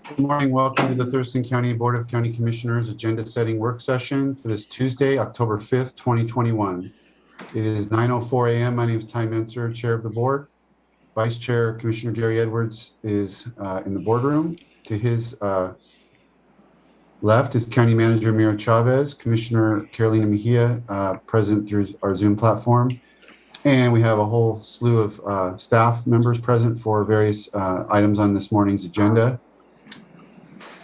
Good morning. Welcome to the Thurston County Board of County Commissioners Agenda Setting Work Session for this Tuesday, October 5th, 2021. It is 9:04 a.m. My name is Ty Mentzer, Chair of the Board. Vice Chair Commissioner Gary Edwards is in the boardroom. To his left is County Manager Mira Chavez, Commissioner Carolina Mejia, present through our Zoom platform. And we have a whole slew of staff members present for various items on this morning's agenda.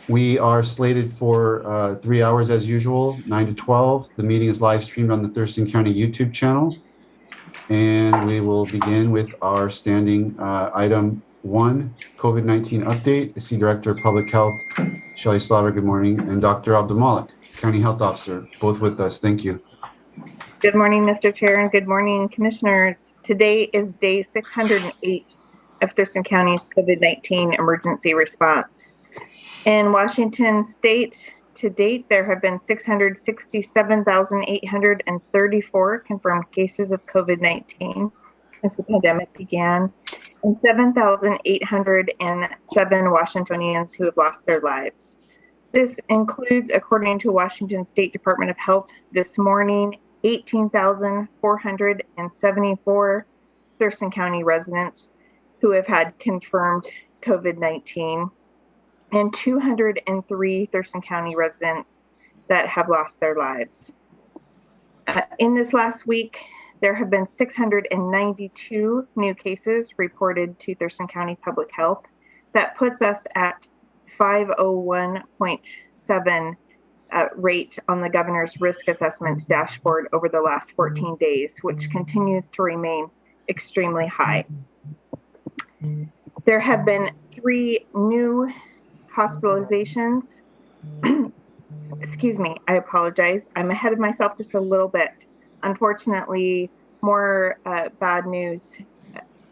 We are slated for 3 hours as usual, 9 to 12. The meeting is live streamed on the Thurston County YouTube channel. And we will begin with our standing item 1, COVID-19 update. The Director of Public Health, Shelley Slaughter, good morning, and Dr. Abdulmalik, County Health Officer, both with us. Thank you. Good morning, Mr. Chair, and good morning, Commissioners. Today is day 608 of Thurston County's COVID-19 emergency response. In Washington State, to date, there have been 667,834 confirmed cases of COVID-19 since the pandemic began, and 7,807 Washingtonians who have lost their lives. This includes, according to Washington State Department of Health this morning, 18,474 Thurston County residents who have had confirmed COVID-19, and 203 Thurston County residents that have lost their lives. In this last week, there have been 692 new cases reported to Thurston County Public Health. That puts us at 501.7 rate on the governor's risk assessment dashboard over the last 14 days, which continues to remain extremely high. There have been 3 new hospitalizations. Excuse me, I apologize. I'm ahead of myself just a little bit. Unfortunately, more bad news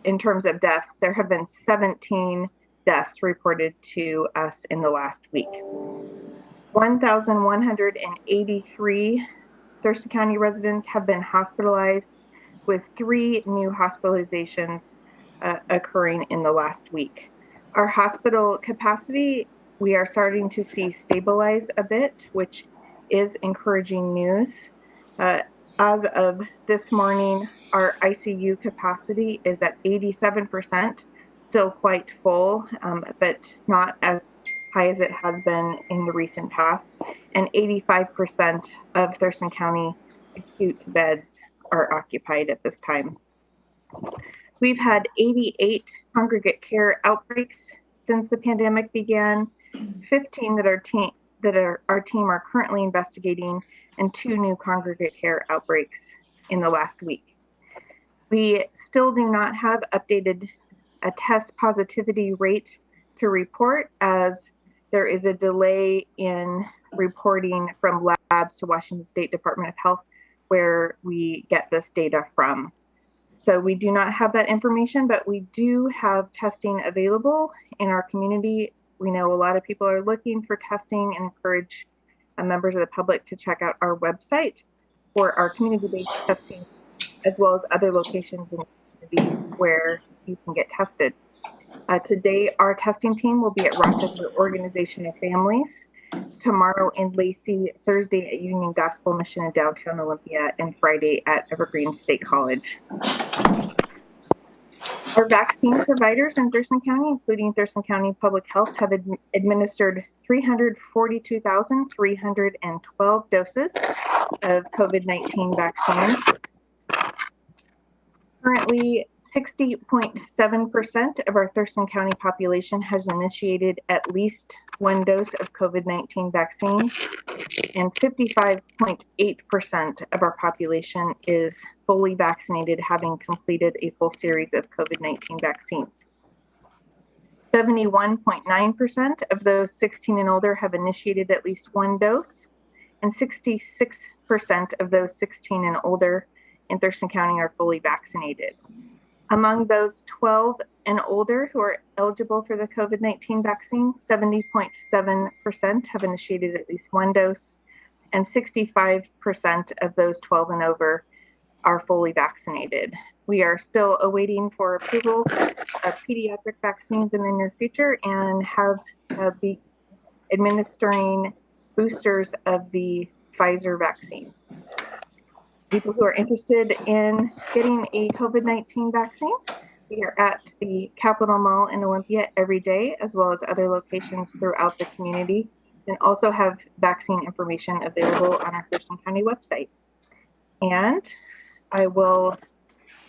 in terms of deaths. There have been 17 deaths reported to us in the last week. 1,183 Thurston County residents have been hospitalized, with 3 new hospitalizations occurring in the last week. Our hospital capacity, we are starting to see stabilize a bit, which is encouraging news. As of this morning, our ICU capacity is at 87%, still quite full, but not as high as it has been in the recent past. And 85% of Thurston County acute beds are occupied at this time. We've had 88 congregate care outbreaks since the pandemic began, 15 that our team are currently investigating, and 2 new congregate care outbreaks in the last week. We still do not have updated a test positivity rate to report, as there is a delay in reporting from labs to Washington State Department of Health, where we get this data from. So we do not have that information, but we do have testing available in our community. We know a lot of people are looking for testing, and encourage members of the public to check out our website for our community-based testing, as well as other locations in the community where you can get tested. Today, our testing team will be at Rochester Organization of Families, tomorrow in Lacey, Thursday at Union Gospel Mission in downtown Olympia, and Friday at Evergreen State College. Our vaccine providers in Thurston County, including Thurston County Public Health, have administered 342,312 doses of COVID-19 vaccines. Currently, 60.7% of our Thurston County population has initiated at least 1 dose of COVID-19 vaccine, and 55.8% of our population is fully vaccinated, having completed a full series of COVID-19 vaccines. 71.9% of those 16 and older have initiated at least 1 dose, and 66% of those 16 and older in Thurston County are fully vaccinated. Among those 12 and older who are eligible for the COVID-19 vaccine, 70.7% have initiated at least 1 dose, and 65% of those 12 and over are fully vaccinated. We are still awaiting for approval of pediatric vaccines in the near future, and have be administering boosters of the Pfizer vaccine. People who are interested in getting a COVID-19 vaccine, we are at the Capitol Mall in Olympia every day, as well as other locations throughout the community, and also have vaccine information available on our Thurston County website. And I will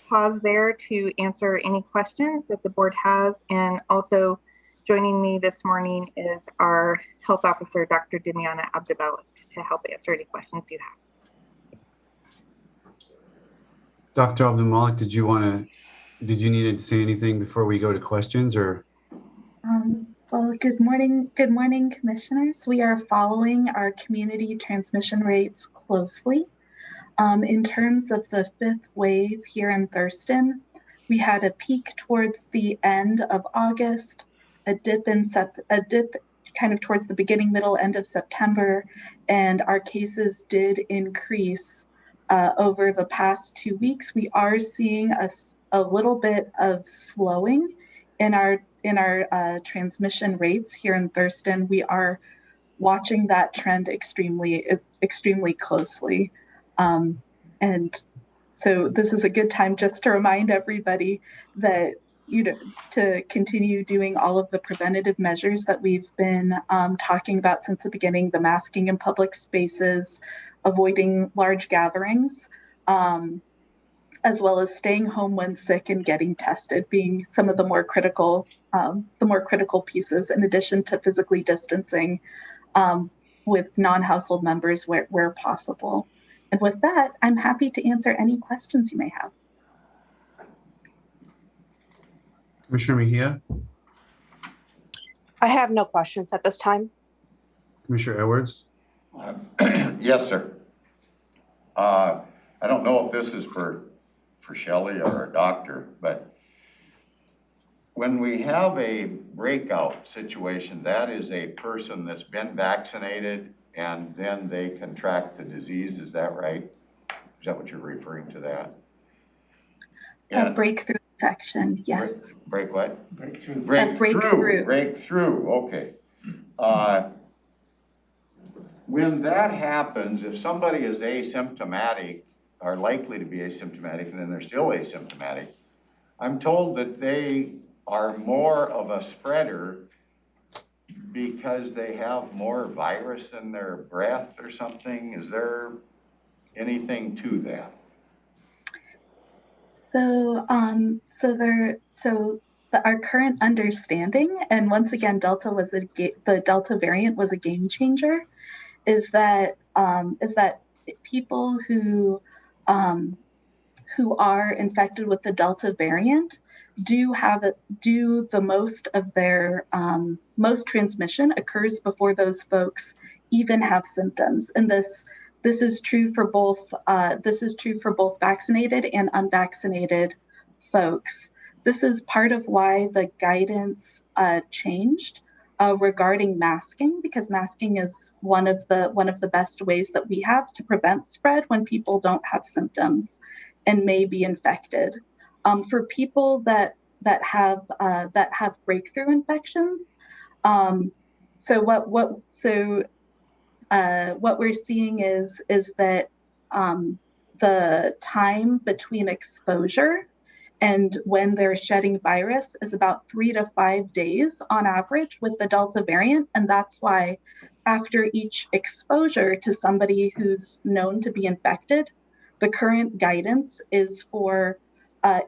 pause there to answer any questions that the board has. And also joining me this morning is our health officer, Dr. Dimiana Abdebalik, to help answer any questions you have. Dr. Abdulmalik, did you need to say anything before we go to questions, or? Well, good morning, commissioners. We are following our community transmission rates closely. In terms of the fifth wave here in Thurston, we had a peak towards the end of August, a dip kind of towards the beginning, middle, end of September, and our cases did increase over the past 2 weeks. We are seeing a little bit of slowing in our transmission rates here in Thurston. We are watching that trend extremely closely. And so this is a good time just to remind everybody that, to continue doing all of the preventative measures that we've been talking about since the beginning, the masking in public spaces, avoiding large gatherings, as well as staying home when sick and getting tested being some of the more critical pieces, in addition to physically distancing with non-household members where possible. And with that, I'm happy to answer any questions you may have. Commissioner Mejia? I have no questions at this time. Commissioner Edwards? Yes, sir. I don't know if this is for Shelley or a doctor, but when we have a breakout situation, that is a person that's been vaccinated and then they contract the disease. Is that right? Is that what you're referring to that? A breakthrough infection, yes. Break what? Breakthrough. Breakthrough, okay. When that happens, if somebody is asymptomatic, are likely to be asymptomatic, and then they're still asymptomatic, I'm told that they are more of a spreader because they have more virus in their breath or something. Is there anything to that? Our current understanding, and once again, the Delta variant was a game changer, is that people who are infected with the Delta variant do the most of their most transmission occurs before those folks even have symptoms, and this is true for both vaccinated and unvaccinated folks. This is part of why the guidance changed regarding masking, because masking is one of the best ways that we have to prevent spread when people don't have symptoms and may be infected. For people that have breakthrough infections, what we're seeing is that the time between exposure and when they're shedding virus is about 3 to 5 days on average with the Delta variant. And that's why after each exposure to somebody who's known to be infected, the current guidance is for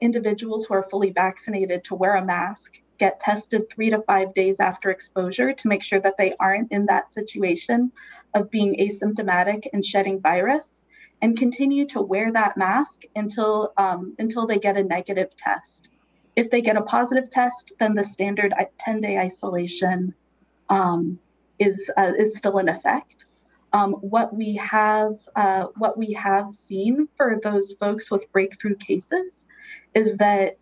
individuals who are fully vaccinated to wear a mask, get tested 3 to 5 days after exposure to make sure that they aren't in that situation of being asymptomatic and shedding virus, and continue to wear that mask until they get a negative test. If they get a positive test, then the standard 10-day isolation is still in effect. What we have seen for those folks with breakthrough cases is that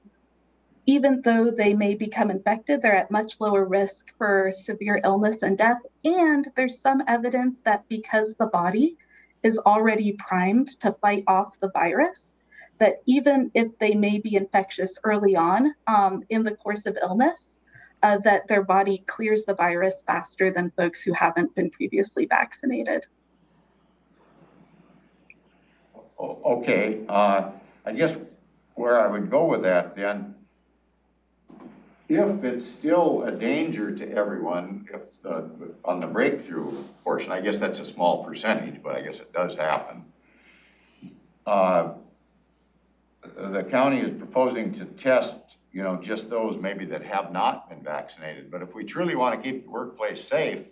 even though they may become infected, they're at much lower risk for severe illness and death. And there's some evidence that because the body is already primed to fight off the virus, that even if they may be infectious early on in the course of illness, that their body clears the virus faster than folks who haven't been previously vaccinated. Okay, I guess where I would go with that then, if it's still a danger to everyone, if on the breakthrough portion, I guess that's a small percentage, but I guess it does happen. The county is proposing to test, just those maybe that have not been vaccinated. But if we truly want to keep the workplace safe,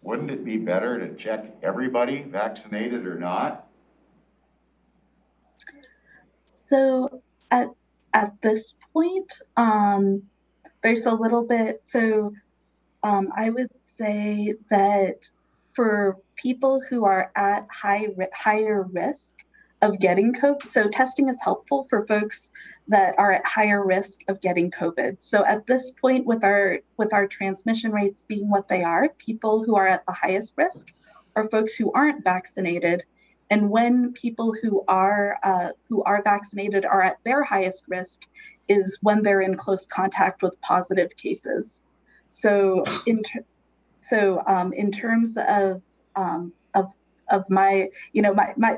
wouldn't it be better to check everybody, vaccinated or not? So at this point, there's a little bit, I would say that for people who are at higher risk of getting COVID, so testing is helpful for folks that are at higher risk of getting COVID. So at this point, with our transmission rates being what they are, people who are at the highest risk are folks who aren't vaccinated. And when people who are vaccinated are at their highest risk is when they're in close contact with positive cases. So in terms of my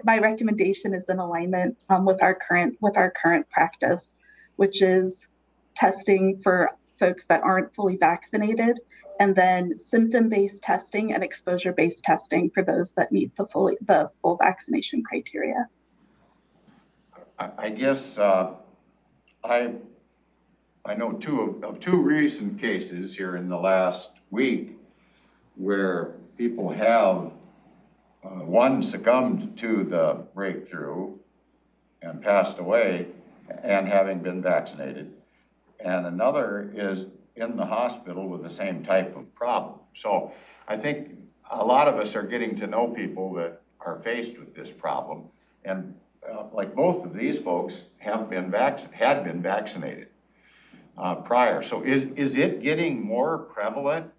recommendation is in alignment with our current practice, which is testing for folks that aren't fully vaccinated, and then symptom-based testing and exposure-based testing for those that meet the full vaccination criteria. I guess I know two recent cases here in the last week where people have one succumbed to the breakthrough and passed away and having been vaccinated, and another is in the hospital with the same type of problem. So I think a lot of us are getting to know people that are faced with this problem, and like both of these folks had been vaccinated prior. So is it getting more prevalent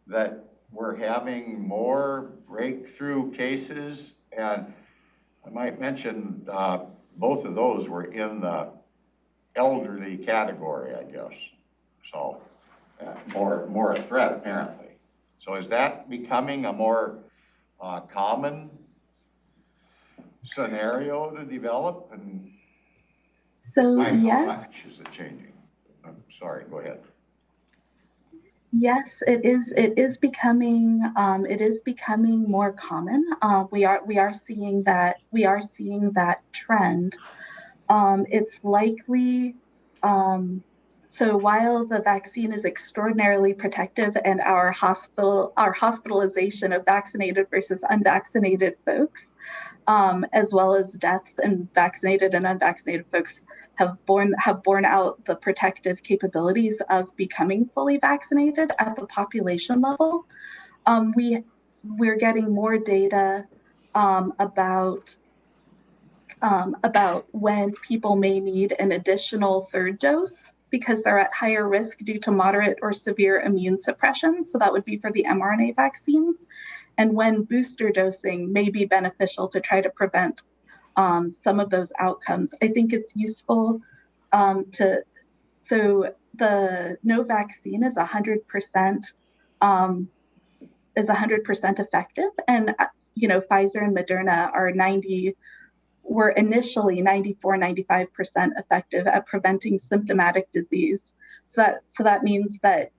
that we're having more breakthrough cases? And I might mention both of those were in the elderly category, I guess. So more a threat apparently. So is that becoming a more common scenario to develop? And so how much is it changing? I'm sorry, go ahead. Yes, it is becoming more common. We are seeing that trend. It's likely. So while the vaccine is extraordinarily protective, and our hospitalization of vaccinated versus unvaccinated folks, as well as deaths in vaccinated and unvaccinated folks, have borne out the protective capabilities of becoming fully vaccinated at the population level. We're getting more data about when people may need an additional third dose because they're at higher risk due to moderate or severe immune suppression. So that would be for the mRNA vaccines. And when booster dosing may be beneficial to try to prevent some of those outcomes. I think it's useful so the no vaccine is 100% effective, and Pfizer and Moderna were initially 94-95% effective at preventing symptomatic disease. So that means that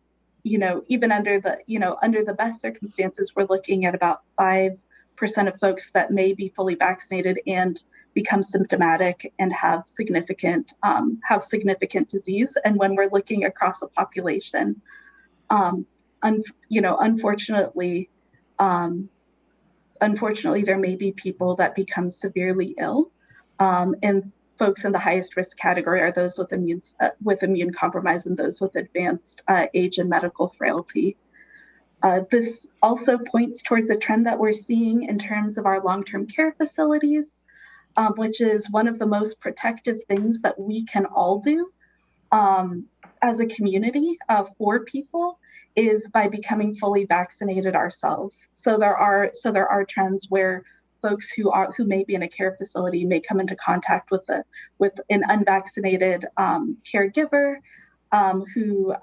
even under the best circumstances, we're looking at about 5% of folks that may be fully vaccinated and become symptomatic and have significant disease. And when we're looking across a population, unfortunately, there may be people that become severely ill, and folks in the highest risk category are those with immune compromise and those with advanced age and medical frailty. This also points towards a trend that we're seeing in terms of our long-term care facilities, which is one of the most protective things that we can all do as a community for people, is by becoming fully vaccinated ourselves. So there are trends where folks who may be in a care facility may come into contact with an unvaccinated caregiver who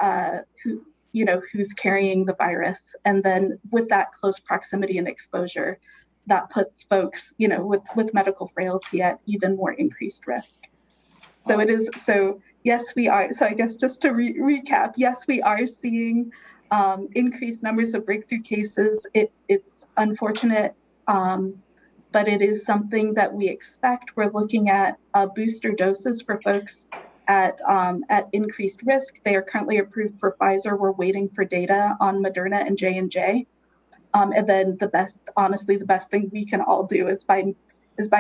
who's carrying the virus. And then with that close proximity and exposure, that puts folks, with medical frailty at even more increased risk. So it is, so yes, we are. So I guess just to recap, yes, we are seeing increased numbers of breakthrough cases. It's unfortunate, but it is something that we expect. We're looking at booster doses for folks at increased risk. They are currently approved for Pfizer. We're waiting for data on Moderna and J&J. And then the best thing we can all do is by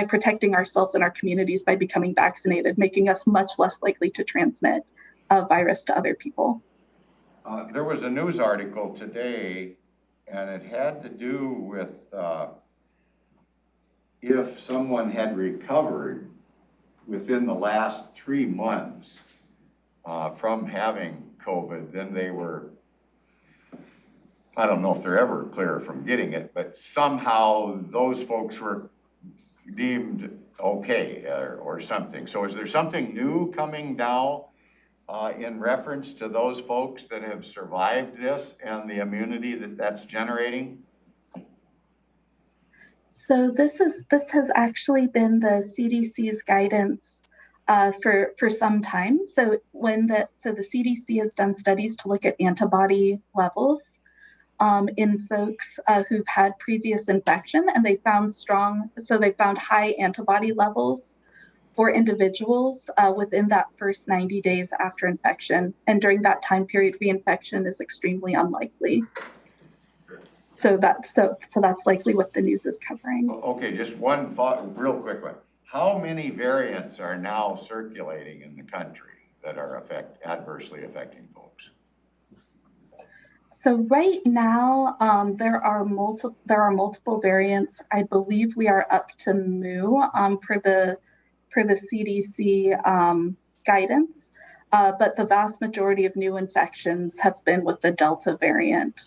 protecting ourselves and our communities by becoming vaccinated, making us much less likely to transmit a virus to other people. There was a news article today, and it had to do with if someone had recovered within the last 3 months from having COVID, then they were, I don't know if they're ever clear from getting it, but somehow those folks were deemed okay or something. So is there something new coming now in reference to those folks that have survived this and the immunity that's generating? So this has actually been the CDC's guidance for some time. So the CDC has done studies to look at antibody levels in folks who've had previous infection, and they found high antibody levels for individuals within that first 90 days after infection. And during that time period, reinfection is extremely unlikely. So that's likely what the news is covering. Okay, just one real quick one. How many variants are now circulating in the country that are adversely affecting folks? So right now, there are multiple variants. I believe we are up to Mu per the CDC guidance, but the vast majority of new infections have been with the Delta variant,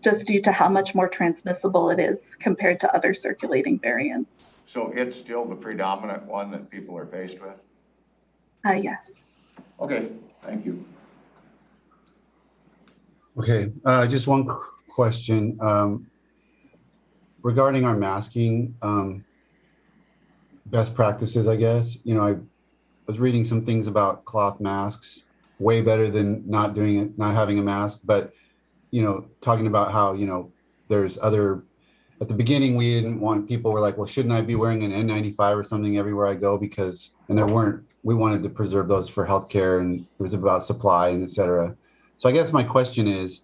just due to how much more transmissible it is compared to other circulating variants. So it's still the predominant one that people are faced with? Yes. Okay, thank you. Okay, just one question regarding our masking best practices, I guess. I was reading some things about cloth masks, way better than not doing it, not having a mask, but talking about how, there's other, at the beginning, people were like, well, shouldn't I be wearing an N95 or something everywhere I go? We wanted to preserve those for healthcare, and it was about supply and et cetera. So I guess my question is,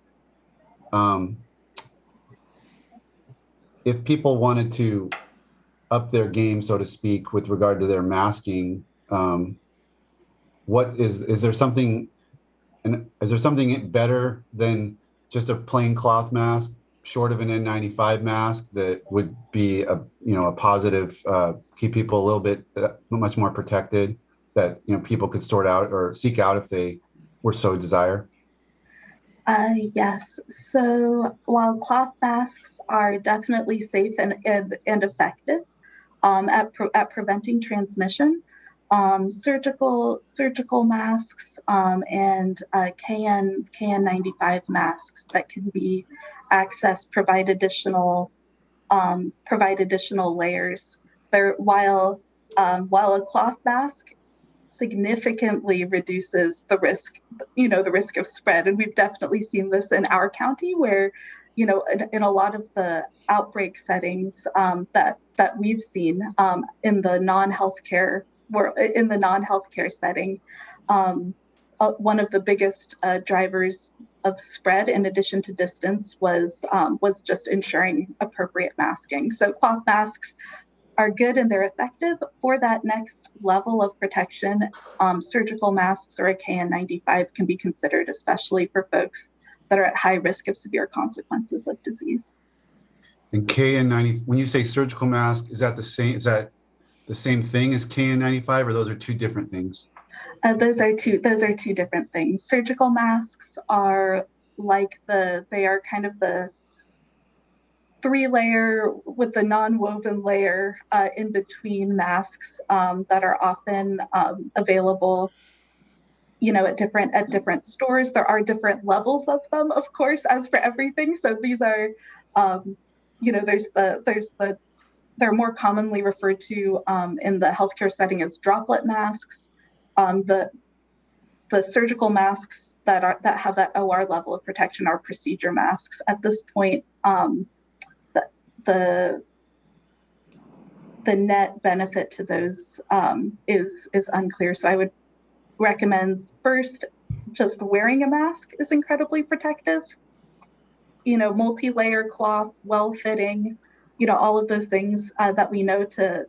if people wanted to up their game, so to speak, with regard to their masking, is there something better than just a plain cloth mask, short of an N95 mask, that would be a positive, keep people a little bit much more protected, that people could sort out or seek out if they were so desire? Yes. So while cloth masks are definitely safe and effective at preventing transmission, surgical masks and KN95 masks that can be accessed provide additional layers. While a cloth mask significantly reduces the risk of spread. And we've definitely seen this in our county where, in a lot of the outbreak settings that we've seen in the non-healthcare setting, one of the biggest drivers of spread, in addition to distance, was just ensuring appropriate masking. So cloth masks are good and they're effective. For that next level of protection, surgical masks or a KN95 can be considered, especially for folks that are at high risk of severe consequences of disease. And KN90, when you say surgical mask, is that the same thing as KN95, or those are two different things? Those are two different things. Surgical masks are they are kind of the 3-layer with the non-woven layer in between masks that are often available at different stores. There are different levels of them, of course, as for everything. So these are, they're more commonly referred to in the healthcare setting as droplet masks. The surgical masks that have that OR level of protection are procedure masks. At this point, the net benefit to those is unclear. So I would recommend first, just wearing a mask is incredibly protective. Multi-layer cloth, well-fitting, all of those things that we know to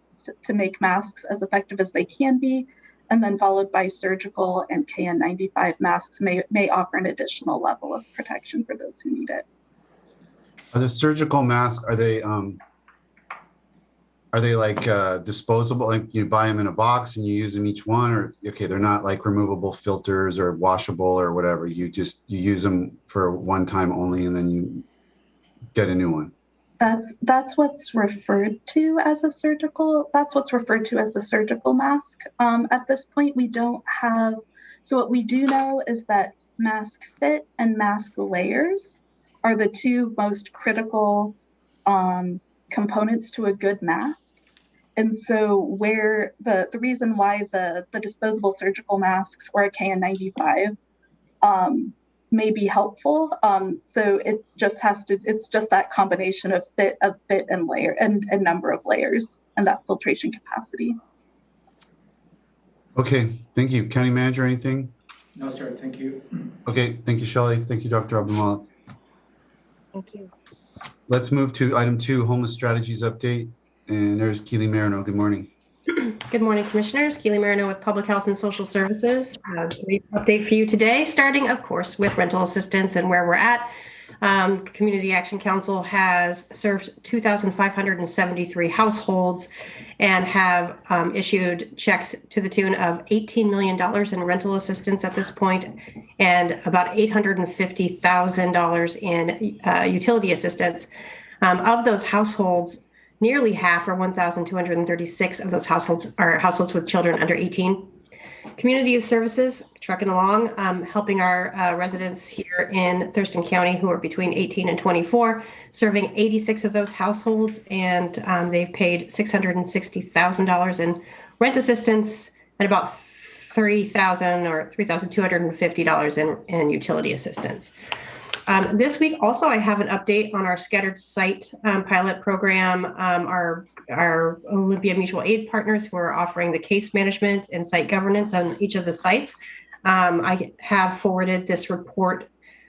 make masks as effective as they can be, and then followed by surgical and KN95 masks may offer an additional level of protection for those who need it. Are the surgical masks, are they like disposable, like you buy them in a box and you use them each one, or okay, they're not like removable filters or washable or whatever, you use them for one time only and then you get a new one? That's what's referred to as a surgical mask. At this point, we don't have, so what we do know is that mask fit and mask layers are the two most critical components to a good mask. And so where the reason why the disposable surgical masks or a KN95 may be helpful. So it's just that combination of fit and layer and number of layers and that filtration capacity. Okay, thank you. County Manager, anything? No, sir, thank you. Okay, thank you, Shelley. Thank you, Dr. Abdulmalik. Thank you. Let's move to item 2, homeless strategies update. And there's Keely Marino. Good morning. Good morning, Commissioners. Keely Marino with Public Health and Social Services. A brief update for you today, starting, of course, with rental assistance and where we're at. Community Action Council has served 2,573 households and have issued checks to the tune of $18 million in rental assistance at this point, and about $850,000 in utility assistance. Of those households, nearly half, or 1,236 of those households, are households with children under 18. Community Youth Services, trucking along, helping our residents here in Thurston County who are between 18 and 24, serving 86 of those households, and they've paid $660,000 in rent assistance and about $3,000 or $3,250 in utility assistance. This week, also, I have an update on our scattered site pilot program. Our Olympia Mutual Aid partners who are offering the case management and site governance on each of the sites. I have forwarded this report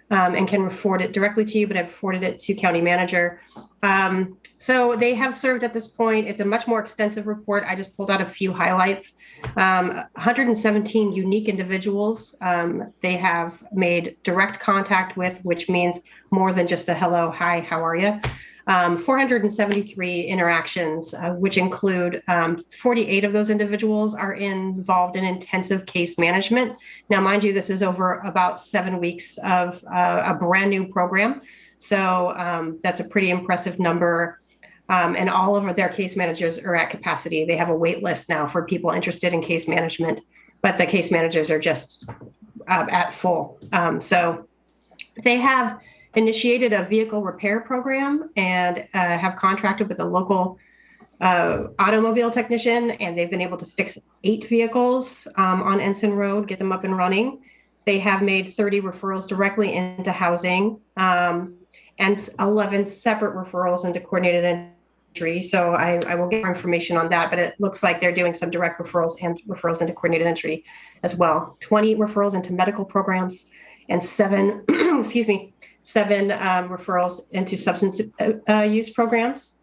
and can forward it directly to you, but I've forwarded it to County Manager. So they have served at this point. It's a much more extensive report. I just pulled out a few highlights. 117 unique individuals they have made direct contact with, which means more than just a hello, hi, how are you? 473 interactions, which include 48 of those individuals are involved in intensive case management. Now, mind you, this is over about 7 weeks of a brand new program. So that's a pretty impressive number. And all of their case managers are at capacity. They have a wait list now for people interested in case management, but the case managers are just at full. So they have initiated a vehicle repair program and have contracted with a local automobile technician, and they've been able to fix 8 vehicles on Ensign Road, get them up and running. They have made 30 referrals directly into housing and 11 separate referrals into coordinated entry. So I will get more information on that, but it looks like they're doing some direct referrals and referrals into coordinated entry as well. 20 referrals into medical programs and 7 referrals into substance use programs.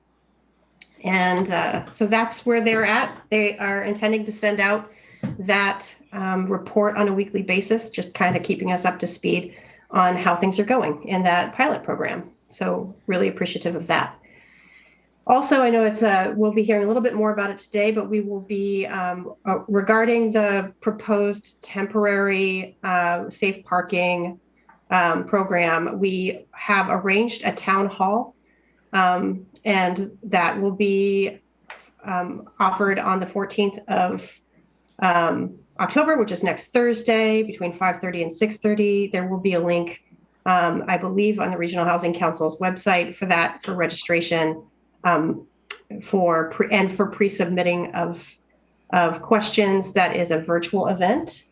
And so that's where they're at. They are intending to send out that report on a weekly basis, just kind of keeping us up to speed on how things are going in that pilot program. So really appreciative of that. Also, I know we'll be hearing a little bit more about it today, but we will be regarding the proposed temporary safe parking program. We have arranged a town hall, and that will be offered on the 14th October, which is next Thursday between 5:30 and 6:30. There will be a link, I believe, on the Regional Housing Council's website for that, for registration, for pre-submitting of questions. That is a virtual event.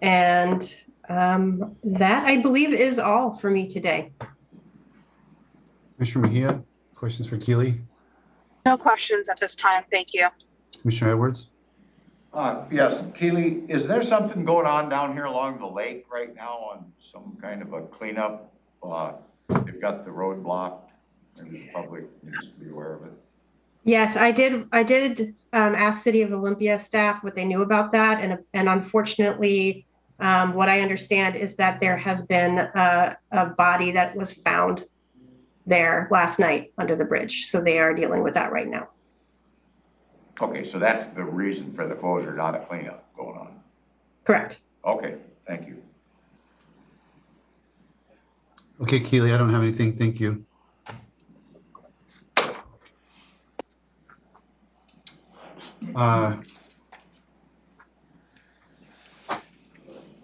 And that, I believe, is all for me today. Commissioner Mejia, questions for Keely? No questions at this time. Thank you. Commissioner Edwards? Yes, Keely, is there something going on down here along the lake right now on some kind of a cleanup? They've got the road blocked, and the public needs to be aware of it. Yes, I did ask City of Olympia staff what they knew about that. And unfortunately, what I understand is that there has been a body that was found there last night under the bridge. So they are dealing with that right now. Okay, so that's the reason for the closure, not a cleanup going on. Correct. Okay, thank you. Okay, Keely, I don't have anything. Thank you.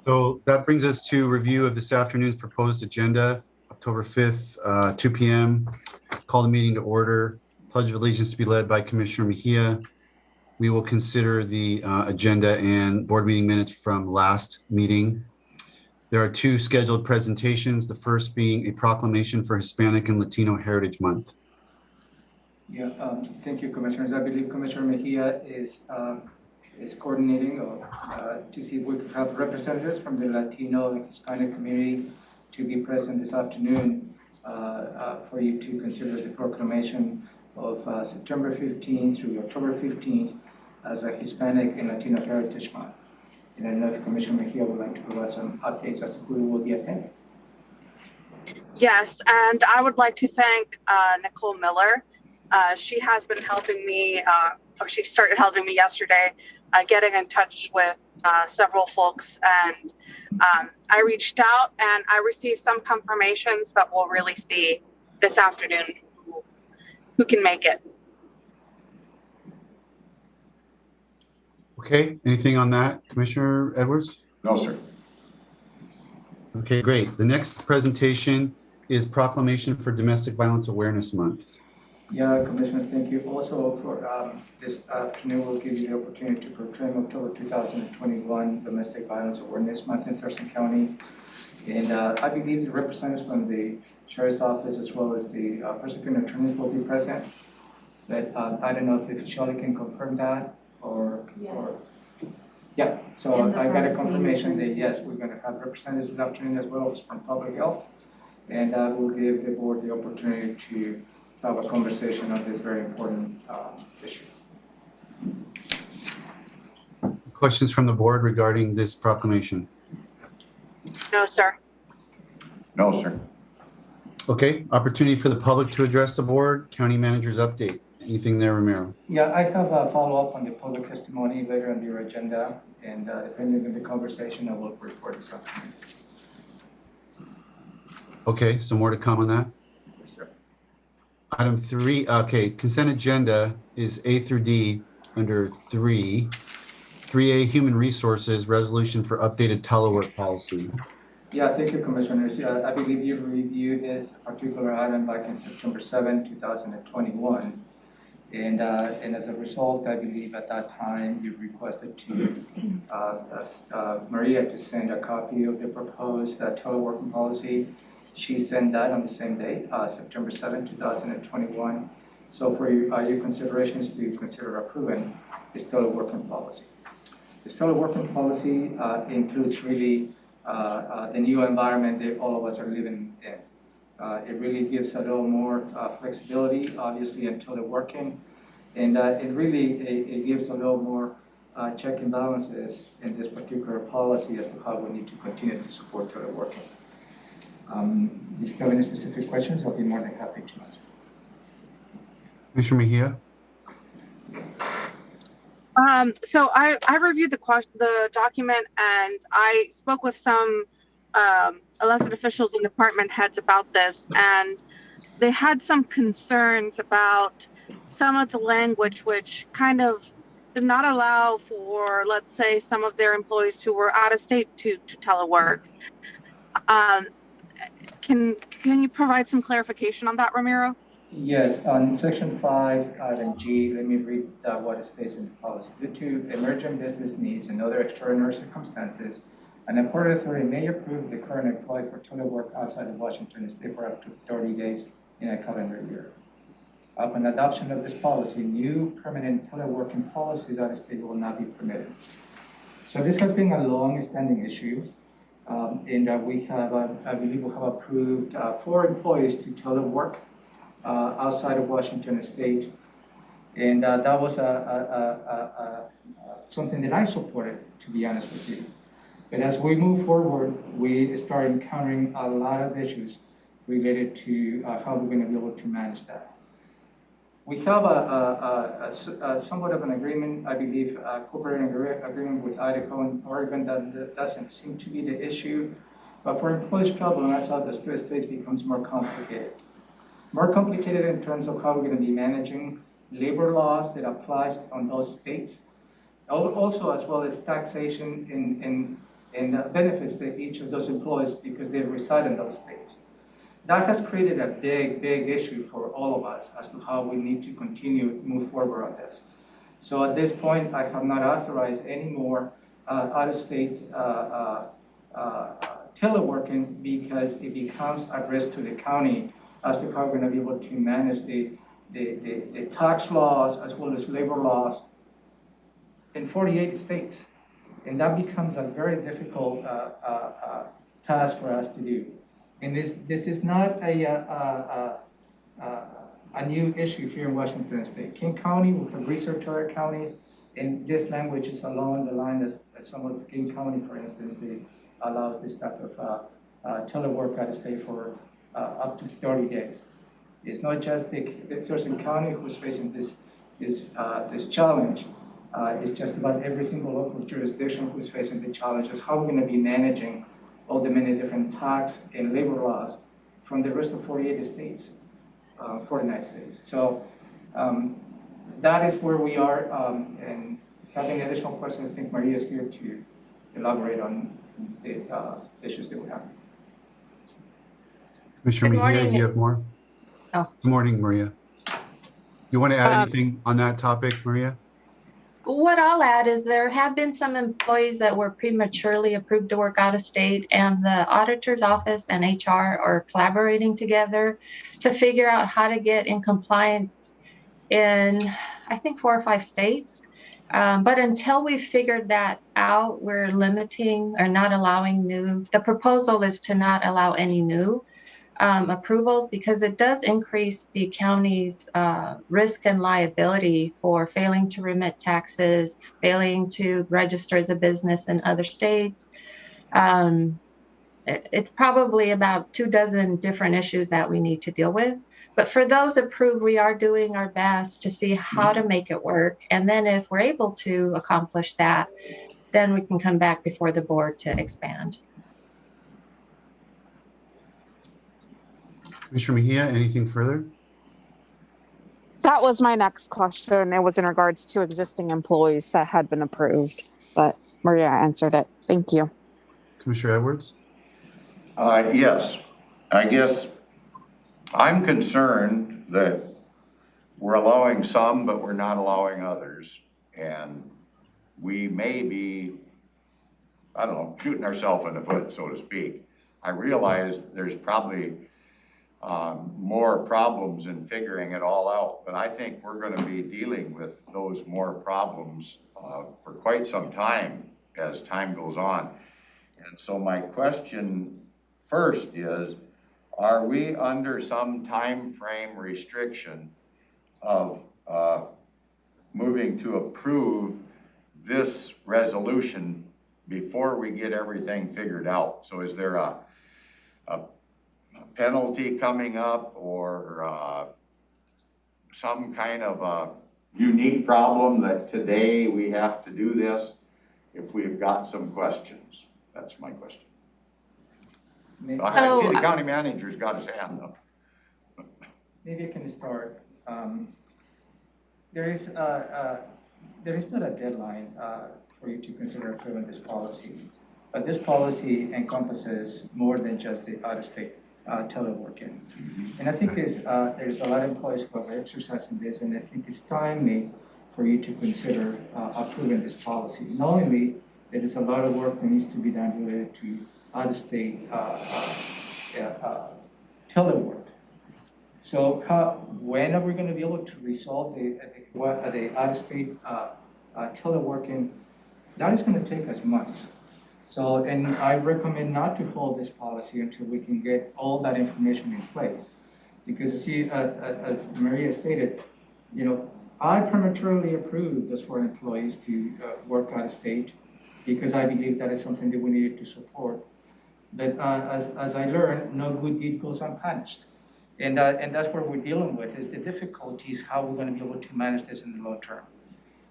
So that brings us to review of this afternoon's proposed agenda, October 5th, 2 p.m. Call the meeting to order. Pledge of Allegiance to be led by Commissioner Mejia. We will consider the agenda and board meeting minutes from last meeting. There are 2 scheduled presentations, the first being a proclamation for Hispanic and Latino Heritage Month. Yeah, thank you, Commissioners. I believe Commissioner Mejia is coordinating to see if we could have representatives from the Latino and Hispanic community to be present this afternoon for you to consider the proclamation of September 15th through October 15th as a Hispanic and Latino Heritage Month. And I don't know if Commissioner Mejia would like to provide some updates as to who will be attending. Yes, and I would like to thank Nicole Miller. She has been helping me, or she started helping me yesterday, getting in touch with several folks. And I reached out and I received some confirmations, but we'll really see this afternoon who can make it. Okay, anything on that, Commissioner Edwards? No, sir. Okay, great. The next presentation is Proclamation for Domestic Violence Awareness Month. Yeah, Commissioners, thank you. Also, for this afternoon, we'll give you the opportunity to proclaim October 2021 Domestic Violence Awareness Month in Thurston County. And I believe the representatives from the Sheriff's Office as well as the prosecuting attorneys will be present. But I don't know if Shelley can confirm that or. Yes. Or, yeah, so I got a confirmation that yes, we're going to have representatives this afternoon as well as from Public Health. And I will give the board the opportunity to have a conversation on this very important issue. Questions from the board regarding this proclamation? No, sir. No, sir. Okay, opportunity for the public to address the board. County manager's update. Anything there, Romero? Yeah, I have a follow-up on the public testimony later on your agenda, and depending on the conversation, I will report this afternoon. Okay, so more to come on that. Yes, sir. Item 3, okay, consent agenda is A through D under 3. 3A, Human Resources, Resolution for Updated Telework Policy. Yeah, thank you, Commissioners. I believe you reviewed this particular item back in September 7, 2021. And as a result, I believe at that time you requested to Maria to send a copy of the proposed teleworking policy. She sent that on the same day, September 7, 2021. So for your considerations to consider approving this teleworking policy. This teleworking policy includes really the new environment that all of us are living in. It really gives a little more flexibility, obviously, in teleworking, and it gives a little more check and balances in this particular policy as to how we need to continue to support teleworking. If you have any specific questions, I'll be more than happy to answer. Commissioner Mejia? So I reviewed the document and I spoke with some elected officials and department heads about this, and they had some concerns about some of the language which kind of did not allow for, let's say, some of their employees who were out of state to telework. Can you provide some clarification on that, Ramiro? Yes, on section 5, item G, let me read what is stated in the policy. Due to emergent business needs and other extraordinary circumstances, an employer authority may approve the current employee for telework outside of Washington State for up to 30 days in a calendar year. Upon adoption of this policy, new permanent teleworking policies out of state will not be permitted. So this has been a long-standing issue. And we have, I believe we have approved 4 employees to telework outside of Washington State. And that was something that I supported, to be honest with you. But as we move forward, we start encountering a lot of issues related to how we're going to be able to manage that. We have a somewhat of an agreement, I believe, a cooperating agreement with Idaho and Oregon that doesn't seem to be the issue. But for employees traveling outside the states becomes more complicated. More complicated in terms of how we're going to be managing labor laws that applies on those states. Also, as well as taxation and benefits that each of those employees because they reside in those states. That has created a big issue for all of us as to how we need to move forward on this. So at this point, I have not authorized any more out-of-state teleworking because it becomes a risk to the county as to how we're going to be able to manage the tax laws as well as labor laws in 48 states. And that becomes a very difficult task for us to do. And this is not a new issue here in Washington State. King County, we have researched other counties, and this language is along the line as some of King County, for instance, they allows this type of telework out of state for up to 30 days. It's not just the Thurston County who's facing this challenge. It's just about every single local jurisdiction who's facing the challenges. How we're going to be managing all the many different tax and labor laws from the rest of 48 states, 49 states. So that is where we are. And having additional questions, I think Maria is here to elaborate on the issues that we have. Commissioner Good Mejia, morning. do you have more? Oh. Good morning, Maria. You want to add anything on that topic, Maria? What I'll add is there have been some employees that were prematurely approved to work out of state, and the auditor's office and HR are collaborating together to figure out how to get in compliance in, I think, 4 or 5 states. But until we've figured that out, we're limiting or not allowing new. The proposal is to not allow any new approvals because it does increase the county's risk and liability for failing to remit taxes, failing to register as a business in other states. It's probably about 24 different issues that we need to deal with. But for those approved, we are doing our best to see how to make it work. And then if we're able to accomplish that, then we can come back before the board to expand. Commissioner Mejia, anything further? That was my next question. It was in regards to existing employees that had been approved, but Maria answered it. Thank you. Commissioner Edwards? Yes, I guess I'm concerned that we're allowing some, but we're not allowing others. And we may be, I don't know, shooting ourselves in the foot, so to speak. I realize there's probably more problems in figuring it all out, but I think we're going to be dealing with those more problems for quite some time as time goes on. And so my question first is, are we under some time frame restriction of moving to approve this resolution before we get everything figured out? So is there a penalty coming up or some kind of a unique problem that today we have to do this if we've got some questions? That's my question. I see the county manager's got his hand up. Maybe I can start. There is there is not a deadline for you to consider approving this policy, but this policy encompasses more than just the out-of-state teleworking. And I think there's a lot of employees who are exercising this, and I think it's timely for you to consider approving this policy. Knowingly, there is a lot of work that needs to be done related to out-of-state telework. So when are we going to be able to resolve the out-of-state teleworking? That is going to take us months. So, and I recommend not to hold this policy until we can get all that information in place. Because see, as Maria stated, you know, I prematurely approved those 4 employees to work out of state because I believe that is something that we needed to support. But as I learned, no good deed goes unpunished. And that's what we're dealing with, is the difficulties, how we're going to be able to manage this in the long term.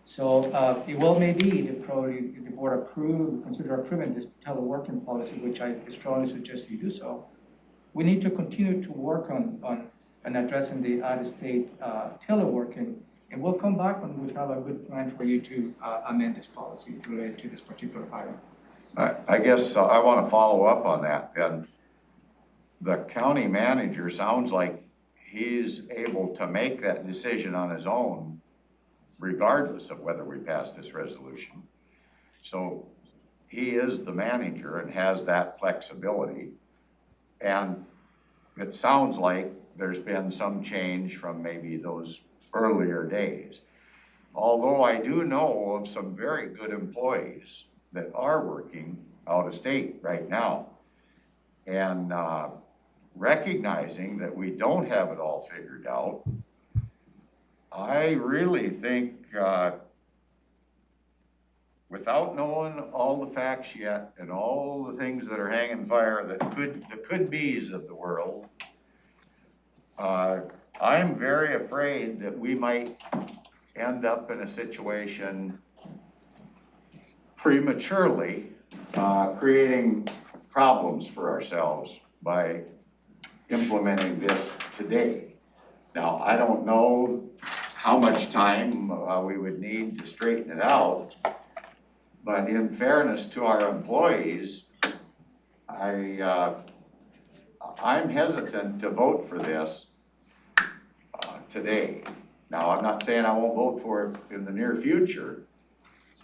So it well may be that probably the board consider approving this teleworking policy, which I strongly suggest you do so. We need to continue to work on addressing the out-of-state teleworking, and we'll come back when we have a good plan for you to amend this policy related to this particular item. I guess I want to follow up on that then. The county manager sounds like he's able to make that decision on his own, regardless of whether we pass this resolution. So he is the manager and has that flexibility. And it sounds like there's been some change from maybe those earlier days. Although I do know of some very good employees that are working out of state right now. And recognizing that we don't have it all figured out, I really think, without knowing all the facts yet and all the things that are hanging fire, the could-be's of the world, I'm very afraid that we might end up in a situation prematurely creating problems for ourselves by implementing this today. Now, I don't know how much time we would need to straighten it out, but in fairness to our employees, I'm hesitant to vote for this today. Now, I'm not saying I won't vote for it in the near future,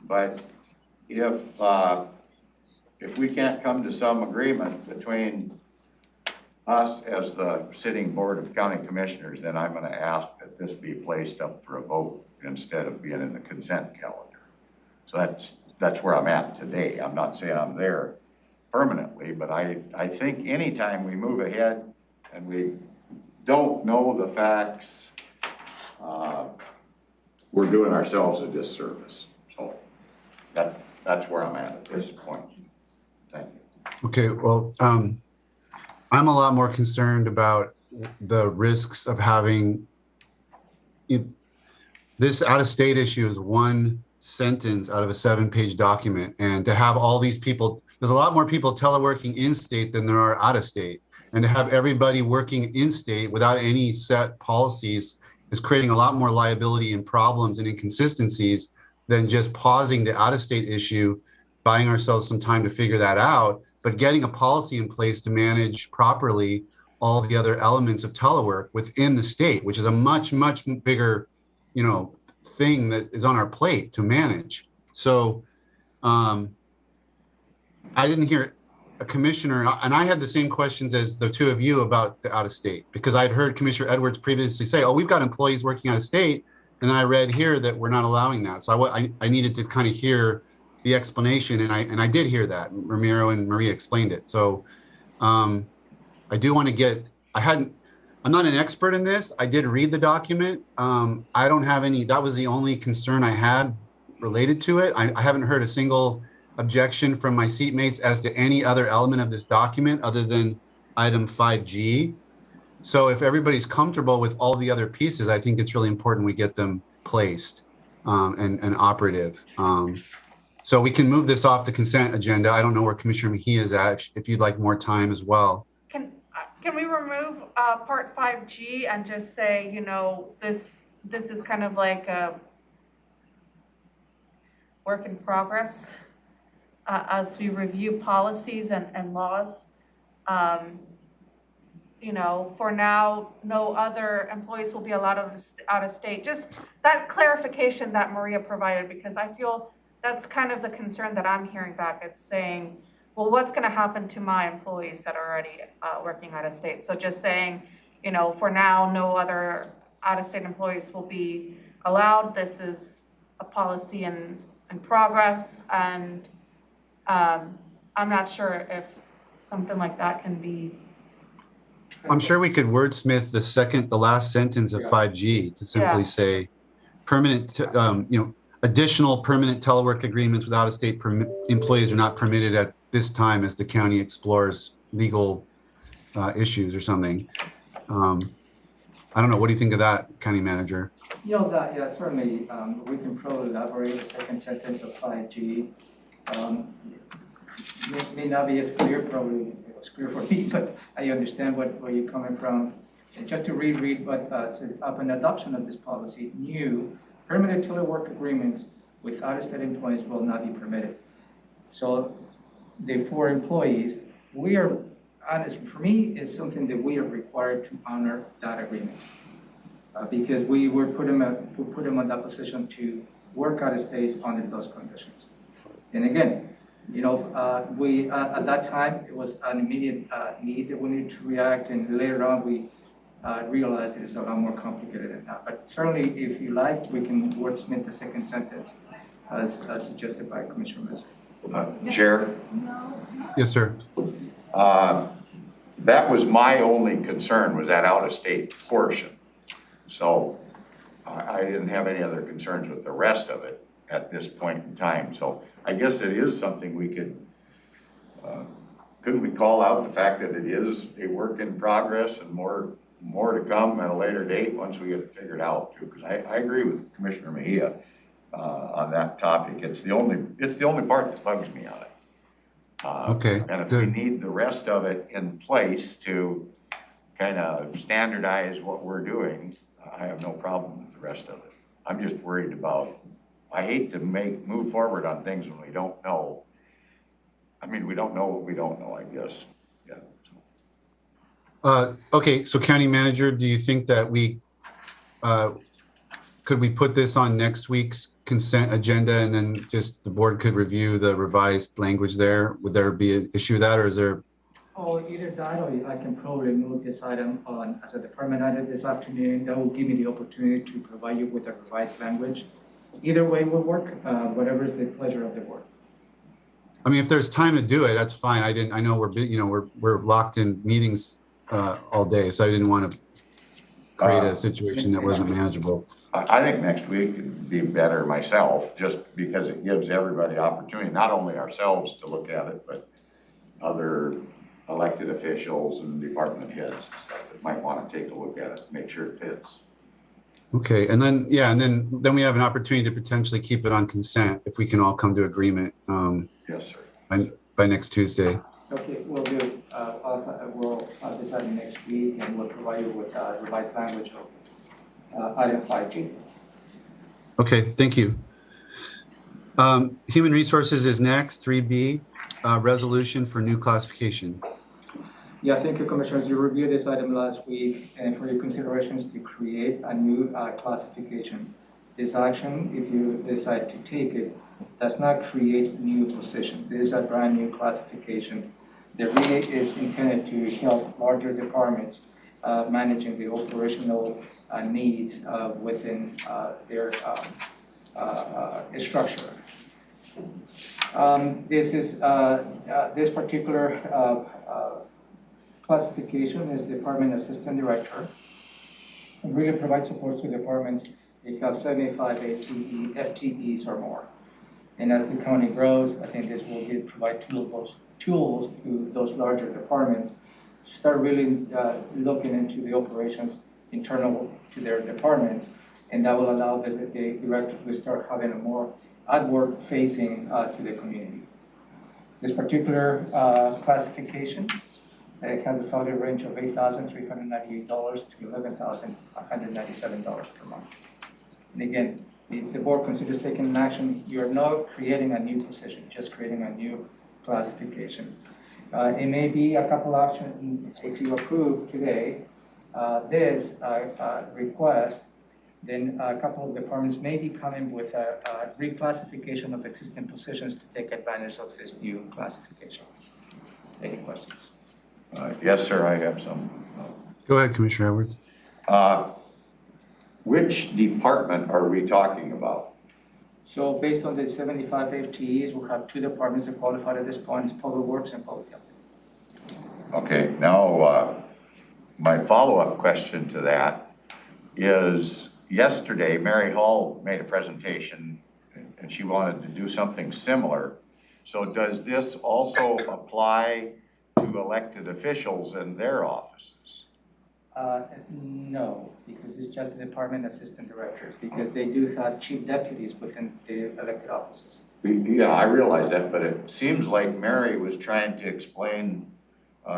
but if we can't come to some agreement between us as the sitting board of county commissioners, then I'm going to ask that this be placed up for a vote instead of being in the consent calendar. So that's where I'm at today. I'm not saying I'm there permanently, but I think anytime we move ahead and we don't know the facts, we're doing ourselves a disservice. So that's where I'm at this point. Thank you. Okay, well, I'm a lot more concerned about the risks of having this out-of-state issue is one sentence out of a 7-page document, and to have all these people, there's a lot more people teleworking in state than there are out of state, and to have everybody working in state without any set policies is creating a lot more liability and problems and inconsistencies than just pausing the out-of-state issue, buying ourselves some time to figure that out, but getting a policy in place to manage properly all the other elements of telework within the state, which is a much, much bigger, thing that is on our plate to manage. So I didn't hear a commissioner, and I had the same questions as the two of you about the out of state, because I'd heard Commissioner Edwards previously say, oh, we've got employees working out of state. And then I read here that we're not allowing that. So I needed to kind of hear the explanation, and I did hear that. Ramiro and Maria explained it. So I do want to get, I'm not an expert in this. I did read the document. I don't have any, that was the only concern I had related to it. I haven't heard a single objection from my seatmates as to any other element of this document other than item 5G. So if everybody's comfortable with all the other pieces, I think it's really important we get them placed and operative. So we can move this off the consent agenda. I don't know where Commissioner Mejia is at, if you'd like more time as well. Can we remove part 5G and just say, this is kind of like work in progress as we review policies and laws. You know, for now, no other employees will be allowed out of state. Just that clarification that Maria provided, because I feel that's kind of the concern that I'm hearing back. It's saying, well, what's going to happen to my employees that are already working out of state? So just saying, you know, for now, no other out of state employees will be allowed. This is a policy in progress, and I'm not sure if something like that can be. I'm sure we could wordsmith the last sentence of 5G to simply say permanent, additional permanent telework agreements with out-of-state employees are not permitted at this time as the county explores legal issues or something. I don't know. What do you think of that, County Manager? Certainly. We can probably elaborate the second sentence of 5G. May not be as clear, probably it was clear for me, but I understand where you're coming from. And just to reread what says, upon adoption of this policy, new permanent telework agreements with out-of-state employees will not be permitted. So the four employees, we are honest, for me, it's something that we are required to honor that agreement. Because we put them on that position to work out of state under those conditions. And again, we at that time, it was an immediate need that we needed to react, and later on we realized that it's a lot more complicated than that. But certainly, if you like, we can wordsmith the second sentence as suggested by Commissioner Messer. Chair? Yes, sir. That was my only concern, was that out-of-state portion. So I didn't have any other concerns with the rest of it at this point in time. So I guess it is something we could, couldn't we call out the fact that it is a work in progress and more to come at a later date once we get it figured out too? Because I agree with Commissioner Mejia on that topic. It's the only part that bugs me on it. Okay. And if good. we need the rest of it in place to kind of standardize what we're doing, I have no problem with the rest of it. I'm just worried about, I hate to move forward on things when we don't know. I mean, we don't know what we don't know, I guess. Yeah. Okay, so County Manager, do you think that could we put this on next week's consent agenda and then just the board could review the revised language there? Would there be an issue with that, or is there? Oh, either that, or I can probably move this item on as a department item this afternoon. That will give me the opportunity to provide you with a revised language. Either way will work, whatever is the pleasure of the board. I mean, if there's time to do it, that's fine. I know we're locked in meetings all day, so I didn't want to create a situation that wasn't manageable. I think next week would be better myself, just because it gives everybody opportunity, not only ourselves to look at it, but other elected officials and department heads and stuff that might want to take a look at it, make sure it fits. Okay, and then we have an opportunity to potentially keep it on consent if we can all come to agreement. Yes, sir. By next Tuesday. Okay, we'll do. We'll decide next week, and we'll provide you with revised language of item 5G. Okay, thank you. Human Resources is next, 3B, resolution for new classification. Yeah, thank you, Commissioners. You reviewed this item last week, and for your considerations to create a new classification. This action, if you decide to take it, does not create new positions. This is a brand new classification that really is intended to help larger departments managing the operational needs within their structure. This particular classification is Department Assistant Director. It really provides support to departments that have 75 FTEs or more. And as the county grows, I think this will provide tools to those larger departments to start really looking into the operations internal to their departments, and that will allow the directors to start having a more outward facing to the community. This particular classification has a salary range of $8,398 to $11,197 per month. And again, if the board considers taking an action, you're not creating a new position, just creating a new classification. It may be a couple options. If you approve today this request, then a couple of departments may be coming with a reclassification of existing positions to take advantage of this new classification. Any questions? Yes, sir, I have some. Go ahead, Commissioner Edwards. Which department are we talking about? So based on the 75 FTEs, we'll have two departments that qualified at this point, is Public Works and Public Health. Okay, now my follow-up question to that is, yesterday Mary Hall made a presentation and she wanted to do something similar. So does this also apply to elected officials in their offices? No, because it's just the department assistant directors, because they do have chief deputies within the elected offices. Yeah, I realize that, but it seems like Mary was trying to explain,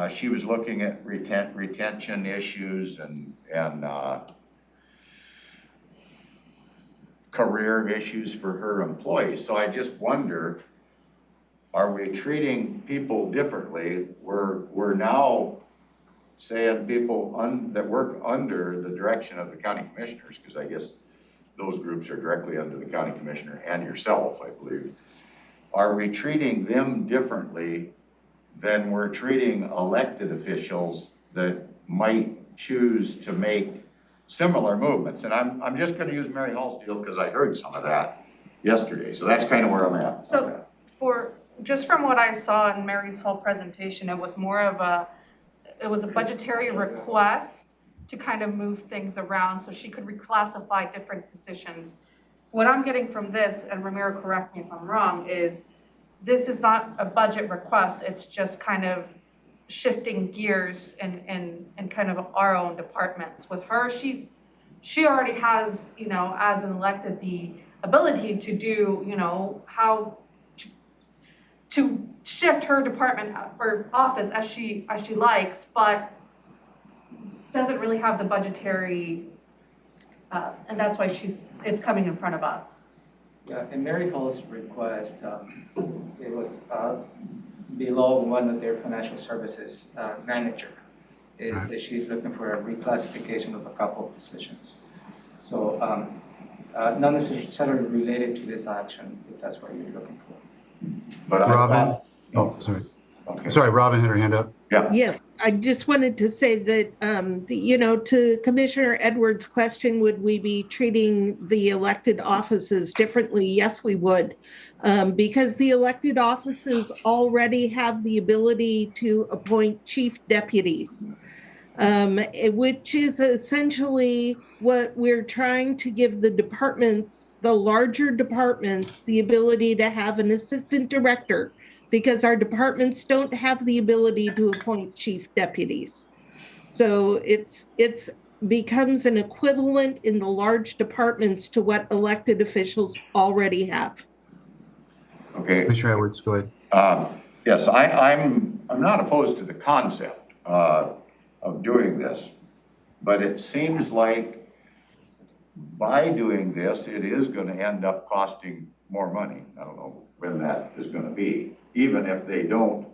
she was looking at retention issues and career issues for her employees. So I just wonder, are we treating people differently? We're now saying people that work under the direction of the county commissioners, because I guess those groups are directly under the county commissioner and yourself, I believe. Are we treating them differently than we're treating elected officials that might choose to make similar movements? And I'm just going to use Mary Hall's deal because I heard some of that yesterday. So that's kind of where I'm at. So just from what I saw in Mary's whole presentation, it was more of a budgetary request to kind of move things around so she could reclassify different positions. What I'm getting from this, and Ramiro, correct me if I'm wrong, is this is not a budget request. It's just kind of shifting gears and kind of our own departments. With her, she already has, as an elected, the ability to do, how to shift her department or office as she likes, but doesn't really have the budgetary, and that's why it's coming in front of us. Yeah, in Mary Hall's request, it was below one of their financial services manager, is that she's looking for a reclassification of a couple of positions. So not necessarily related to this action, if that's what you're looking for. But I Robin? thought, Sorry. okay. Sorry, Robin had her hand up. Yeah. Yeah, I just wanted to say that, to Commissioner Edwards' question, would we be treating the elected offices differently? Yes, we would, because the elected offices already have the ability to appoint chief deputies, which is essentially what we're trying to give the departments, the larger departments, the ability to have an assistant director, because our departments don't have the ability to appoint chief deputies. So it's becomes an equivalent in the large departments to what elected officials already have. Okay. Commissioner Edwards, go ahead. Yes, I'm not opposed to the concept of doing this, but it seems like by doing this, it is going to end up costing more money. I don't know when that is going to be. Even if they don't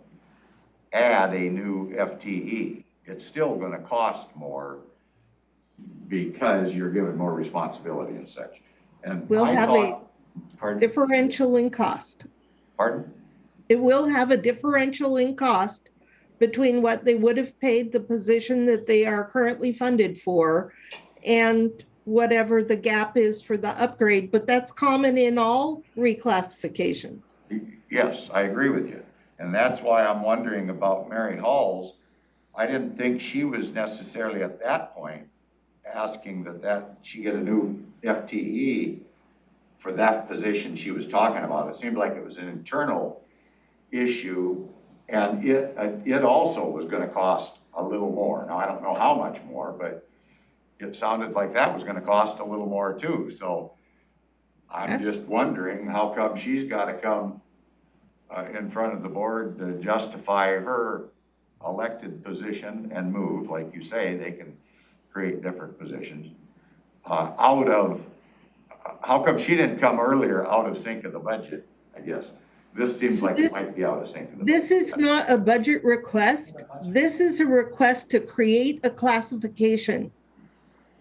add a new FTE, it's still going to cost more because you're given more responsibility and such. And We'll I have thought, a differential in cost. Pardon? It will have a differential in cost between what they would have paid the position that they are currently funded for and whatever the gap is for the upgrade, but that's common in all reclassifications. Yes, I agree with you. And that's why I'm wondering about Mary Hall's. I didn't think she was necessarily at that point asking that she get a new FTE for that position she was talking about. It seemed like it was an internal issue, and it also was going to cost a little more. Now, I don't know how much more, but it sounded like that was going to cost a little more too. So I'm just wondering how come she's got to come in front of the board to justify her elected position and move. Like you say, they can create different positions out of how come she didn't come earlier out of sync of the budget, I guess? This seems like it might be out of sync of the budget. This is not a budget request. This is a request to create a classification.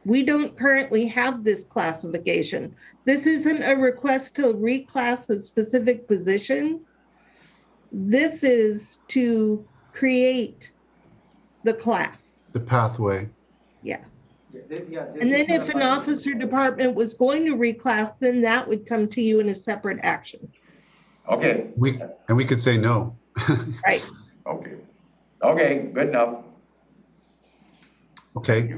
We don't currently have this classification. This isn't a request to reclass a specific position. This is to create the class. The pathway. Yeah. Yeah, And then if an officer department was going to reclass, then that would come to you in a separate action. Okay, We could say no. Right. okay. Okay, good enough. Okay.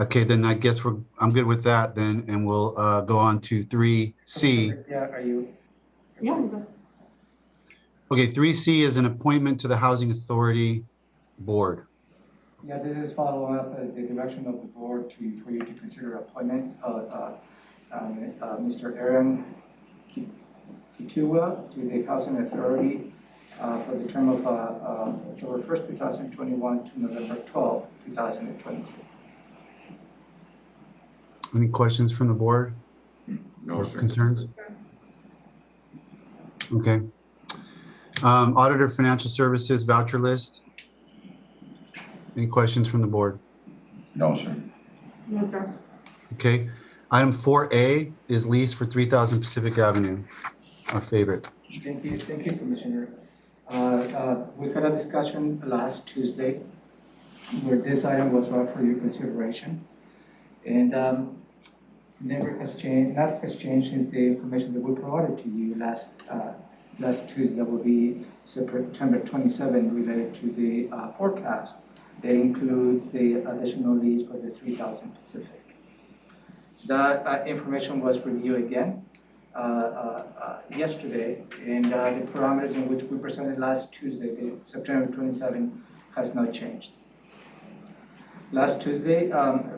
Okay, then I guess I'm good with that then, and we'll go on to 3C. Yeah, are you? Yeah. Okay, 3C is an appointment to the Housing Authority Board. Yeah, this is following up the direction of the board for you to consider appointment of Mr. Aaron Kitua to the Housing Authority for the term of October 1st, 2021 to November 12th, 2023. Any questions from the board? No, Or sir. concerns? Okay. Auditor Financial Services voucher list. Any questions from the board? No, sir. No, sir. Okay. Item 4A is lease for 3000 Pacific Avenue, our favorite. Thank you, Commissioner. We had a discussion last Tuesday where this item was brought for your consideration. And never has changed, nothing has changed since the information that we provided to you last Tuesday. That will be September 27 related to the forecast. That includes the additional lease for the 3000 Pacific. That information was reviewed again yesterday, and the parameters in which we presented last Tuesday, the September 27, has not changed. Last Tuesday,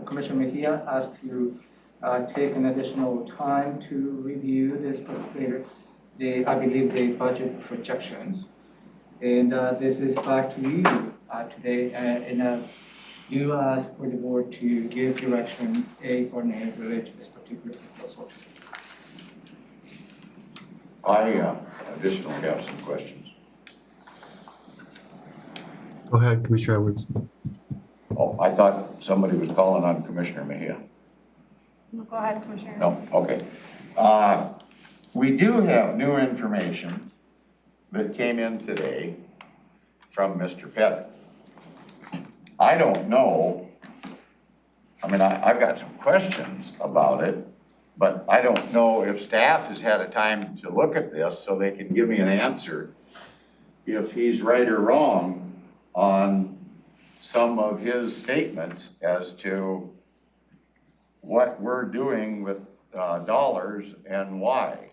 Commissioner Mejia asked to take an additional time to review this particular, I believe, the budget projections. And this is back to you today, and do ask for the board to give direction, A or nay, related to this particular proposal. I additionally have some questions. Go ahead, Commissioner Edwards. Oh, I thought somebody was calling on Commissioner Mejia. Go ahead, Commissioner. No, okay. We do have new information that came in today from Mr. Pettit. I don't know, I mean, I've got some questions about it, but I don't know if staff has had a time to look at this so they can give me an answer if he's right or wrong on some of his statements as to what we're doing with dollars and why.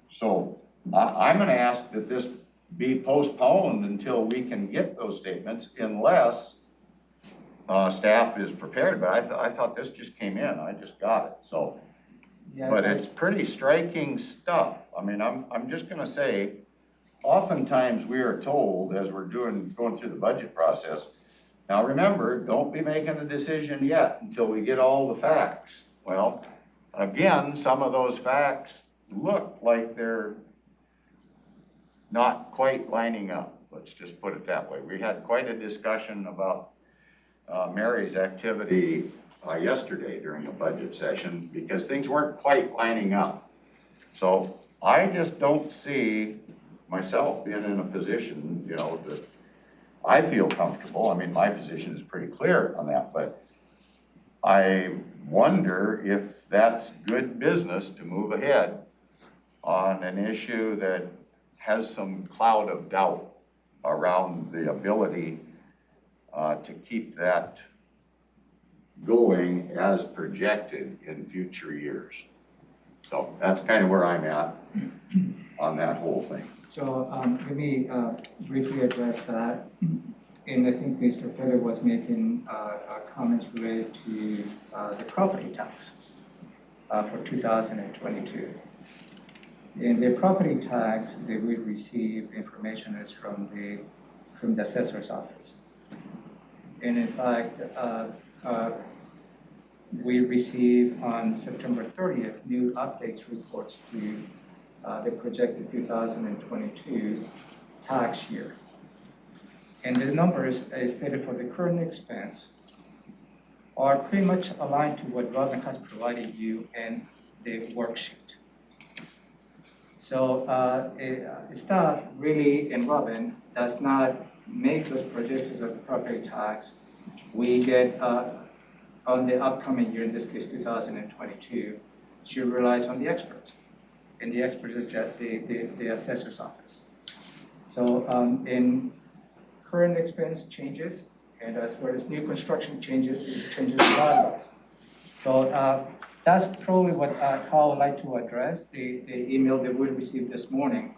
So I'm gonna ask that this be postponed until we can get those statements, unless staff is prepared, but I thought this just came in, I just got it, so. Yeah, But it's pretty striking stuff. I mean, I'm just gonna say, oftentimes we are told as we're going through the budget process, now remember, don't be making a decision yet until we get all the facts. Well, again, some of those facts look like they're not quite lining up. Let's just put it that way. We had quite a discussion about Mary's activity yesterday during a budget session because things weren't quite lining up. So I just don't see myself being in a position, you know, that I feel comfortable. I mean, my position is pretty clear on that, but I wonder if that's good business to move ahead on an issue that has some cloud of doubt around the ability to keep that going as projected in future years. So that's kind of where I'm at on that whole thing. So let me briefly address that. And I think Mr. Pettit was making comments related to the property tax for 2022. In the property tax that we receive information is from the assessor's office. And in fact, we received on September 30th new updates reports to the projected 2022 tax year. And the numbers stated for the current expense are pretty much aligned to what Robin has provided you in the worksheet. So staff really, and Robin, does not make those projections of property tax. We get on the upcoming year, in this case 2022, she relies on the experts. And the experts is that the assessor's office. So in current expense changes, and as well as new construction changes, it changes the bylaws. So that's probably what how I'd like to address the email that we received this morning,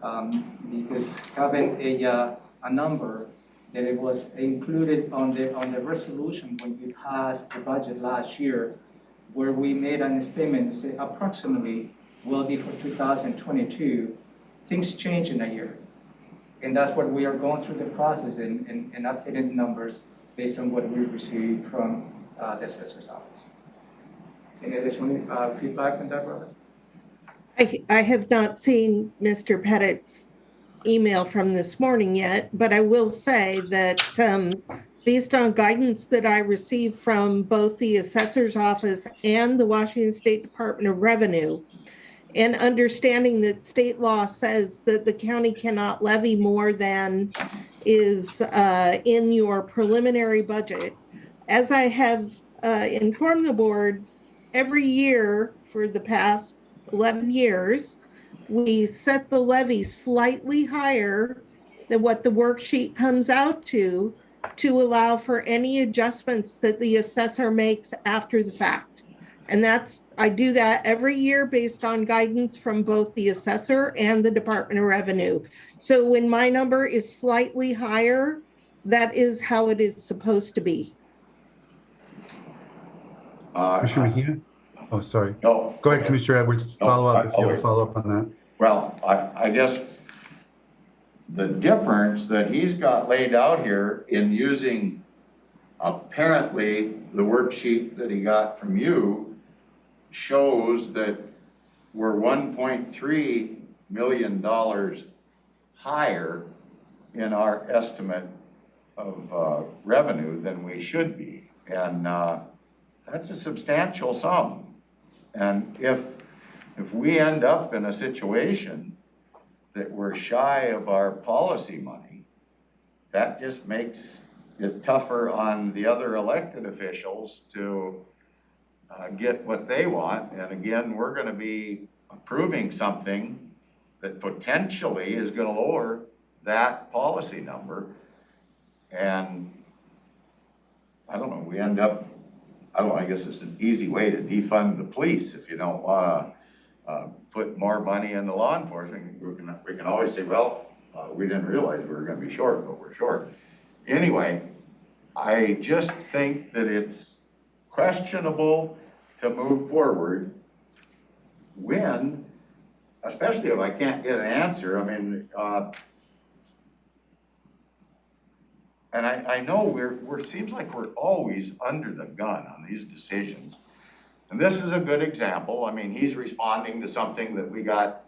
because having a number that it was included on the resolution when we passed the budget last year, where we made an statement to say approximately will be for 2022, things change in a year. And that's what we are going through the process and updating the numbers based on what we received from the assessor's office. Any additional feedback on that, Robert? I have not seen Mr. Pettit's email from this morning yet, but I will say that based on guidance that I received from both the assessor's office and the Washington State Department of Revenue, and understanding that state law says that the county cannot levy more than is in your preliminary budget, as I have informed the board, every year for the past 11 years, we set the levy slightly higher than what the worksheet comes out to allow for any adjustments that the assessor makes after the fact. And I do that every year based on guidance from both the assessor and the Department of Revenue. So when my number is slightly higher, that is how it is supposed to be. Commissioner Mejia? Oh, sorry. No. Go ahead, Commissioner Edwards. Follow up if you have a follow up on that. Well, I guess the difference that he's got laid out here in using apparently the worksheet that he got from you shows that we're $1.3 million higher in our estimate of revenue than we should be. And that's a substantial sum. And if we end up in a situation that we're shy of our policy money, that just makes it tougher on the other elected officials to get what they want. And again, we're going to be approving something that potentially is going to lower that policy number. And I don't know, we end up, I don't know, I guess it's an easy way to defund the police if you don't want to put more money in the law enforcement. We can always say, well, we didn't realize we were going to be short, but we're short. Anyway, I just think that it's questionable to move forward when, especially if I can't get an answer. I mean, and I know seems like we're always under the gun on these decisions. And this is a good example. I mean, he's responding to something that we got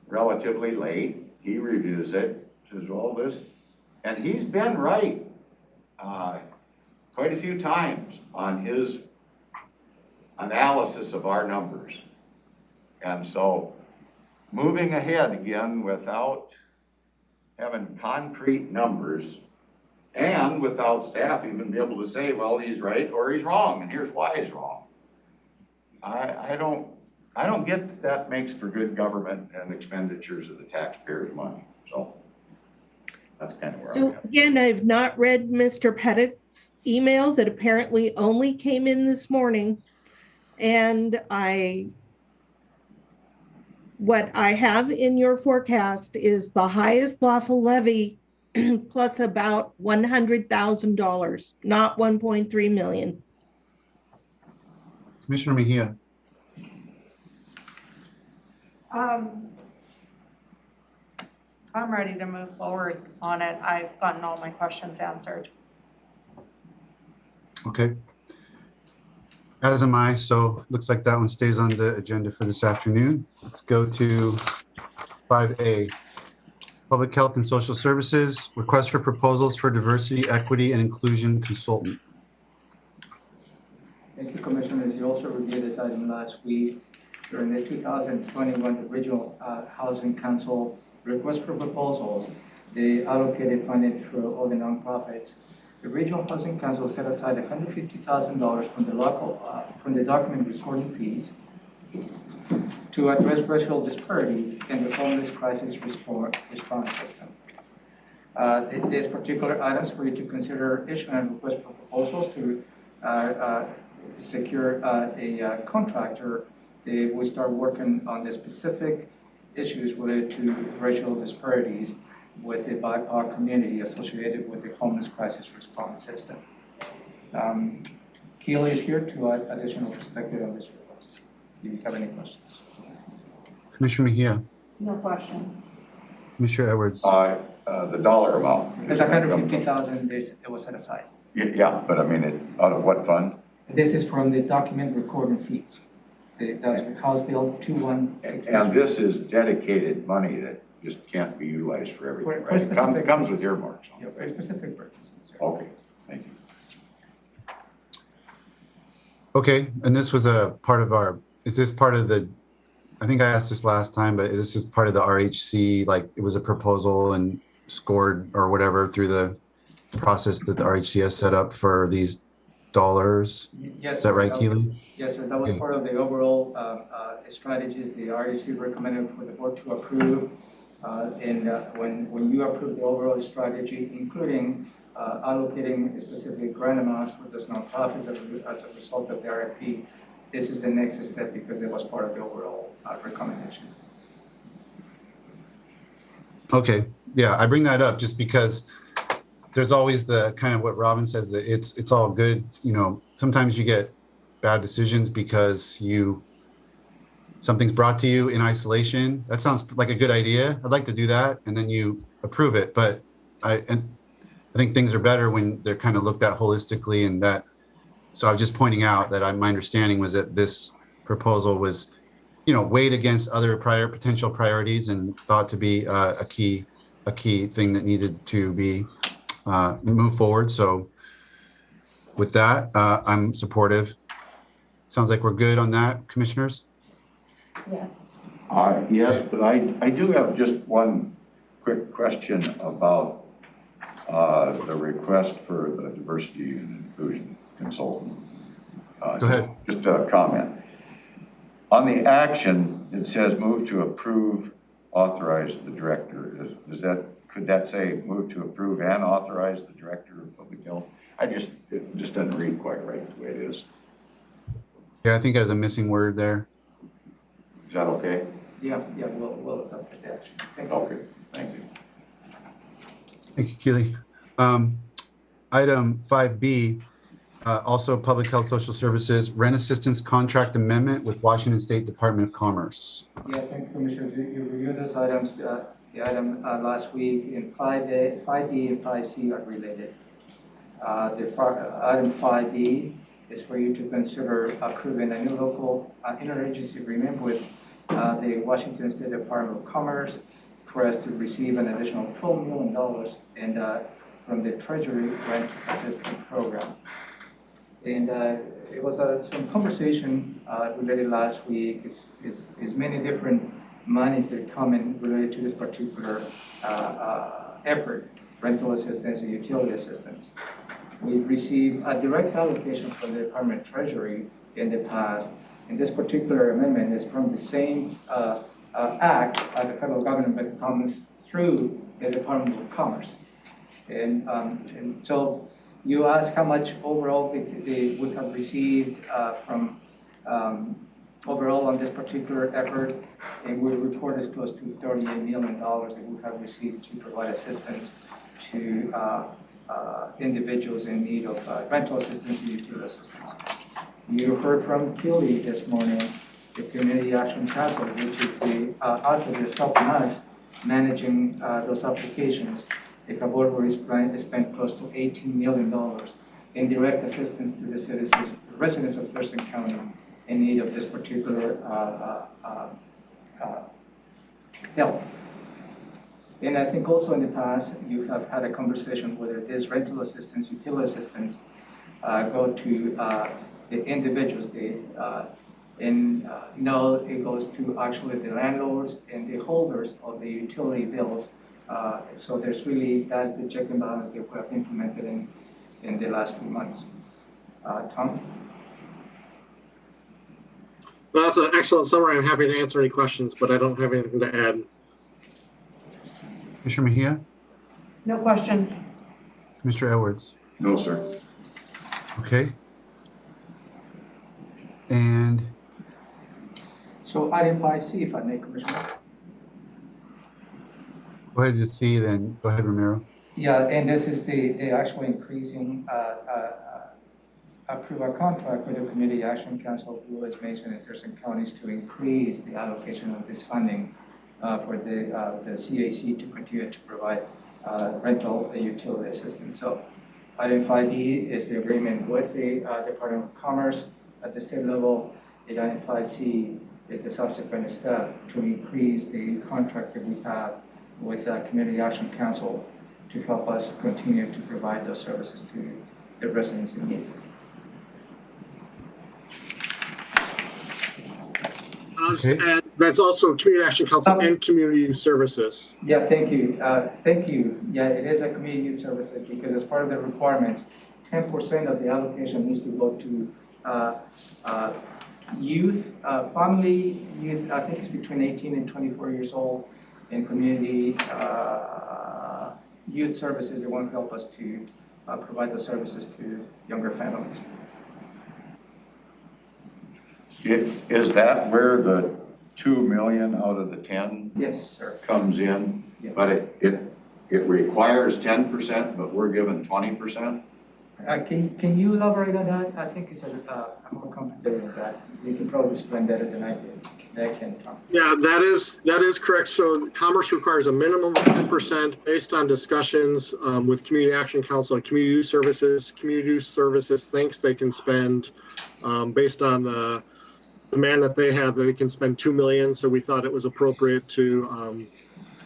relatively late. He reviews it, says, well, this, and he's been right quite a few times on his analysis of our numbers. And so moving ahead again without having concrete numbers and without staff even be able to say, well, he's right or he's wrong, and here's why he's wrong. I don't get that makes for good government and expenditures of the taxpayers' money. So that's kind of where I'm at. Again, I've not read Mr. Pettit's email that apparently only came in this morning. And what I have in your forecast is the highest lawful levy plus about $100,000, not 1.3 million. Commissioner Mejia. I'm ready to move forward on it. I've gotten all my questions answered. Okay. As am I, so looks like that one stays on the agenda for this afternoon. Let's go to 5A. Public Health and Social Services, request for proposals for diversity, equity, and inclusion consultant. Thank you, Commissioners. You also reviewed this item last week. During the 2021 Regional Housing Council request for proposals, they allocated funding through all the nonprofits. The Regional Housing Council set aside $150,000 from the document recording fees to address racial disparities in the homeless crisis response system. This particular items for you to consider issuing a request for proposals to secure a contractor. They will start working on the specific issues related to racial disparities with the BIPOC community associated with the homeless crisis response system. Keely is here to add additional perspective on this request. Do you have any questions? Commissioner Mejia, No questions. Commissioner Edwards. The dollar amount. It's $150,000. It was set aside. Yeah, but I mean, out of what fund? This is from the document recording fees. That's House Bill 2163. And this is dedicated money that just can't be utilized for everything, right? It comes with earmarks. Yeah, for specific purposes. Okay, thank you. Okay, and this was a part of our, is this part of the, I think I asked this last time, but this is part of the RHC, like it was a proposal and scored or whatever through the process that the RHC has set up for these dollars. Yes. Is that right, Keely? Yes, sir. That was part of the overall strategies the RHC recommended for the board to approve. When you approve the overall strategy, including allocating specific grant amounts for those nonprofits as a result of the RFP, this is the next step because it was part of the overall recommendation. Okay, yeah, I bring that up just because there's always the kind of what Robin says, that it's all good. You know, sometimes you get bad decisions because something's brought to you in isolation. That sounds like a good idea. I'd like to do that. And then you approve it. But I think things are better when they're kind of looked at holistically, and that. So I was just pointing out that my understanding was that this proposal was, weighed against other potential priorities and thought to be a key thing that needed to be moved forward. So with that, I'm supportive. Sounds like we're good on that, commissioners? Yes. Yes, but I do have just one quick question about the request for the diversity and inclusion consultant. Go ahead. Just a comment. On the action, it says move to approve, authorize the director. Could that say move to approve and authorize the director of public health? It just doesn't read quite right the way it is. Yeah, I think there's a missing word there. Is that okay? Yeah, we'll adopt the action. Thank you. Okay, thank you. Thank you, Keely. Item 5B, also Public Health Social Services, rent assistance contract amendment with Washington State Department of Commerce. Yeah, thank you, Commissioners. You reviewed those items, the item last week in 5B and 5C are related. Item 5B is for you to consider approving a new local interagency agreement with the Washington State Department of Commerce for us to receive an additional $12 million from the Treasury Rent Assistance Program. And it was some conversation related last week. Is many different monies that come in related to this particular effort, rental assistance and utility assistance. We received a direct allocation from the Department of Treasury in the past, and this particular amendment is from the same act of the federal government, but it comes through the Department of Commerce. And so you ask how much overall they would have received from overall on this particular effort, and we report is close to $38 million that we have received to provide assistance to individuals in need of rental assistance and utility assistance. You heard from Keely this morning, the Community Action Council, which is the outfit that's helping us managing those applications. The Cabor spent close to $18 million in direct assistance to the citizens residents of Thurston County in need of this particular help. And I think also in the past, you have had a conversation whether this rental assistance, utility assistance go to the individuals. No, it goes to actually the landlords and the holders of the utility bills. So that's the check and balance that we have implemented in the last few months. Tom? Well, that's an excellent summary. I'm happy to answer any questions, but I don't have anything to add. Commissioner Mejia, No questions. Mr. Edwards. No, sir. Okay. And So item 5C, if I may, Commissioner. go ahead to C, then go ahead, Ramiro. Yeah, and this is the actually increasing approve our contract with the Community Action Council, who was mentioned in Thurston counties to increase the allocation of this funding for the CAC to continue to provide rental and utility assistance. So item 5E is the agreement with the Department of Commerce at the state level. And item 5C is the subsequent step to increase the contract that we have with Community Action Council to help us continue to provide those services to the residents in need. I'll just add, that's also Community Action Council and Community Youth Services. Yeah, thank you. Thank you. Yeah, it is a community youth services because as part of the requirements, 10% of the allocation needs to go to youth, family youth, I think it's between 18 and 24 years old, and community youth services that want to help us to provide those services to younger families. Is that where the 2 million out of the 10 Yes, sir. comes in? Yeah. But it requires 10%, but we're given 20%? Can you elaborate on that? I think it's more complicated than that. You can probably explain better than I can, Tom. Yeah, that is correct. So Commerce requires a minimum of 10% based on discussions with Community Action Council and Community Youth Services. Community Youth Services thinks they can spend, based on the demand that they have, they can spend $2 million. So we thought it was appropriate to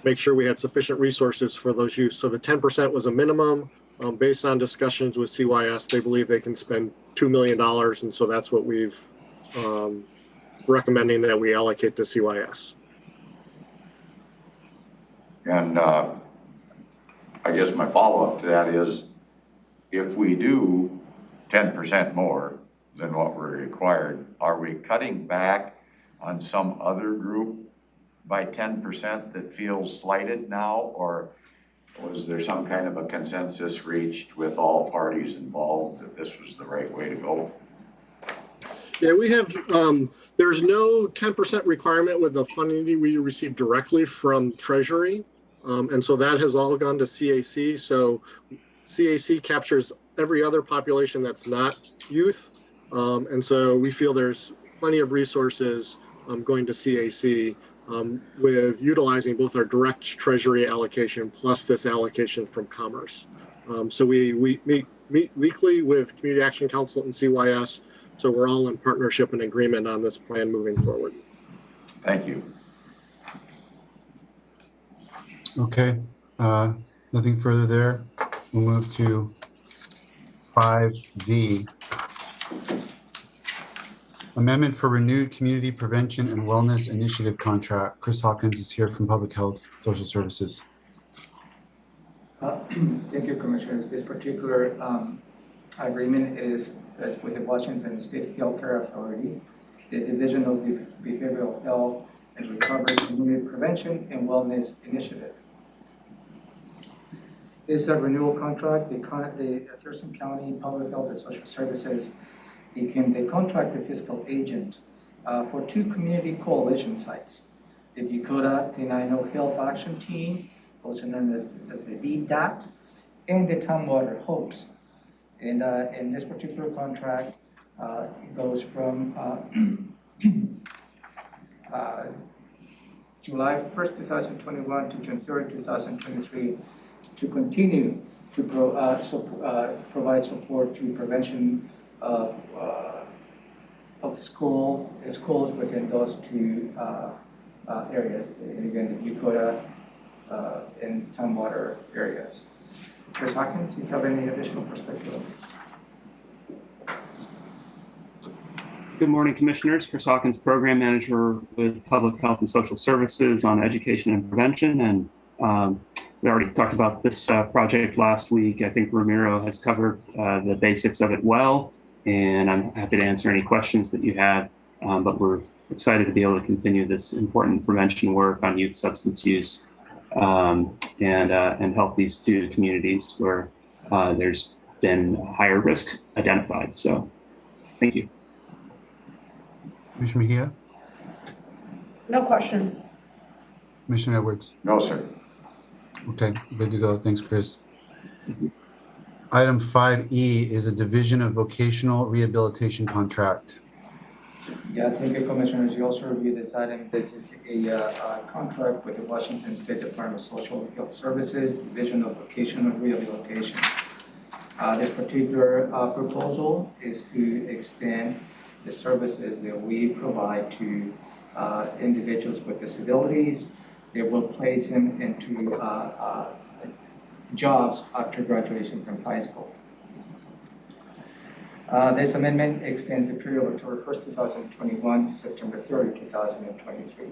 make sure we had sufficient resources for those use. So the 10% was a minimum. Based on discussions with CYS, they believe they can spend $2 million. And so that's what we've recommending that we allocate to CYS. And I guess my follow-up to that is, if we do 10% more than what we're required, are we cutting back on some other group by 10% that feels slighted now? Or was there some kind of a consensus reached with all parties involved that this was the right way to go? Yeah, we have, there's no 10% requirement with the funding we receive directly from Treasury. And so that has all gone to CAC. So CAC captures every other population that's not youth. And so we feel there's plenty of resources going to CAC with utilizing both our direct Treasury allocation plus this allocation from Commerce. So we meet weekly with Community Action Council and CYS. So we're all in partnership and agreement on this plan moving forward. Thank you. Okay, nothing further there. We'll move to 5D. Amendment for renewed Community Prevention and Wellness Initiative contract. Chris Hawkins is here from Public Health Social Services. Thank you, Commissioners. This particular agreement is with the Washington State Healthcare Authority, the Division of Behavioral Health and Recovery Community Prevention and Wellness Initiative. This is a renewal contract. The Thurston County Public Health and Social Services, they contract the fiscal agent for 2 community coalition sites, the Dakota Tenino Health Action Team, also known as the DDAT, and the Tumwater Hopes. And in this particular contract, it goes from July 1st, 2021 to June 3rd, 2023 to continue to provide support to prevention of schools within those two areas, again, the Yokota and Tumwater areas. Ms. Hawkins, you have any additional perspective? Good morning, Commissioners. Chris Hawkins, Program Manager with Public Health and Social Services on Education and Prevention. And we already talked about this project last week. I think Ramiro has covered the basics of it well, and I'm happy to answer any questions that you have. But we're excited to be able to continue this important prevention work on youth substance use and help these two communities where there's been higher risk identified. So thank you. Commissioner Mejia? No questions. Commissioner Edwards? No, sir. Okay, good to go. Thanks, Chris. Item 5E is a Division of Vocational Rehabilitation contract. Yeah, thank you, Commissioners. You also reviewed this item. This is a contract with the Washington State Department of Social and Health Services, Division of Vocational Rehabilitation. This particular proposal is to extend the services that we provide to individuals with disabilities. They will place them into jobs after graduation from high school. This amendment extends the period of October 1st, 2021 to September 30, 2023.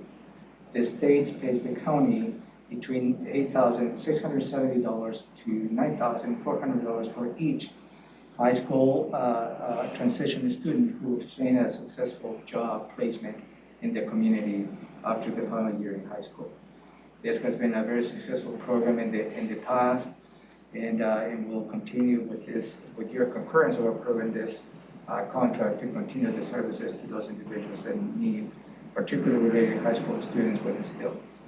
The states pays the county between $8,670 to $9,400 for each high school transition student who obtained a successful job placement in the community after the final year in high school. This has been a very successful program in the past, and we'll continue with this, with your concurrence of approving this contract to continue the services to those individuals that need, particularly related high school students with disabilities.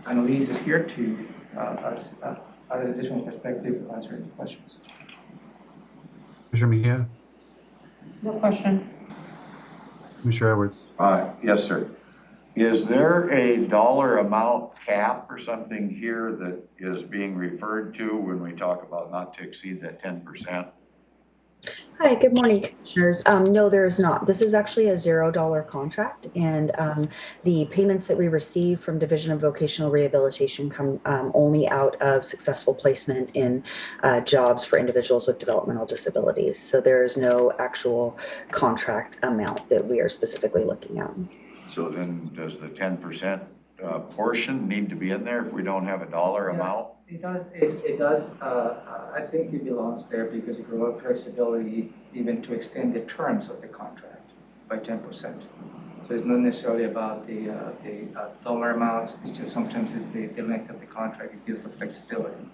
Annalise is here to add an additional perspective to answer any questions. Commissioner Mejia? No questions. Commissioner Edwards? Yes, sir. Is there a dollar amount cap or something here that is being referred to when we talk about not to exceed that 10%? Hi, good morning, Commissioners. No, there is not. This is actually a $0 contract, and the payments that we receive from Division of Vocational Rehabilitation come only out of successful placement in jobs for individuals with developmental disabilities. So there is no actual contract amount that we are specifically looking at. So then does the 10% portion need to be in there if we don't have a dollar amount? It does. It does. I think it belongs there because it provides flexibility even to extend the terms of the contract by 10%. So it's not necessarily about the dollar amounts. It's just sometimes it's the length of the contract. It gives the flexibility.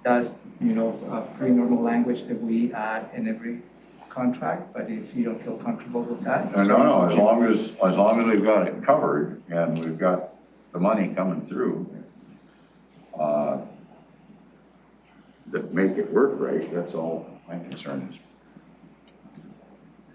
That's pretty normal language that we add in every contract. But if you don't feel comfortable with that, No. As long as we've got it covered and we've got the money coming through. That make it work right, that's all my concern is.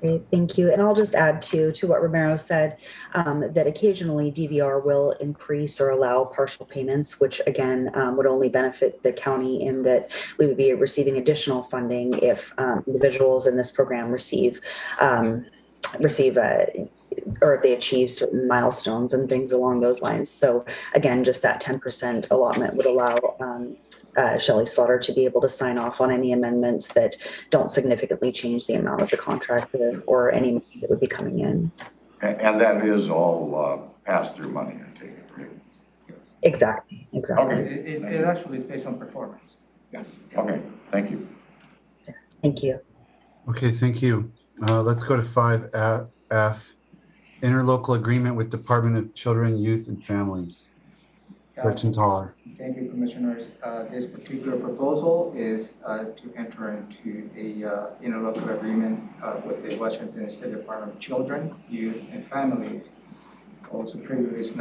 Great, thank you. And I'll just add to what Romero said, that occasionally DVR will increase or allow partial payments, which again would only benefit the county in that we would be receiving additional funding if individuals in this program receive or if they achieve certain milestones and things along those lines. So again, just that 10% allotment would allow Shelley Slaughter to be able to sign off on any amendments that don't significantly change the amount of the contract or any money that would be coming in. And that is all pass-through money, I take it, right? Exactly. Okay. It actually is based on performance. Yeah. Okay, thank you. Thank you. Okay, thank you. Let's go to 5F, interlocal agreement with Department of Children, Youth, and Families. Gretchen Toller. Thank you, Commissioners. This particular proposal is to enter into a interlocal agreement with the Washington State Department of Children, Youth, and Families, also previously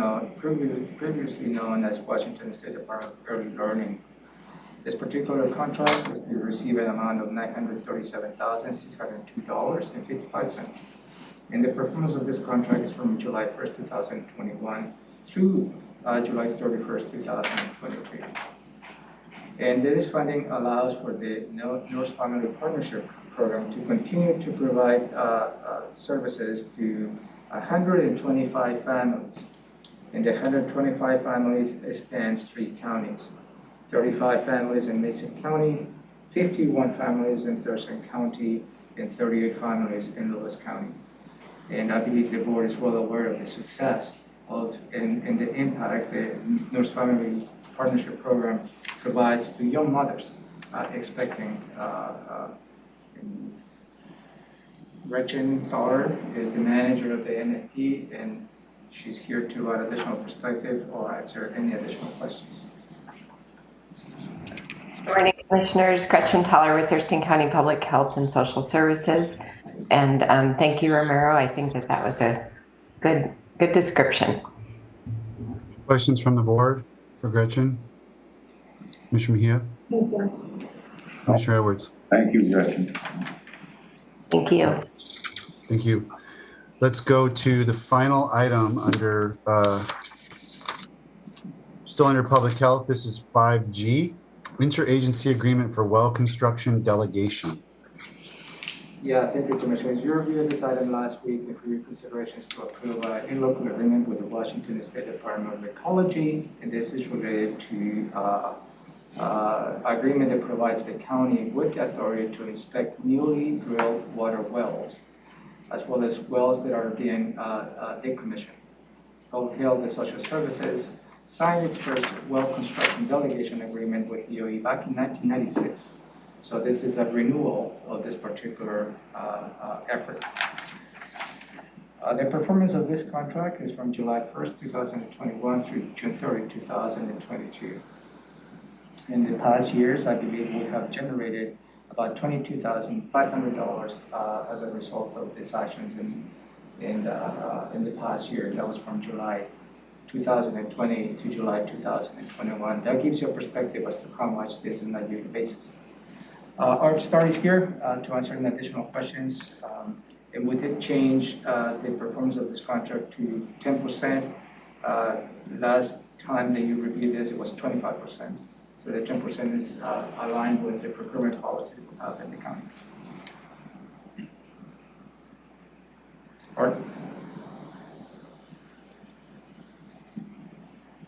known as Washington State Department of Early Learning. This particular contract is to receive an amount of $937,602.55. And the performance of this contract is from July 1st, 2021 through July 31st, 2023. And this funding allows for the North Family Partnership program to continue to provide services to 125 families. And the 125 families spans 3 counties, 35 families in Mason County, 51 families in Thurston County, and 38 families in Lewis County. And I believe the board is well aware of the success and the impacts the Nurse Family Partnership Program provides to young mothers expecting. Gretchen Fowler is the manager of the NFP, and she's here to add additional perspective or answer any additional questions. Good morning, Commissioners. Gretchen Thaler with Thurston County Public Health and Social Services. And thank you, Romero. I think that was a good description. Questions from the board for Gretchen? Commissioner Mejia? No, sir. Commissioner Edwards? Thank you, Gretchen. Thank you. Thank you. Let's go to the final item under, still under public health. This is 5G, Interagency Agreement for Well Construction Delegation. Yeah, thank you, Commissioners. You reviewed this item last week and for your considerations to approve an interlocal agreement with the Washington State Department of Ecology. And this is related to agreement that provides the county with the authority to inspect newly drilled water wells, as well as wells that are being decommissioned. Public Health and Social Services signed its first well construction delegation agreement with DOE back in 1996. So this is a renewal of this particular effort. The performance of this contract is from July 1st, 2021 through June 30, 2022. In the past years, I believe we have generated about $22,500 as a result of these actions in the past year. That was from July 2020 to July 2021. That gives you a perspective as to how much this is on a yearly basis. Our start is here to answer any additional questions. And we did change the performance of this contract to 10%. Last time that you reviewed this, it was 25%. So the 10% is aligned with the procurement policy in the county. Art?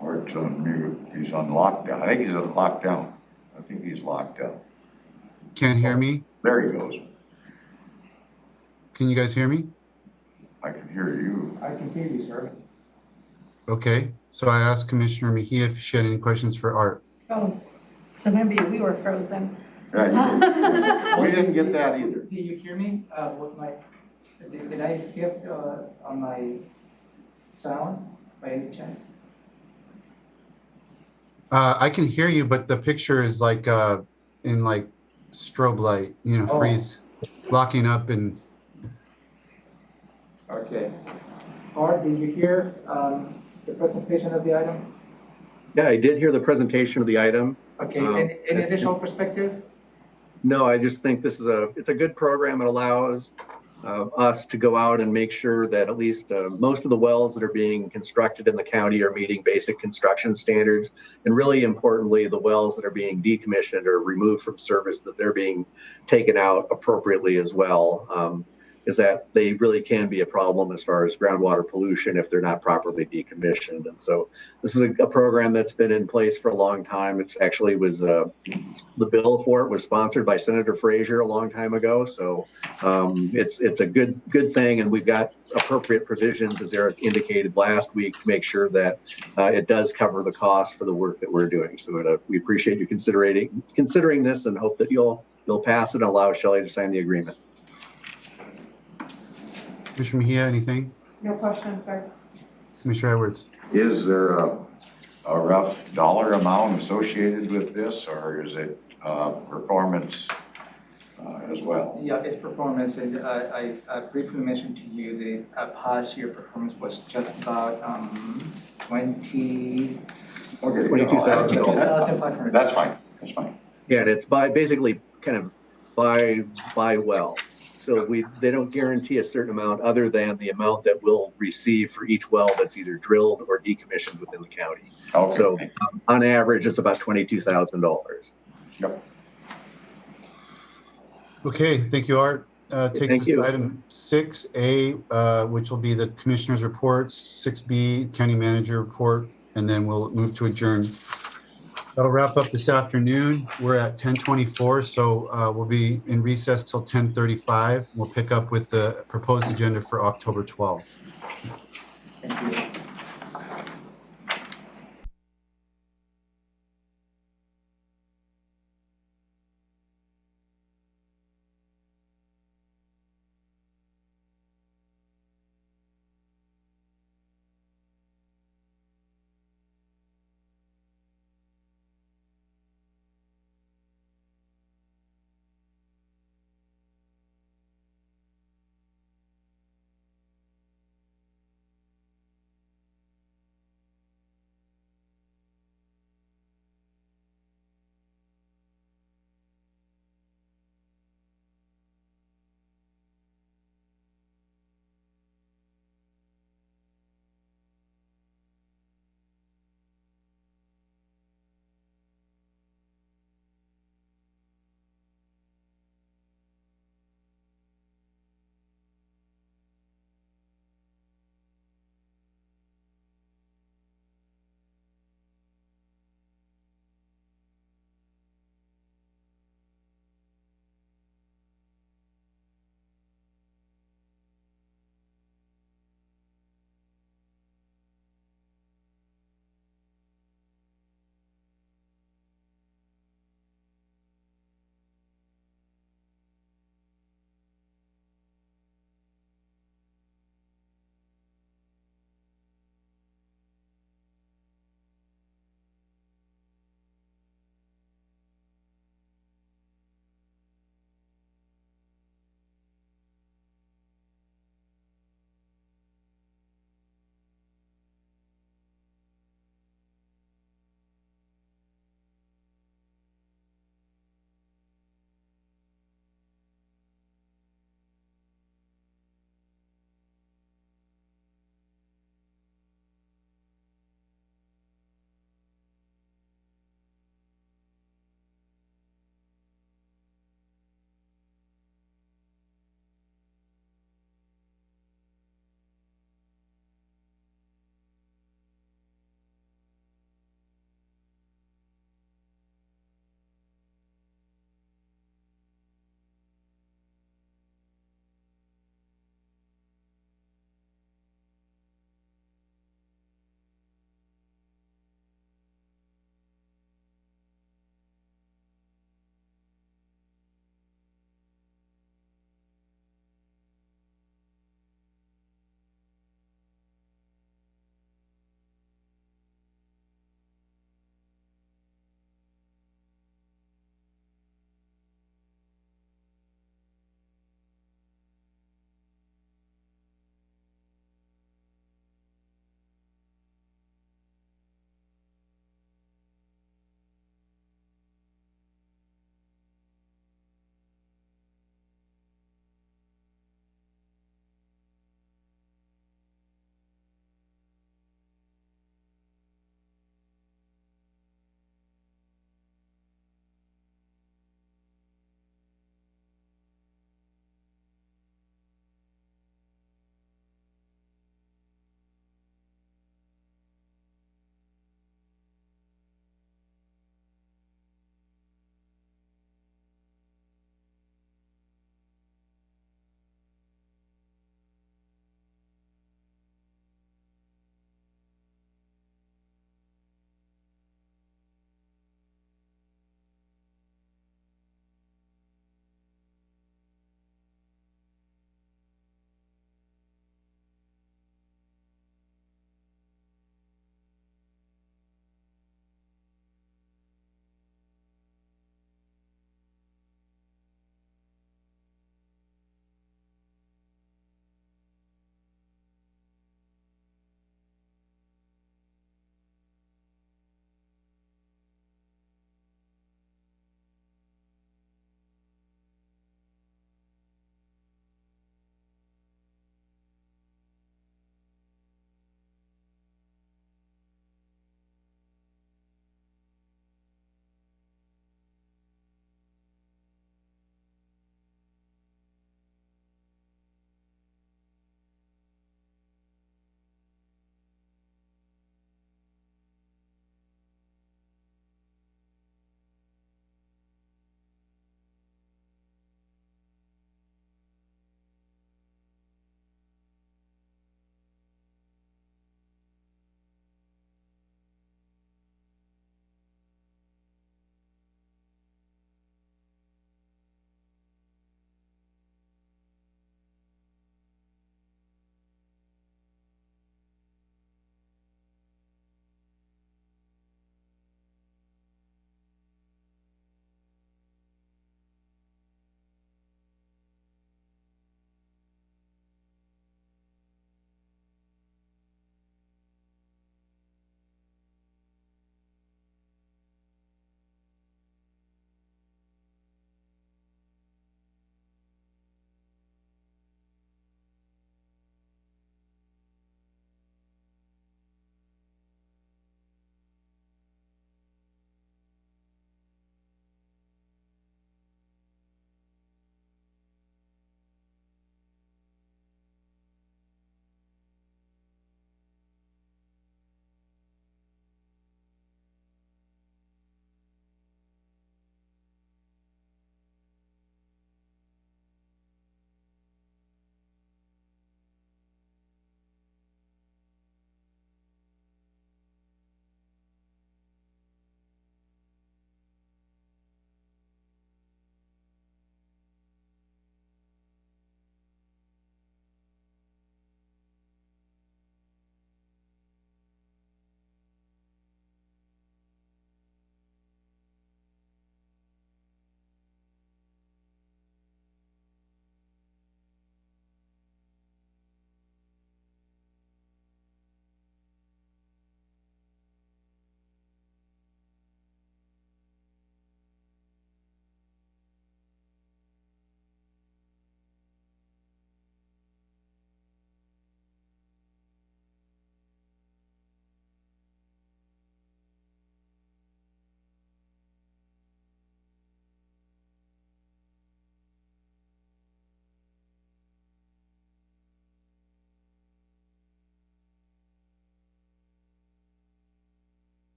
Art's on mute. He's on lockdown. I think he's on lockdown. I think he's locked out. Can't hear me? There he goes. Can you guys hear me? I can hear you. I can hear you, sir. Okay, so I asked Commissioner Mejia if she had any questions for Art. Oh, so maybe we were frozen. Yeah, we didn't get that either. Did you hear me? Did I skip on my sound by any chance? I can hear you, but the picture is like in like strobe light, freeze, locking up and. Okay. Art, did you hear the presentation of the item? Yeah, I did hear the presentation of the item. Okay, any additional perspective? No, I just think this is it's a good program. It allows us to go out and make sure that at least most of the wells that are being constructed in the county are meeting basic construction standards. And really importantly, the wells that are being decommissioned or removed from service, that they're being taken out appropriately as well. Is that they really can be a problem as far as groundwater pollution if they're not properly decommissioned. And so this is a program that's been in place for a long time. It's actually was the bill for it was sponsored by Senator Frazier a long time ago. So it's a good thing, and we've got appropriate provisions, as Eric indicated last week, to make sure that it does cover the cost for the work that we're doing. So we appreciate you considering this, and hope that you'll pass it and allow Shelley to sign the agreement. Commissioner Mejia, anything? No questions, sir. Commissioner Edwards? Is there a rough dollar amount associated with this, or is it performance as well? Yeah, it's performance. And I briefly mentioned to you the past year performance was just about $22,500. That's fine. That's fine. Yeah, and it's basically kind of by well. So they don't guarantee a certain amount other than the amount that we'll receive for each well that's either drilled or decommissioned within the county. Okay. So on average, it's about $22,000. Yep. Okay, thank you, Art. Takes Thank us you. to item 6A, which will be the commissioner's reports, 6B, county manager report, and then we'll move to adjourn. That'll wrap up this afternoon. We're at 10:24, so we'll be in recess till 10:35. We'll pick up with the proposed agenda for October 12th. Thank you.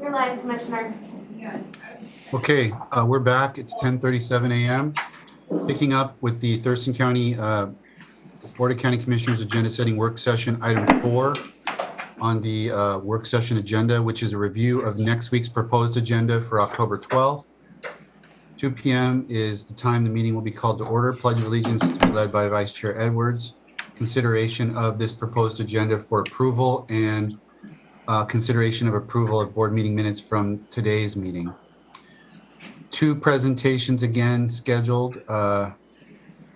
You're live, Commissioner. Okay, we're back. It's 10:37 a.m. Picking up with the Thurston County Board of County Commissioners agenda setting work session, item 4 on the work session agenda, which is a review of next week's proposed agenda for October 12th. 2 p.m. is the time the meeting will be called to order. Pledge of allegiance to be led by Vice Chair Edwards. Consideration of this proposed agenda for approval and consideration of approval of board meeting minutes from today's meeting. 2 presentations again scheduled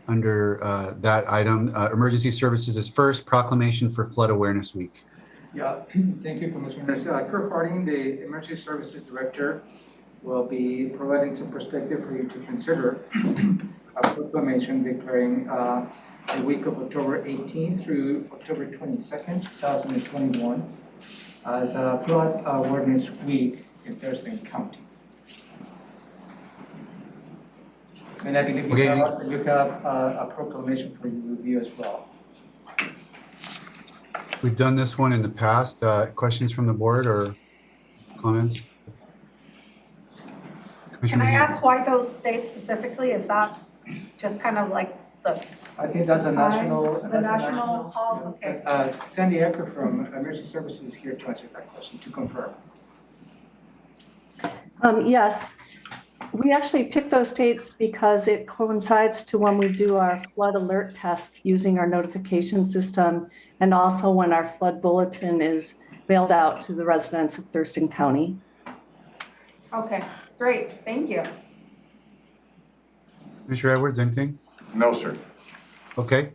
under that item. Emergency services is first, Proclamation for Flood Awareness Week. Yeah, thank you, Commissioners. Kirk Harding, the Emergency Services Director, will be providing some perspective for you to consider a proclamation declaring the week of October 18th through October 22nd, 2021 as a Flood Awareness Week in Thurston County. And I believe you have a proclamation for your review as well. We've done this one in the past. Questions from the board or comments? Can I ask why those dates specifically? Is that just kind of like the? I think that's a national. The national call, okay. Sandy Ecker from Emergency Services is here to answer that question, to confirm. Yes, we actually picked those dates because it coincides to when we do our flood alert test using our notification system, and also when our flood bulletin is mailed out to the residents of Thurston County. Okay, great, thank you. Mr. Edwards, anything? No, sir. Okay.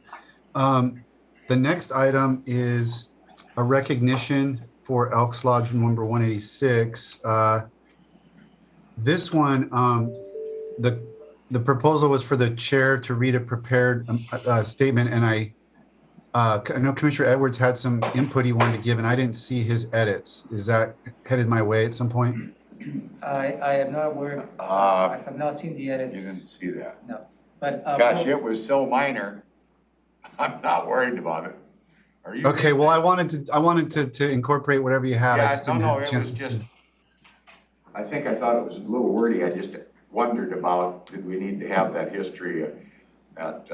The next item is a recognition for Elks Lodge number 186. This one, the proposal was for the chair to read a prepared statement, and I know Commissioner Edwards had some input he wanted to give, and I didn't see his edits. Is that headed my way at some point? I am not aware. I have not seen the edits. You didn't see that? No, but. Gosh, it was so minor. I'm not worried about it. Are you? Okay, well, I wanted to incorporate whatever you had. Yeah, I just didn't have a chance to see. I thought it was a little wordy. I just wondered about, did we need to have that history at,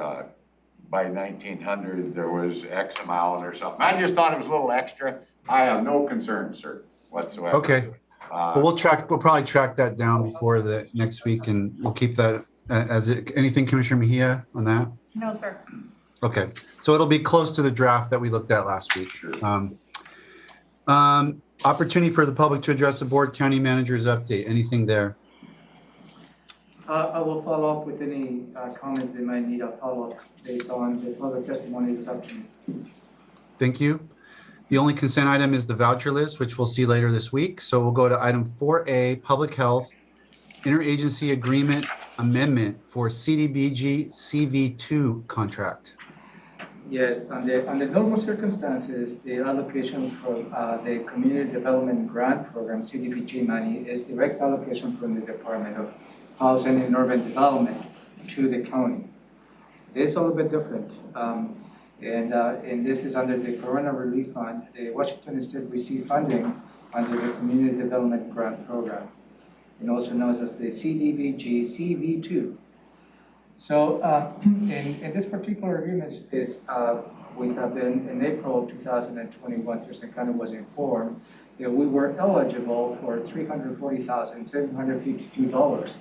by 1900, there was X amount or something. I just thought it was a little extra. I have no concern, sir, whatsoever. Okay. Well, we'll probably track that down before the next week, and we'll keep that as it. Anything, Commissioner Mejia, on that? No, sir. Okay, so it'll be close to the draft that we looked at last week. Sure. Opportunity for the public to address the board. County manager's update. Anything there? I will follow up with any comments they might need a follow-up based on the public testimony this afternoon. Thank you. The only consent item is the voucher list, which we'll see later this week. So we'll go to item 4A, Public Health, Interagency Agreement Amendment for Cdbg CV2 contract. Yes, under normal circumstances, the allocation from the Community Development Grant Program, Cdbg money, is direct allocation from the Department of Housing and Urban Development to the county. It's a little bit different. And this is under the Corona Relief Fund. The Washington State received funding under the Community Development Grant Program, and also known as the Cdbg CV2. So in this particular agreement is we have been in April 2021, Thurston County was informed that we were eligible for $340,752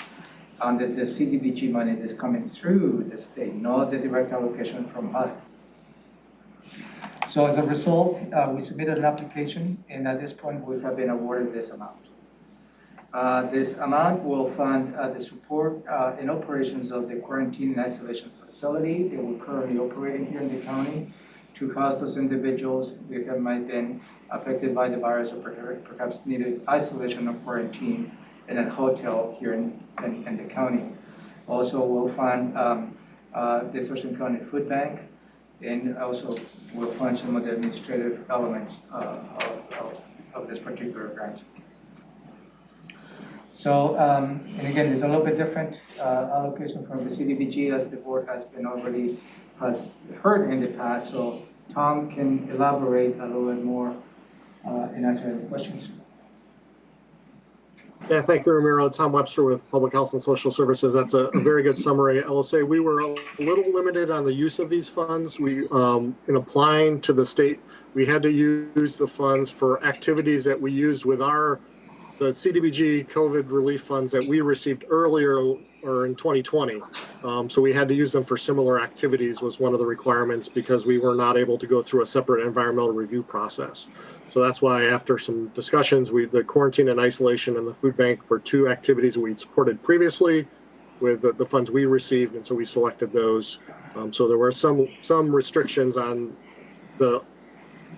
under the Cdbg money that's coming through the state, not the direct allocation from HUD. So as a result, we submitted an application, and at this point we have been awarded this amount. This amount will fund the support and operations of the quarantine and isolation facility that we're currently operating here in the county to house those individuals that have might been affected by the virus or perhaps needed isolation or quarantine in a hotel here in the county. Also, we'll fund the Thurston County Food Bank, and also we'll fund some of the administrative elements of this particular grant. So, and again, there's a little bit different allocation from the Cdbg as the board has heard in the past. So Tom can elaborate a little bit more and answer any questions. Yeah, thank you, Ramiro. Tom Webster with Public Health and Social Services. That's a very good summary. I will say we were a little limited on the use of these funds. We, in applying to the state, we had to use the funds for activities that we used with the Cdbg COVID relief funds that we received earlier or in 2020. So we had to use them for similar activities was one of the requirements because we were not able to go through a separate environmental review process. So that's why after some discussions, the quarantine and isolation and the food bank were two activities we'd supported previously with the funds we received. And so we selected those. So there were some restrictions on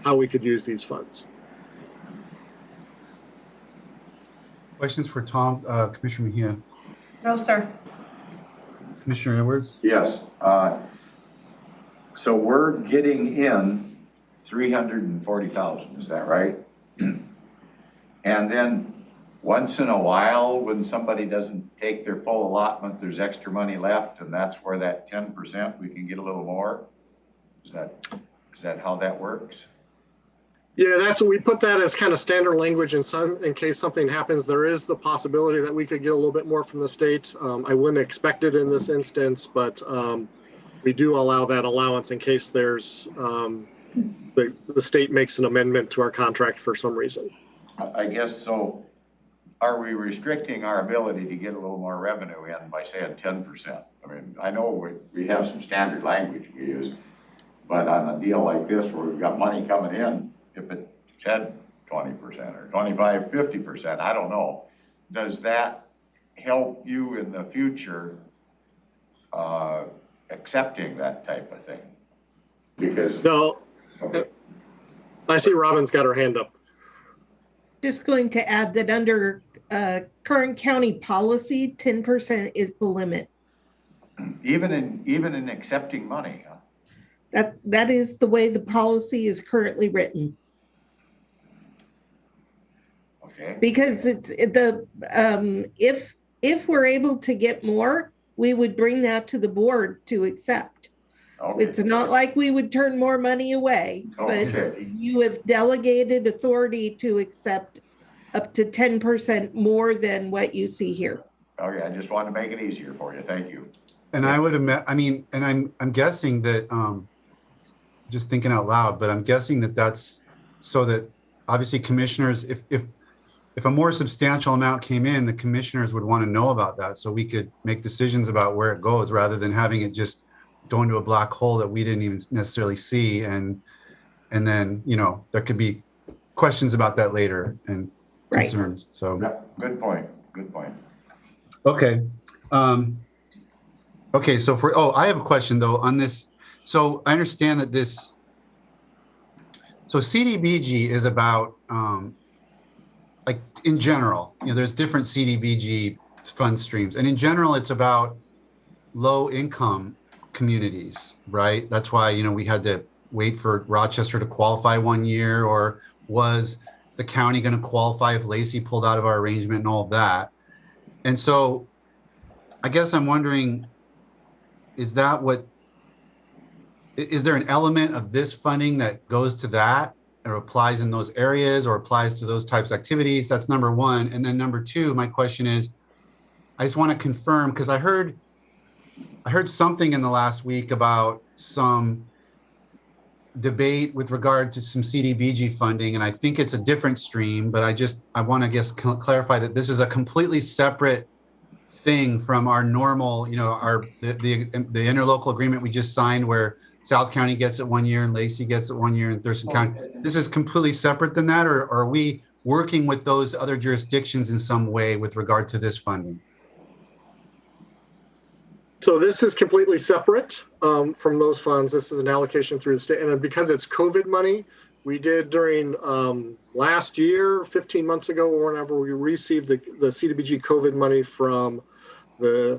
how we could use these funds. Questions for Tom, Commissioner Mejia? No, sir. Commissioner Edwards? Yes. So we're getting in 340,000, is that right? And then once in a while, when somebody doesn't take their full allotment, there's extra money left, and that's where that 10%, we can get a little more? Is that how that works? Yeah, that's what we put that as kind of standard language in case something happens. There is the possibility that we could get a little bit more from the state. I wouldn't expect it in this instance, but we do allow that allowance in case there's the state makes an amendment to our contract for some reason. I guess so. Are we restricting our ability to get a little more revenue in by saying 10%? I mean, I know we have some standard language we use, but on a deal like this where we've got money coming in, if it said 20% or 25, 50%, I don't know. Does that help you in the future accepting that type of thing? Because no, okay. I see Robin's got her hand up. Just going to add that under current county policy, 10% is the limit. Even in accepting money, huh? That is the way the policy is currently written. Okay. Because if we're able to get more, we would bring that to the board to accept. Okay. It's not like we would turn more money away, Okay. but you have delegated authority to accept up to 10% more than what you see here. Okay, I just wanted to make it easier for you. Thank you. And I would imagine, I mean, and I'm guessing that, just thinking out loud, but I'm guessing that that's so that obviously commissioners, if a more substantial amount came in, the commissioners would want to know about that so we could make decisions about where it goes rather than having it just go into a black hole that we didn't even necessarily see. And then, you know, there could be questions about that later and concerns. So Yep. Good point. Good point. okay. Okay, so I have a question though on this. So I understand that so Cdbg is about, like in general, you know, there's different Cdbg fund streams. And in general, it's about low income communities, right? That's why, you know, we had to wait for Rochester to qualify 1 year, or was the county going to qualify if Lacey pulled out of our arrangement and all of that. And so I guess I'm wondering, is there an element of this funding that goes to that or applies in those areas or applies to those types of activities? That's number one. And then number two, my question is, I just want to confirm, because I heard something in the last week about some debate with regard to some Cdbg funding, and I think it's a different stream, but I want to clarify that this is a completely separate thing from our normal, you know, the interlocal agreement we just signed where South County gets it 1 year and Lacey gets it 1 year and Thurston County. This is completely separate than that, or are we working with those other jurisdictions in some way with regard to this funding? So this is completely separate from those funds. This is an allocation through the state. And because it's COVID money, we did during last year, 15 months ago, or whenever we received the Cdbg COVID money from the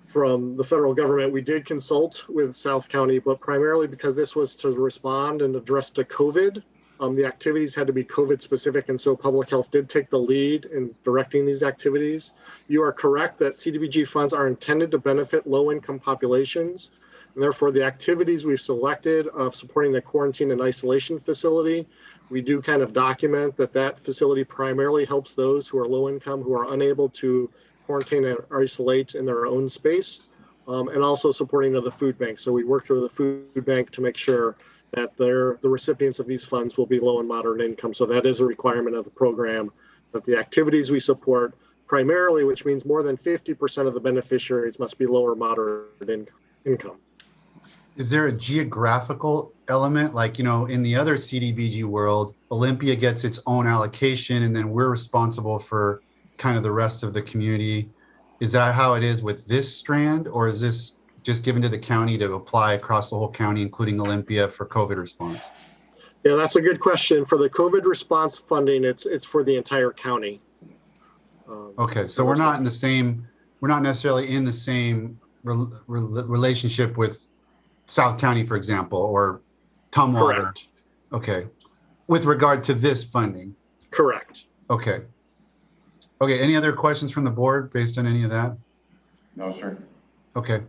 federal government, we did consult with South County, but primarily because this was to respond and address to COVID. The activities had to be COVID specific, and so public health did take the lead in directing these activities. You are correct that Cdbg funds are intended to benefit low income populations. And therefore, the activities we've selected of supporting the quarantine and isolation facility, we do kind of document that that facility primarily helps those who are low income, who are unable to quarantine and isolate in their own space, and also supporting of the food bank. So we worked with the food bank to make sure that the recipients of these funds will be low and moderate income. So that is a requirement of the program, that the activities we support primarily, which means more than 50% of the beneficiaries must be low or moderate income. Is there a geographical element? Like, you know, in the other CDBG world, Olympia gets its own allocation and then we're responsible for kind of the rest of the community. Is that how it is with this strand, or is this just given to the county to apply across the whole county, including Olympia, for COVID response? Yeah, that's a good question. For the COVID response funding, it's for the entire county. Okay, so we're not necessarily in the same relationship with South County, for example, or Tumwater. Correct. Okay, with regard to this funding. Correct. Okay. Okay, any other questions from the board based on any of that? No, sir. Okay.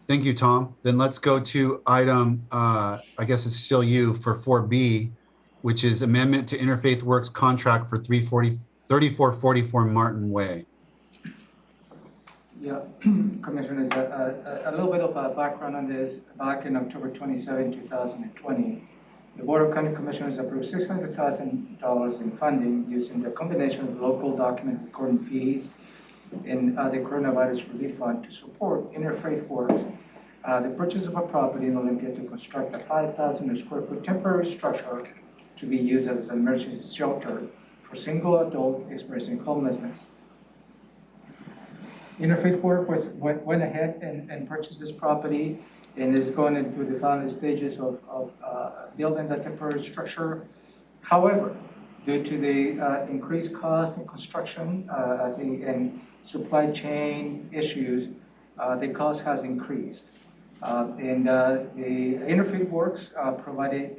Thank you, Tom. Then let's go to item, I guess it's still you, for 4B, which is amendment to Interfaith Works contract for 3444 Martin Way. Yeah, Commissioners, a little bit of a background on this. Back in October 27, 2020, the Board of County Commissioners approved $600,000 in funding using the combination of local document recording fees and the Coronavirus Relief Fund to support Interfaith Works, the purchase of a property in Olympia to construct a 5,000 square foot temporary structure to be used as an emergency shelter for single adult experiencing homelessness. Interfaith Works went ahead and purchased this property and is going into the final stages of building that temporary structure. However, due to the increased cost in construction, and supply chain issues, the cost has increased. And the Interfaith Works provided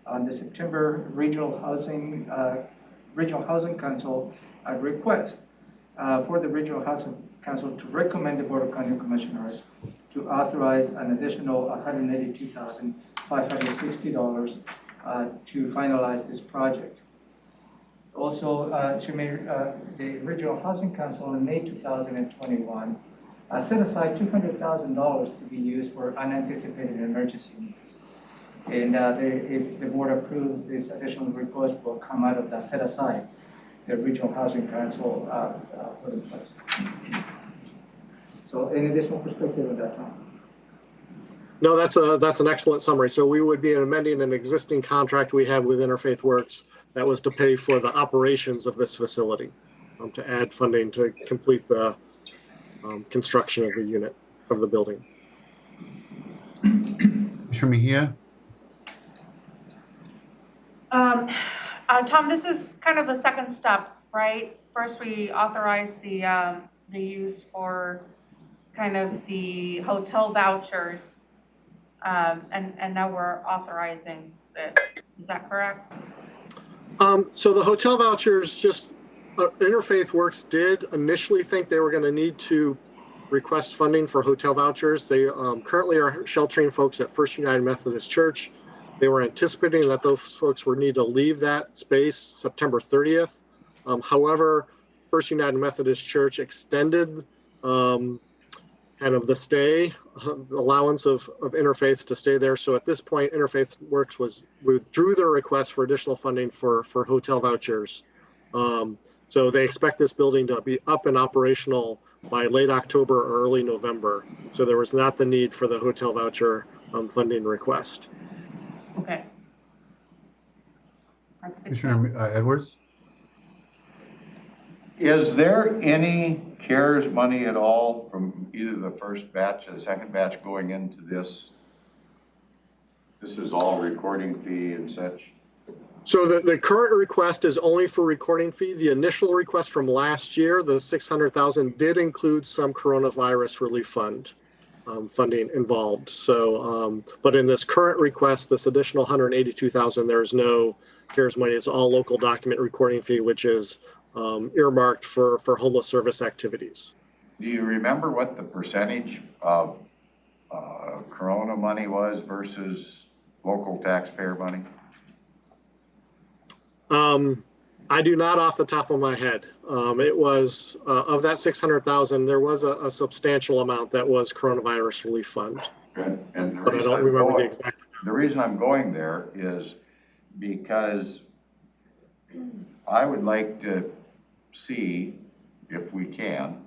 on the September Regional Housing Council a request for the Regional Housing Council to recommend the Board of County Commissioners to authorize an additional $182,560 to finalize this project. Also, the Regional Housing Council in May 2021 set aside $200,000 to be used for unanticipated emergency needs. And if the board approves this additional request, will come out of that set aside the Regional Housing Council put in place. So any additional perspective on that, Tom? No, that's an excellent summary. So we would be amending an existing contract we have with Interfaith Works that was to pay for the operations of this facility, to add funding to complete the construction of the unit of the building. Commissioner Mejia? Tom, this is kind of the second step, right? First, we authorized the use for kind of the hotel vouchers, and now we're authorizing this. Is that correct? So the hotel vouchers, just Interfaith Works did initially think they were going to need to request funding for hotel vouchers. They currently are sheltering folks at First United Methodist Church. They were anticipating that those folks would need to leave that space September 30th. However, First United Methodist Church extended kind of the stay allowance of Interfaith to stay there. So at this point, Interfaith Works withdrew their request for additional funding for hotel vouchers. So they expect this building to be up and operational by late October or early November. So there was not the need for the hotel voucher funding request. Okay. That's good. Commissioner Edwards? Is there any CARES money at all from either the first batch or the second batch going into this? This is all recording fee and such? So the current request is only for recording fee. The initial request from last year, the $600,000, did include some coronavirus relief fund funding involved. So, but in this current request, this additional $182,000, there's no CARES money. It's all local document recording fee, which is earmarked for homeless service activities. Do you remember what the percentage of Corona money was versus local taxpayer money? I do not off the top of my head. It was of that 600,000, there was a substantial amount that was coronavirus relief fund. Good. And but I don't remember the exact. The reason I'm going there is because I would like to see if we can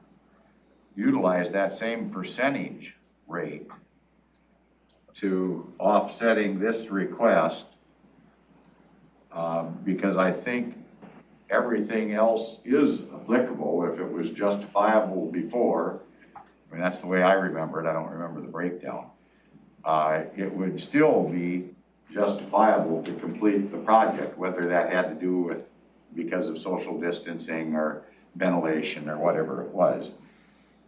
utilize that same percentage rate to offsetting this request, because I think everything else is applicable if it was justifiable before. I mean, that's the way I remember it. I don't remember the breakdown. It would still be justifiable to complete the project, whether that had to do with because of social distancing or ventilation or whatever it was.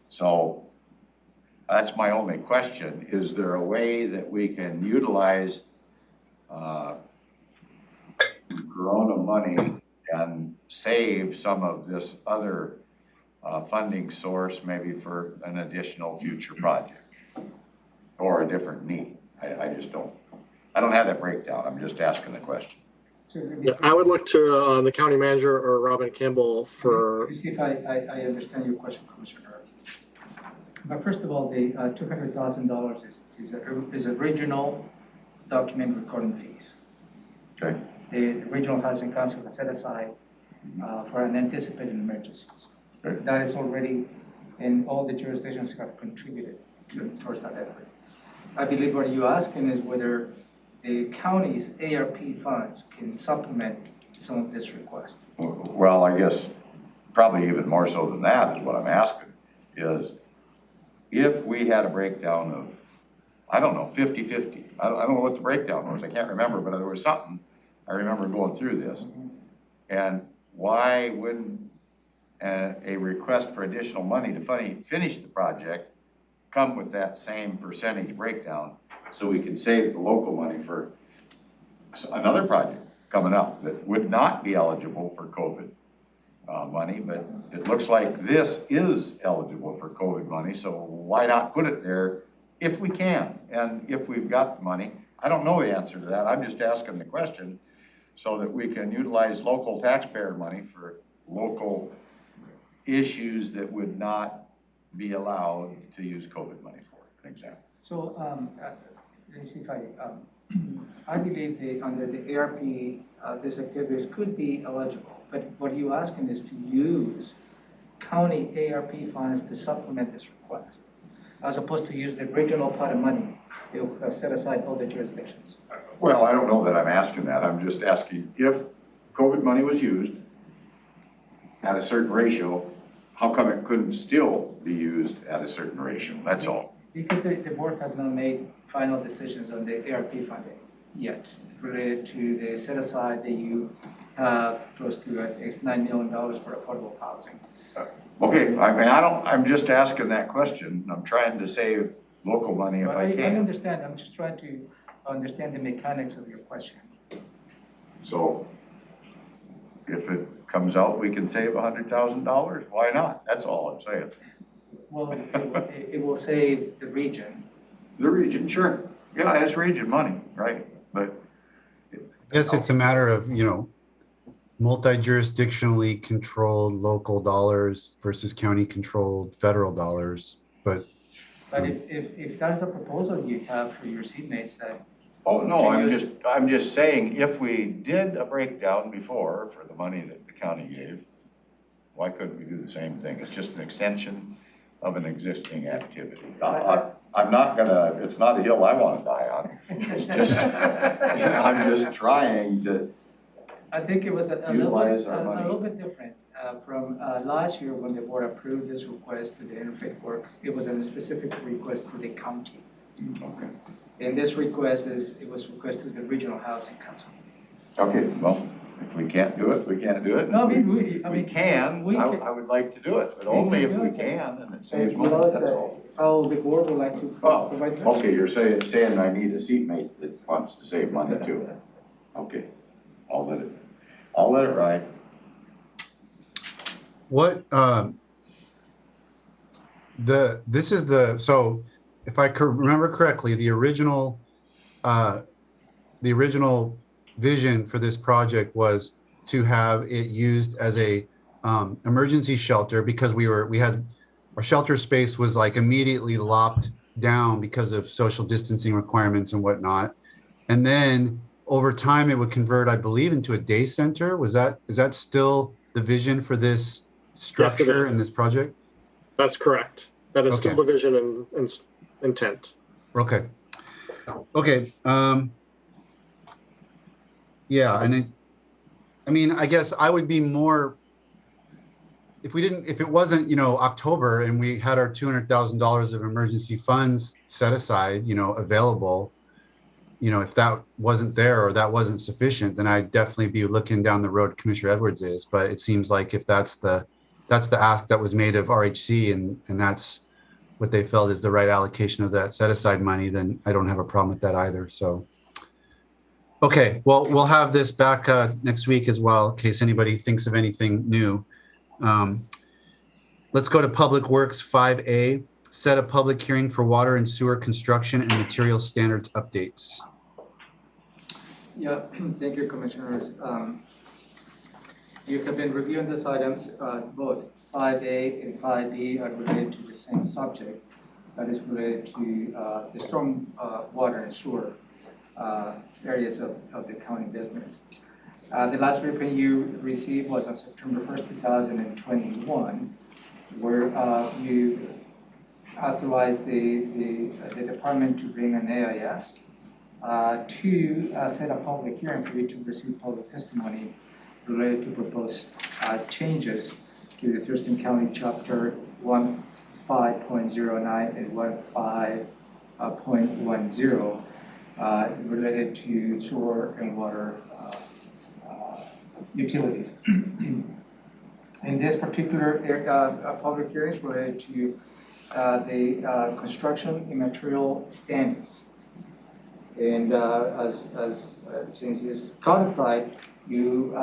So that's my only question. Is there a way that we can utilize Corona money and save some of this other funding source maybe for an additional future project or a different need? I just don't have that breakdown. I'm just asking the question. Yeah, I would look to the county manager or Robin Campbell for. Let me see if I understand your question, Commissioner. But first of all, the $200,000 is a regional document recording fees. Okay. The regional housing council has set aside for unanticipated emergencies. Okay. That is already, and all the jurisdictions have contributed towards that effort. I believe what you're asking is whether the county's ARP funds can supplement some of this request. Well, I guess probably even more so than that is what I'm asking is if we had a breakdown of, I don't know, 50-50. I don't know what the breakdown was. I can't remember, but there was something. I remember going through this. And why wouldn't a request for additional money to finish the project come with that same percentage breakdown so we can save the local money for another project coming up that would not be eligible for COVID money, but it looks like this is eligible for COVID money, so why not put it there if we can and if we've got the money? I don't know the answer to that. I'm just asking the question so that we can utilize local taxpayer money for local issues that would not be allowed to use COVID money for, an example. So let me see if I believe under the ARP, these activities could be eligible, but what you're asking is to use county ARP funds to supplement this request, as opposed to use the regional pot of money they have set aside all the jurisdictions. Well, I don't know that I'm asking that. I'm just asking if COVID money was used at a certain ratio, how come it couldn't still be used at a certain ratio? That's all. Because the board has not made final decisions on the ARP funding yet, related to the set aside that you have close to, I think it's $9 million for affordable housing. Okay, I mean, I'm just asking that question. I'm trying to save local money if I can. I understand. I'm just trying to understand the mechanics of your question. So if it comes out, we can save $100,000. Why not? That's all I'm saying. Well, it will save the region. The region, sure. Yeah, it's region money, right? But I guess it's a matter of, multi-jurisdictionally controlled local dollars versus county-controlled federal dollars. But if that is a proposal you have for your seatmates that. Oh, no, I'm just saying, if we did a breakdown before for the money that the county gave, why couldn't we do the same thing? It's just an extension of an existing activity. I'm not gonna, it's not a hill I wanna die on. It's just, I'm just trying to I think it was a little bit different from last year when the board approved this request to the Interfaith Works. It was a specific request to the county. Okay. And this request it was requested to the Regional Housing Council. Okay, well, if we can't do it, we can't do it. No, I would like to do it, but only if we can, and it saves money, that's all. Oh, the board would like to provide that? Okay, you're saying I need a seatmate that wants to save money too. Okay, I'll let it ride. what this is the, so if I could remember correctly, the original vision for this project was to have it used as a emergency shelter, because we had our shelter space was like immediately lopped down because of social distancing requirements and whatnot. And then over time it would convert, I believe, into a day center. Is that still the vision for this structure and this project? That's correct. That is Okay. still the vision and intent. Okay. Okay. Yeah, and I mean, I guess I would be more, if it wasn't, October and we had our $200,000 of emergency funds set aside, available, if that wasn't there or that wasn't sufficient, then I'd definitely be looking down the road Commissioner Edwards is. But it seems like if that's the ask that was made of RHC and that's what they felt is the right allocation of that set aside money, then I don't have a problem with that either. So, okay, well, we'll have this back next week as well, in case anybody thinks of anything new. Let's go to Public Works 5A, set a public hearing for water and sewer construction and material standards updates. Yeah, thank you, Commissioners. You have been reviewing these items. Both 5A and 5B are related to the same subject, that is related to the storm water and sewer areas of the county business. The last briefing you received was on September 1st, 2021, where you authorized the department to bring an AIS to set a public hearing for you to receive public testimony related to proposed changes to the Thurston County Chapter 15.09 and 15.10 related to sewer and water utilities. In this particular public hearing is related to the construction and material standards. And since it's codified, you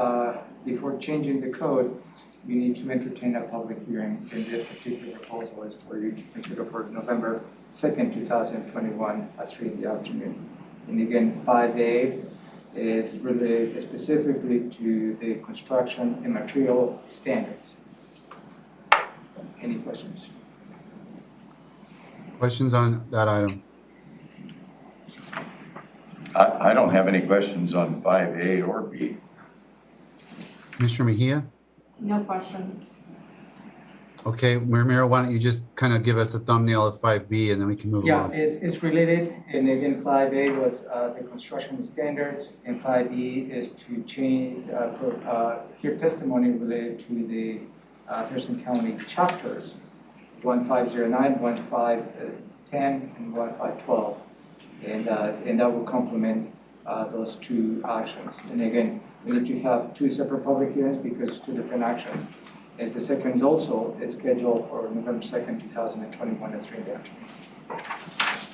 before changing the code, you need to entertain a public hearing. In this particular proposal is for you to consider for November 2nd, 2021 at 3 in the afternoon. And again, 5A is related specifically to the construction and material standards. Any questions? Questions on that item? I don't have any questions on 5A or B. Commissioner Mejia? No questions. Okay, Ramiro, why don't you just kind of give us a thumbnail of 5B and then we can move Yeah, on. it's related, and again, 5A was the construction standards, and 5B is to change, hear testimony related to the Thurston County chapters, 1509, 1510, and 1512. And that will complement those two actions. And again, we need to have two separate public hearings because two different actions. As the second also is scheduled for November 2nd, 2021 at 3 in the afternoon.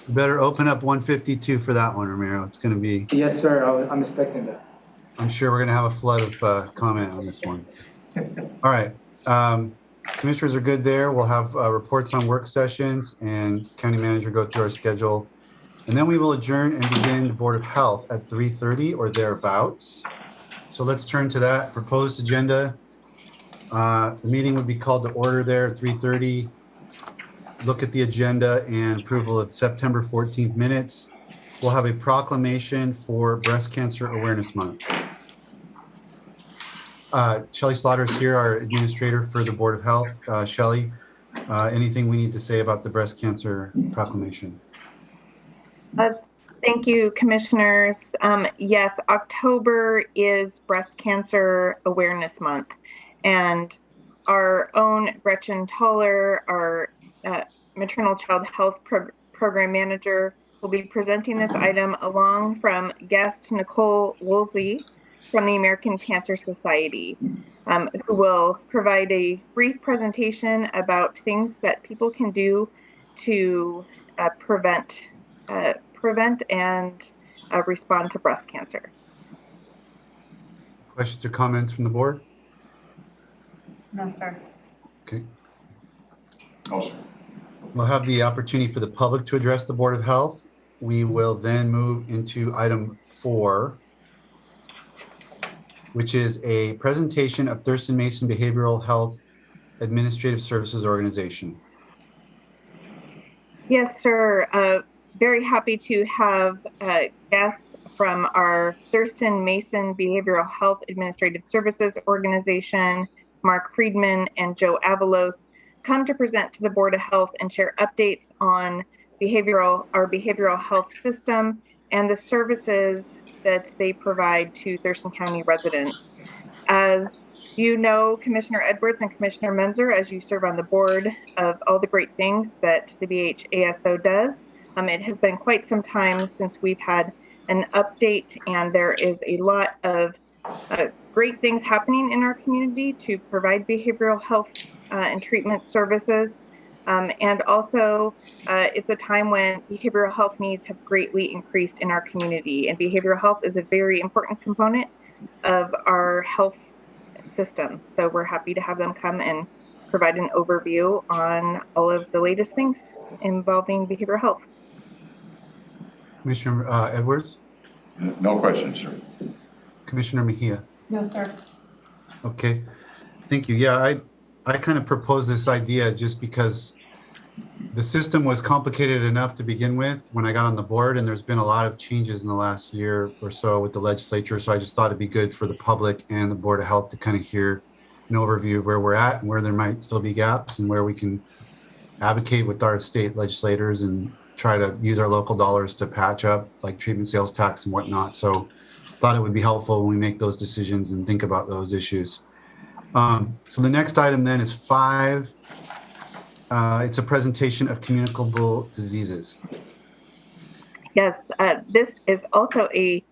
You better open up 152 for that one, Ramiro. It's going to be. Yes, sir. I'm expecting that. I'm sure we're going to have a flood of comment on this one. All right. Commissioners are good there. We'll have reports on work sessions and county manager go through our schedule. And then we will adjourn and begin the Board of Health at 3:30 or thereabouts. So let's turn to that proposed agenda. The meeting would be called to order there at 3:30. Look at the agenda and approval of September 14th minutes. We'll have a proclamation for Breast Cancer Awareness Month. Shelley Slaughter is here, our administrator for the Board of Health. Shelley, anything we need to say about the breast cancer proclamation? Thank you, Commissioners. Yes, October is Breast Cancer Awareness Month. And our own Gretchen Toller, our maternal child health program manager, will be presenting this item along from guest Nicole Woolsey from the American Cancer Society, who will provide a brief presentation about things that people can do to prevent and respond to breast cancer. Questions or comments from the board? No, sir. Okay. No, sir. We'll have the opportunity for the public to address the Board of Health. We will then move into item 4, which is a presentation of Thurston Mason Behavioral Health Administrative Services Organization. Yes, sir. Very happy to have guests from our Thurston Mason Behavioral Health Administrative Services Organization, Mark Friedman and Joe Avalos, come to present to the Board of Health and share updates on our behavioral health system and the services that they provide to Thurston County residents. As you know, Commissioner Edwards and Commissioner Menzer, as you serve on the board, of all the great things that the BHASO does. It has been quite some time since we've had an update, and there is a lot of great things happening in our community to provide behavioral health and treatment services. And also, it's a time when behavioral health needs have greatly increased in our community, and behavioral health is a very important component of our health system. So we're happy to have them come and provide an overview on all of the latest things involving behavioral health. Commissioner Edwards? No questions, sir. Commissioner Mejia? No, sir. Okay, thank you. Yeah, I kind of proposed this idea just because the system was complicated enough to begin with when I got on the board, and there's been a lot of changes in the last year or so with the legislature. So I just thought it'd be good for the public and the Board of Health to kind of hear an overview of where we're at and where there might still be gaps and where we can advocate with our state legislators and try to use our local dollars to patch up like treatment sales tax and whatnot. So thought it would be helpful when we make those decisions and think about those issues. So the next item then is 5. It's a presentation of communicable diseases. Yes, this is also a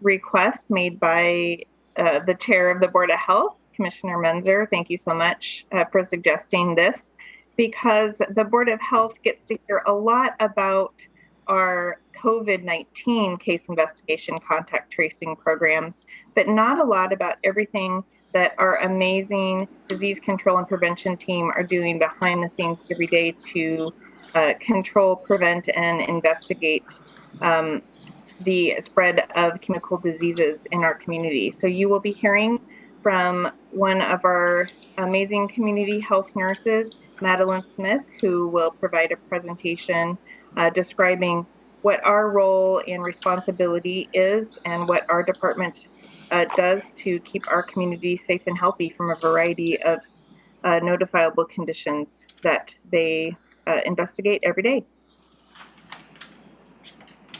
request made by the chair of the Board of Health, Commissioner Menzer. Thank you so much for suggesting this, because the Board of Health gets to hear a lot about our COVID-19 case investigation contact tracing programs, but not a lot about everything that our amazing disease control and prevention team are doing behind the scenes every day to control, prevent, and investigate the spread of communicable diseases in our community. So you will be hearing from one of our amazing community health nurses, Madeline Smith, who will provide a presentation describing what our role and responsibility is and what our department does to keep our community safe and healthy from a variety of notifiable conditions that they investigate every day.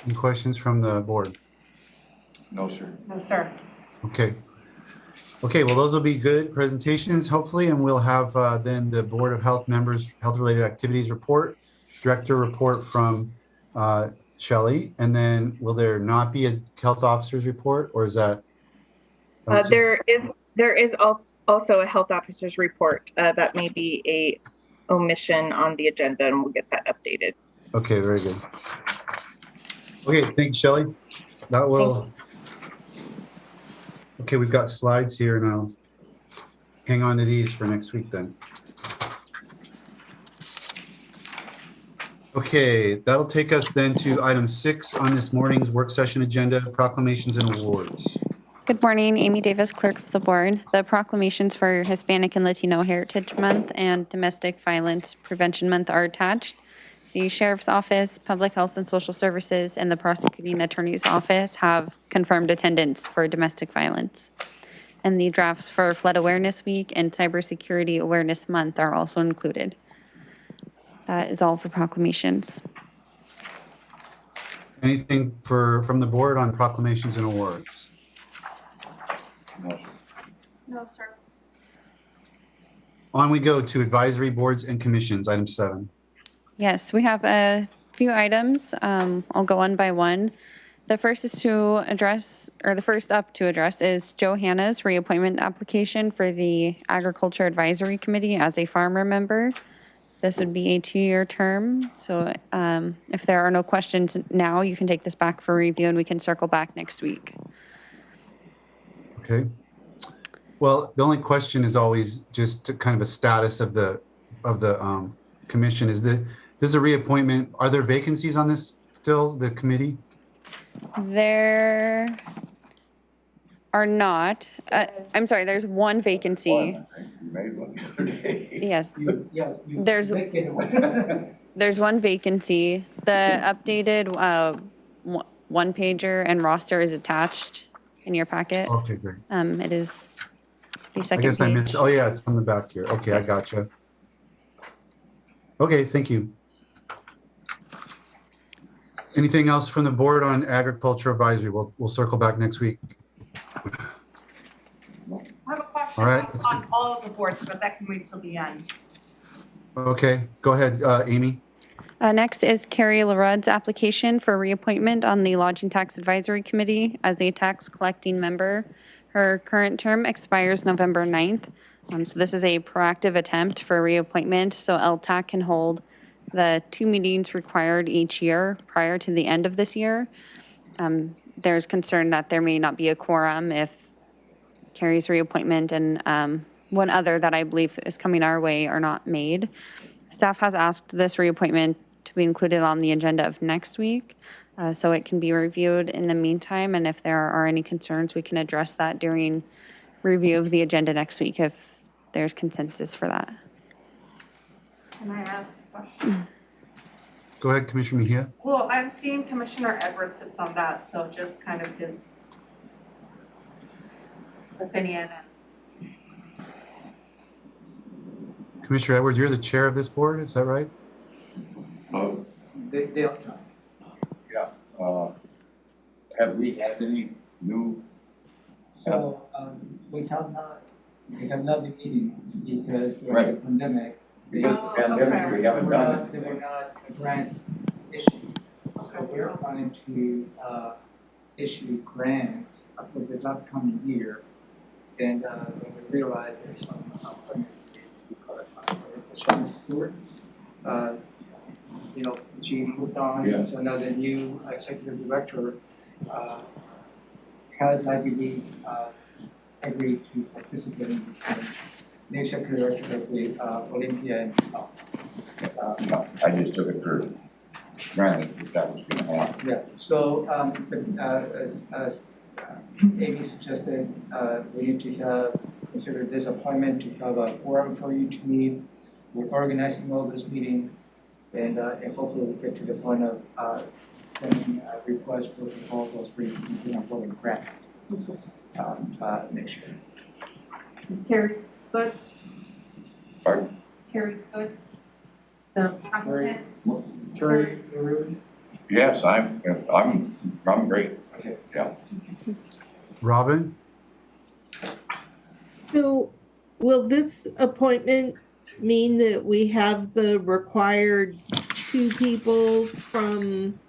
Any questions from the board? No, sir. No, sir. Okay. Okay, well, those will be good presentations, hopefully, and we'll have then the Board of Health members, health-related activities report, director report from Shelley, and then will there not be a health officer's report, or is that? There is also a health officer's report that may be a omission on the agenda, and we'll get that updated. Okay, very good. Okay, thanks, Shelley. That will. Okay, we've got slides here, and I'll hang on to these for next week then. Okay, that'll take us then to item 6 on this morning's work session agenda, proclamations and awards. Good morning, Amy Davis, clerk of the board. The proclamations for Hispanic and Latino Heritage Month and Domestic Violence Prevention Month are attached. The Sheriff's Office, Public Health and Social Services, and the Prosecuting Attorney's Office have confirmed attendance for domestic violence. And the drafts for Flood Awareness Week and Cybersecurity Awareness Month are also included. That is all for proclamations. Anything from the board on proclamations and awards? No. No, sir. On we go to advisory boards and commissions, item 7. Yes, we have a few items. I'll go one by one. The first is to address, or the first up to address is Johanna's reappointment application for the Agriculture Advisory Committee as a farmer member. This would be a 2-year term. So if there are no questions now, you can take this back for review and we can circle back next week. Okay. Well, the only question is always just kind of a status of the commission. This is a reappointment. Are there vacancies on this still, the committee? There are not. I'm sorry, there's one vacancy. You made one the other day. Yes, Yeah. there's one vacancy. The updated one pager and roster is attached in your packet. Okay, great. It is the I second guess I missed. page. Oh yeah, it's on the back here. Okay, Yes. I gotcha. Okay, thank you. Anything else from the board on agriculture advisory? We'll circle back next week. I have a question All right. on all of the boards, but that can wait till the end. Okay, go ahead, Amy. Next is Carrie LaRudd's application for reappointment on the Lodging Tax Advisory Committee as a tax collecting member. Her current term expires November 9th. So this is a proactive attempt for reappointment so LTAC can hold the 2 meetings required each year prior to the end of this year. There's concern that there may not be a quorum if Carrie's reappointment and one other that I believe is coming our way are not made. Staff has asked this reappointment to be included on the agenda of next week so it can be reviewed in the meantime. And if there are any concerns, we can address that during review of the agenda next week if there's consensus for that. Can I ask a question? Go ahead, Commissioner Mejia. Well, I'm seeing Commissioner Edwards sits on that, so just kind of his opinion. Commissioner Edwards, you're the chair of this board, is that right? They'll talk. Yeah. Have we had any new? So we have not been meeting because of the Right. pandemic. Because of the pandemic, we haven't done it. There were not grants issued. So we're planning to issue grants for this upcoming year. And when we realize there's some appointments to be qualified. There's the Sharon Stewart. She moved on. Yeah. So now the new executive director has, I believe, agreed to participate in this thing. The executive director of the Olympia and No, I just took it for granted that was going to happen. yeah. So as Amy suggested, we need to consider this appointment to have a forum for you to meet. We're organizing all these meetings, and hopefully we'll get to the point of sending a request for proposals for you to consider for grants next year. Carrie's good? Pardon? Carrie's good? The applicant? Terry, Yes, I'm great. Okay. Yeah. Robin? So will this appointment mean that we have the required 2 people from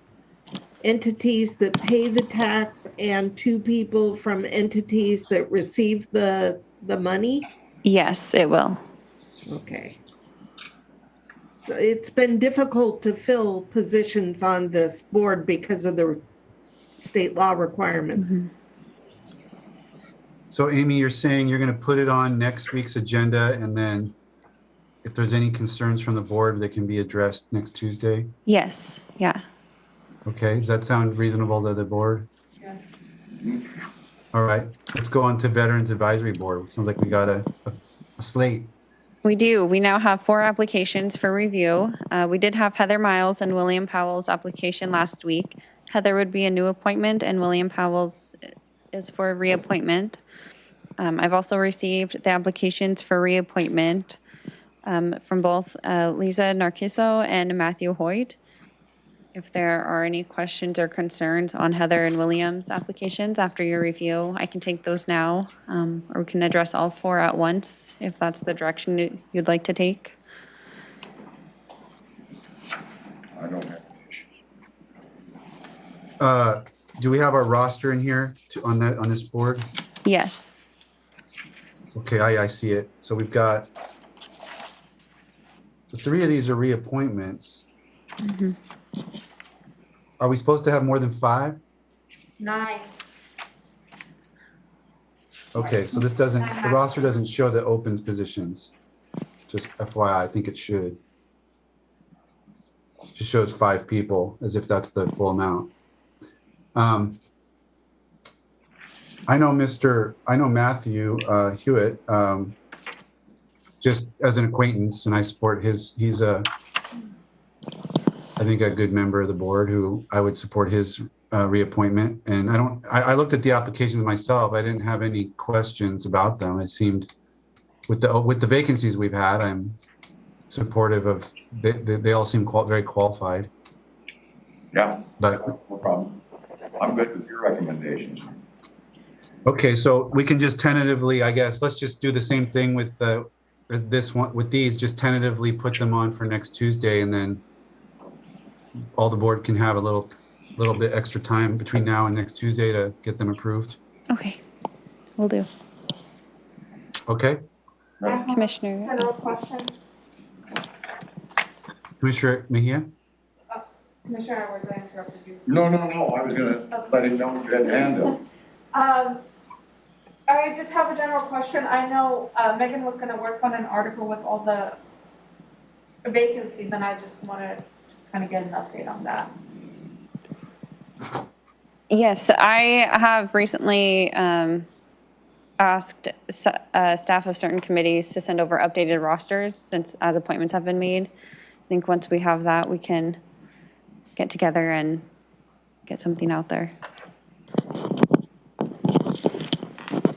entities that pay the tax and 2 people from entities that receive the money? Yes, it will. Okay. So it's been difficult to fill positions on this board because of the state law requirements. Mm-hmm. So Amy, you're saying you're going to put it on next week's agenda, and then if there's any concerns from the board, they can be addressed next Tuesday? Yes, yeah. Okay, does that sound reasonable to the board? Yes. All right, let's go on to Veterans Advisory Board. Sounds like we got a slate. We do. We now have 4 applications for review. We did have Heather Miles and William Powell's application last week. Heather would be a new appointment and William Powell's is for reappointment. I've also received the applications for reappointment from both Lisa Narciso and Matthew Hoyt. If there are any questions or concerns on Heather and William's applications after your review, I can take those now, or we can address all 4 at once if that's the direction you'd like to take. I don't have any issues. Do we have our roster in here on this board? Yes. Okay, I see it. So we've got, the 3 of these are reappointments. Mm-hmm. Are we supposed to have more than 5? 9. Okay, so this doesn't, the roster doesn't show the opens positions. Just FYI, I think it should. just shows 5 people as if that's the full amount. I know Matthew Hewitt, just as an acquaintance, and I support he's I think a good member of the board who I would support his reappointment. And I looked at the applications myself. I didn't have any questions about them. It seemed with the vacancies we've had, I'm supportive of, they all seem very qualified. Yeah, But no problem. I'm good with your recommendations. okay, so we can just tentatively, I guess, let's just do the same thing with this one, with these, just tentatively put them on for next Tuesday, and then all the board can have a little bit extra time between now and next Tuesday to get them approved. Okay, will do. Okay, Commissioner. General question. Commissioner Mejia? Commissioner Edwards, I interrupted you. No, I was gonna let him know you had a hand up. I just have a general question. I know Megan was gonna work on an article with all the vacancies, and I just wanted to kind of get an update on that. Yes, I have recently asked staff of certain committees to send over updated rosters as appointments have been made. I think once we have that, we can get together and get something out there.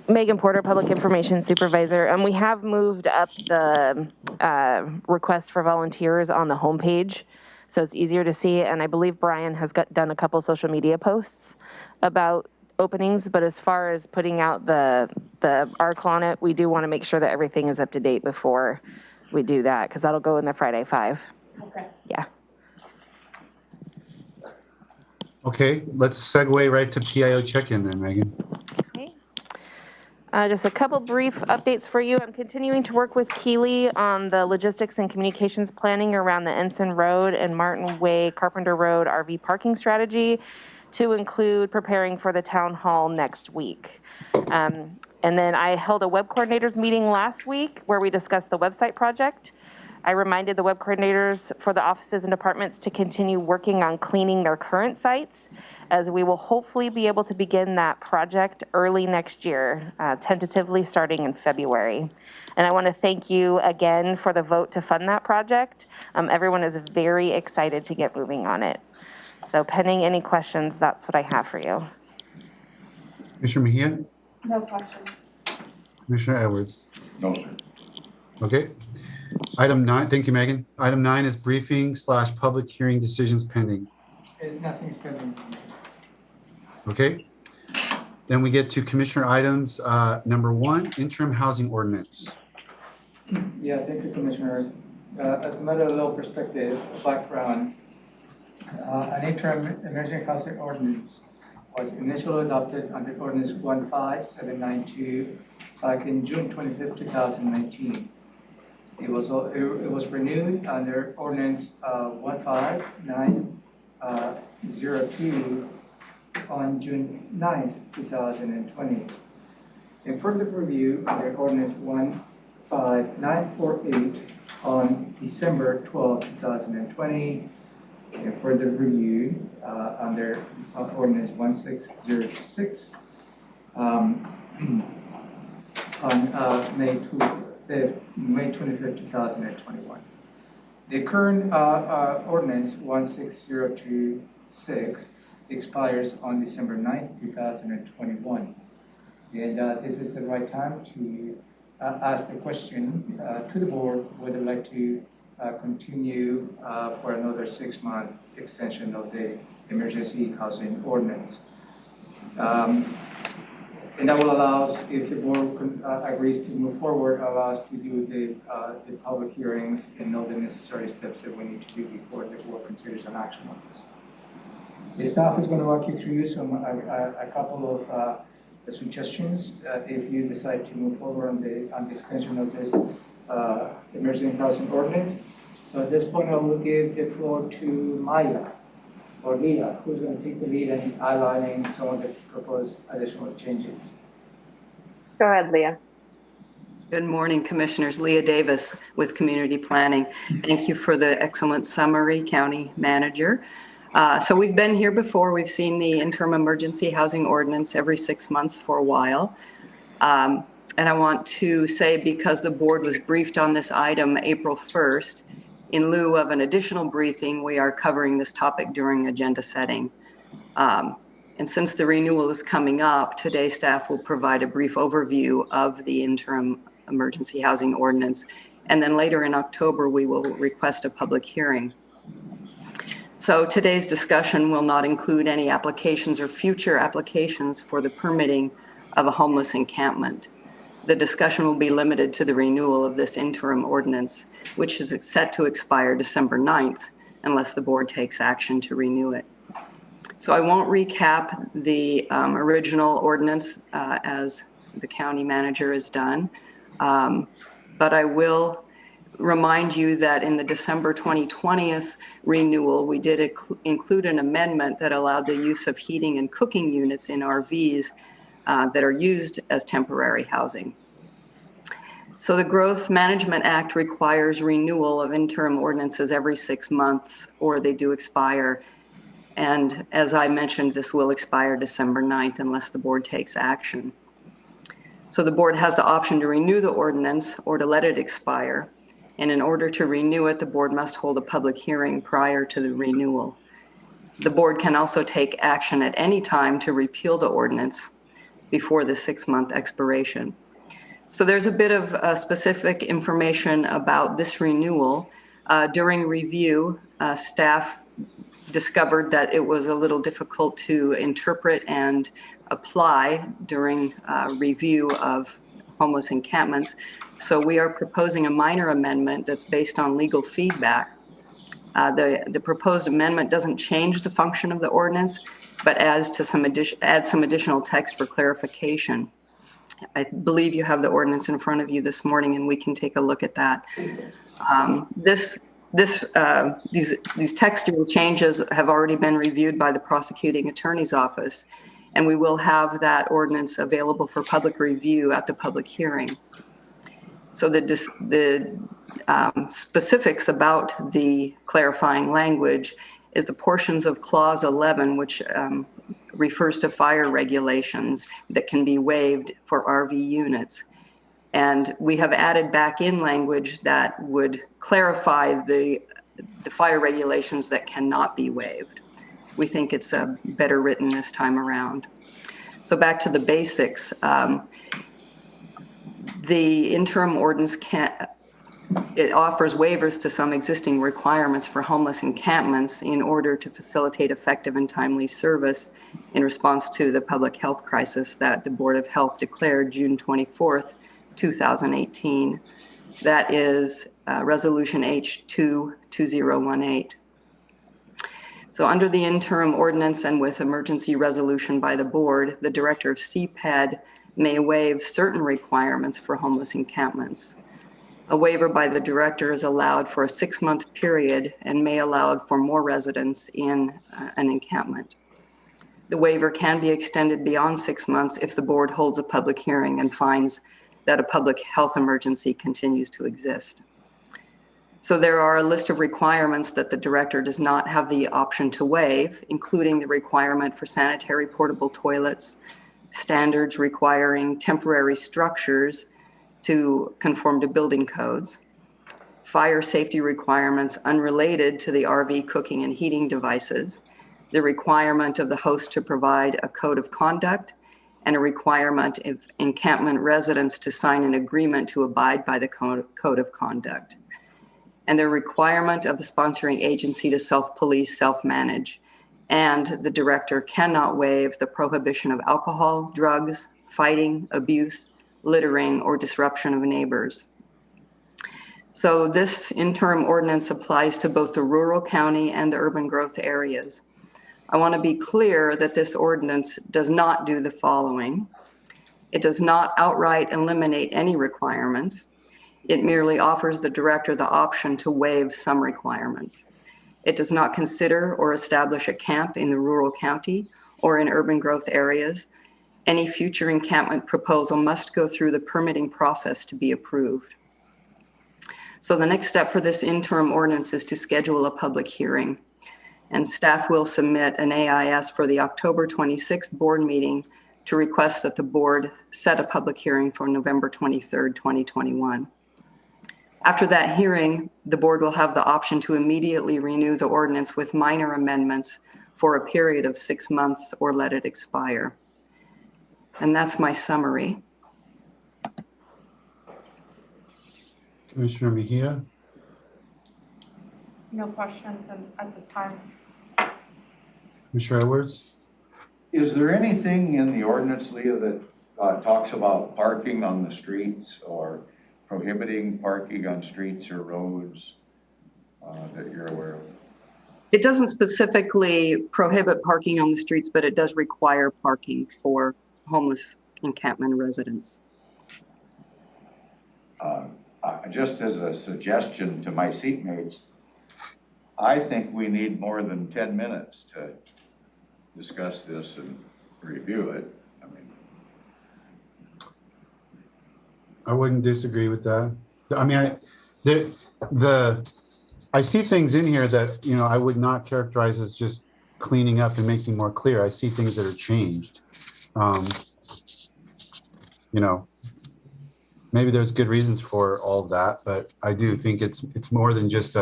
Megan Porter, Public Information Supervisor. We have moved up the request for volunteers on the homepage, so it's easier to see. And I believe Brian has done a couple social media posts about openings, but as far as putting out the article on it, we do want to make sure that everything is up to date before we do that, because that'll go in the Friday 5. Okay. Yeah. Okay, let's segue right to PIO check-in then, Megan. Just a couple brief updates for you. I'm continuing to work with Keely on the logistics and communications planning around the Ensign Road and Martin Way, Carpenter Road RV parking strategy, to include preparing for the town hall next week. And then I held a web coordinators meeting last week where we discussed the website project. I reminded the web coordinators for the offices and departments to continue working on cleaning their current sites, as we will hopefully be able to begin that project early next year, tentatively starting in February. And I want to thank you again for the vote to fund that project. Everyone is very excited to get moving on it. So pending any questions, that's what I have for you. Commissioner Mejia? No questions. Commissioner Edwards? No, sir. Okay. Item 9, thank you, Megan. Item 9 is briefing/public hearing decisions pending. Nothing's pending. Okay. Then we get to commissioner items. Number 1, interim housing ordinance. Yeah, thank you, Commissioners. As a matter of law perspective, background, an interim emergency housing ordinance was initially adopted under Ordinance 15792 back in June 25th, 2019. It was renewed under Ordinance 15902 on June 9th, 2020. In further review under Ordinance 15948 on December 12, 2020. And further review under Ordinance 1606 on May 25th, 2021. The current Ordinance 16026 expires on December 9th, 2021. And this is the right time to ask the question to the board whether they'd like to continue for another 6-month extension of the emergency housing ordinance. And that will allow us, if the board agrees to move forward, allow us to do the public hearings and know the necessary steps that we need to do before the board considers an action on this. The staff is going to walk you through a couple of suggestions if you decide to move forward on the extension of this emergency housing ordinance. So at this point, I will give the floor to Maya or Leah, who's going to take the lead in outlining some of the proposed additional changes. Go ahead, Leah. Good morning, Commissioners. Leah Davis with Community Planning. Thank you for the excellent summary, County Manager. So we've been here before. We've seen the interim emergency housing ordinance every 6 months for a while. And I want to say, because the board was briefed on this item April 1st, in lieu of an additional briefing, we are covering this topic during agenda setting. And since the renewal is coming up, today staff will provide a brief overview of the interim emergency housing ordinance. And then later in October, we will request a public hearing. So today's discussion will not include any applications or future applications for the permitting of a homeless encampment. The discussion will be limited to the renewal of this interim ordinance, which is set to expire December 9th, unless the board takes action to renew it. So I won't recap the original ordinance as the county manager has done, but I will remind you that in the December 2020 renewal, we did include an amendment that allowed the use of heating and cooking units in RVs that are used as temporary housing. So the Growth Management Act requires renewal of interim ordinances every 6 months, or they do expire. And as I mentioned, this will expire December 9th unless the board takes action. So the board has the option to renew the ordinance or to let it expire. And in order to renew it, the board must hold a public hearing prior to the renewal. The board can also take action at any time to repeal the ordinance before the 6-month expiration. So there's a bit of specific information about this renewal. During review, staff discovered that it was a little difficult to interpret and apply during review of homeless encampments. So we are proposing a minor amendment that's based on legal feedback. The proposed amendment doesn't change the function of the ordinance, but adds some additional text for clarification. I believe you have the ordinance in front of you this morning, and we can take a look at that. These textual changes have already been reviewed by the prosecuting attorney's office, and we will have that ordinance available for public review at the public hearing. So the specifics about the clarifying language is the portions of Clause 11, which refers to fire regulations that can be waived for RV units. And we have added back in language that would clarify the fire regulations that cannot be waived. We think it's better written this time around. So back to the basics. The interim ordinance it offers waivers to some existing requirements for homeless encampments in order to facilitate effective and timely service in response to the public health crisis that the Board of Health declared June 24th, 2018. That is Resolution H2-2018. So under the interim ordinance and with emergency resolution by the board, the director of CPED may waive certain requirements for homeless encampments. A waiver by the director is allowed for a 6-month period and may allow for more residents in an encampment. The waiver can be extended beyond 6 months if the board holds a public hearing and finds that a public health emergency continues to exist. So there are a list of requirements that the director does not have the option to waive, including the requirement for sanitary portable toilets, standards requiring temporary structures to conform to building codes, fire safety requirements unrelated to the RV cooking and heating devices, the requirement of the host to provide a code of conduct, and a requirement of encampment residents to sign an agreement to abide by the code of conduct, and the requirement of the sponsoring agency to self-police, self-manage, and the director cannot waive the prohibition of alcohol, drugs, fighting, abuse, littering, or disruption of neighbors. So this interim ordinance applies to both the rural county and the urban growth areas. I want to be clear that this ordinance does not do the following. It does not outright eliminate any requirements. It merely offers the director the option to waive some requirements. It does not consider or establish a camp in the rural county or in urban growth areas. Any future encampment proposal must go through the permitting process to be approved. So the next step for this interim ordinance is to schedule a public hearing. And staff will submit an AIS for the October 26th board meeting to request that the board set a public hearing for November 23rd, 2021. After that hearing, the board will have the option to immediately renew the ordinance with minor amendments for a period of 6 months or let it expire. And that's my summary. Commissioner Mejia? No questions at this time. Commissioner Edwards? Is there anything in the ordinance, Leah, that talks about parking on the streets or prohibiting parking on streets or roads that you're aware of? It doesn't specifically prohibit parking on the streets, but it does require parking for homeless encampment residents. Just as a suggestion to my seatmates, I think we need more than 10 minutes to discuss this and review it. I mean, I wouldn't disagree with that. I mean, I see things in here that, you know, I would not characterize as just cleaning up and making more clear. I see things that are changed. You know, maybe there's good reasons for all of that, but I do think it's more than just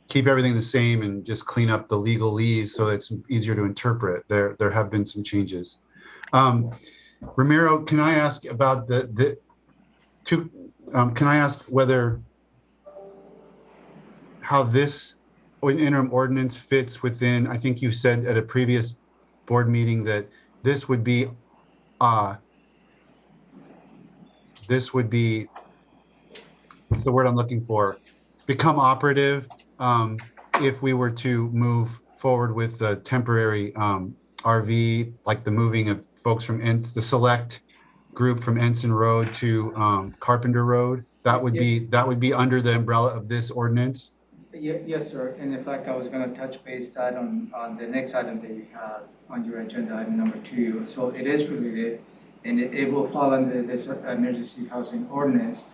keep everything the same and just clean up the legalese so it's easier to interpret. There have been some changes. Ramiro, can I ask about can I ask how this interim ordinance fits within, I think you said at a previous board meeting that this would be, what's the word I'm looking for? Become operative if we were to move forward with the temporary RV, like the moving of folks from the select group from Ensign Road to Carpenter Road. That would be under the umbrella of this ordinance. Yes, sir. And in fact, I was going to touch base that on the next item that you have on your agenda, item number 2. So it is related, and it will fall under this emergency housing ordinance.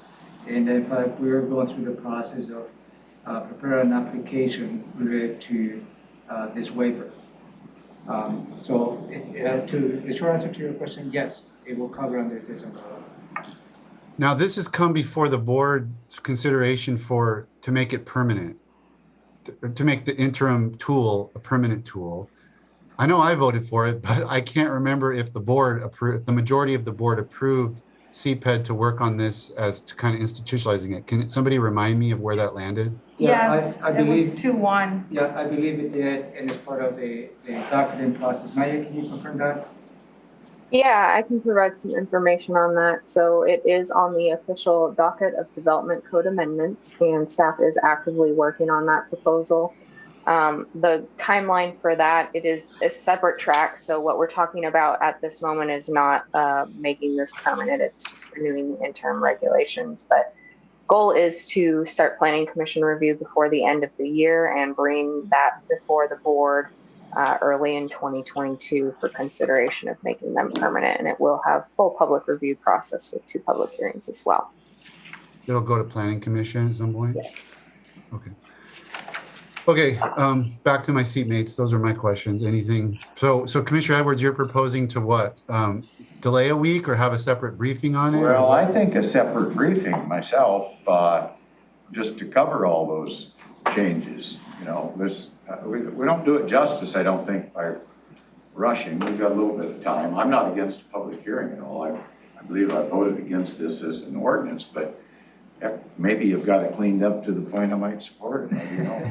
And in fact, we are going through the process of preparing an application related to this waiver. So the short answer to your question, yes, it will cover under this umbrella. Now, this has come before the board's consideration to make it permanent, to make the interim tool a permanent tool. I know I voted for it, but I can't remember if the majority of the board approved CPED to work on this as to kind of institutionalizing it. Can somebody remind me of where that landed? Yes, I believe, it was 2-1. Yeah, I believe it did, and it's part of the docketing process. Maya, can you confirm that? Yeah, I can provide some information on that. So it is on the official docket of development code amendments, and staff is actively working on that proposal. The timeline for that, it is a separate track. So what we're talking about at this moment is not making this permanent. It's just renewing the interim regulations. But goal is to start planning commission review before the end of the year and bring that before the board early in 2022 for consideration of making them permanent. And it will have full public review process with 2 public hearings as well. It'll go to planning commission at some point? Yes. Okay. Okay, back to my seatmates. Those are my questions. Anything? So Commissioner Edwards, you're proposing to what? Delay a week or have a separate briefing on it? Well, I think a separate briefing myself, just to cover all those changes. You know, we don't do it justice, I don't think, by rushing. We've got a little bit of time. I'm not against a public hearing at all. I believe I voted against this as an ordinance, but maybe you've got it cleaned up to the point I might support it. Maybe not.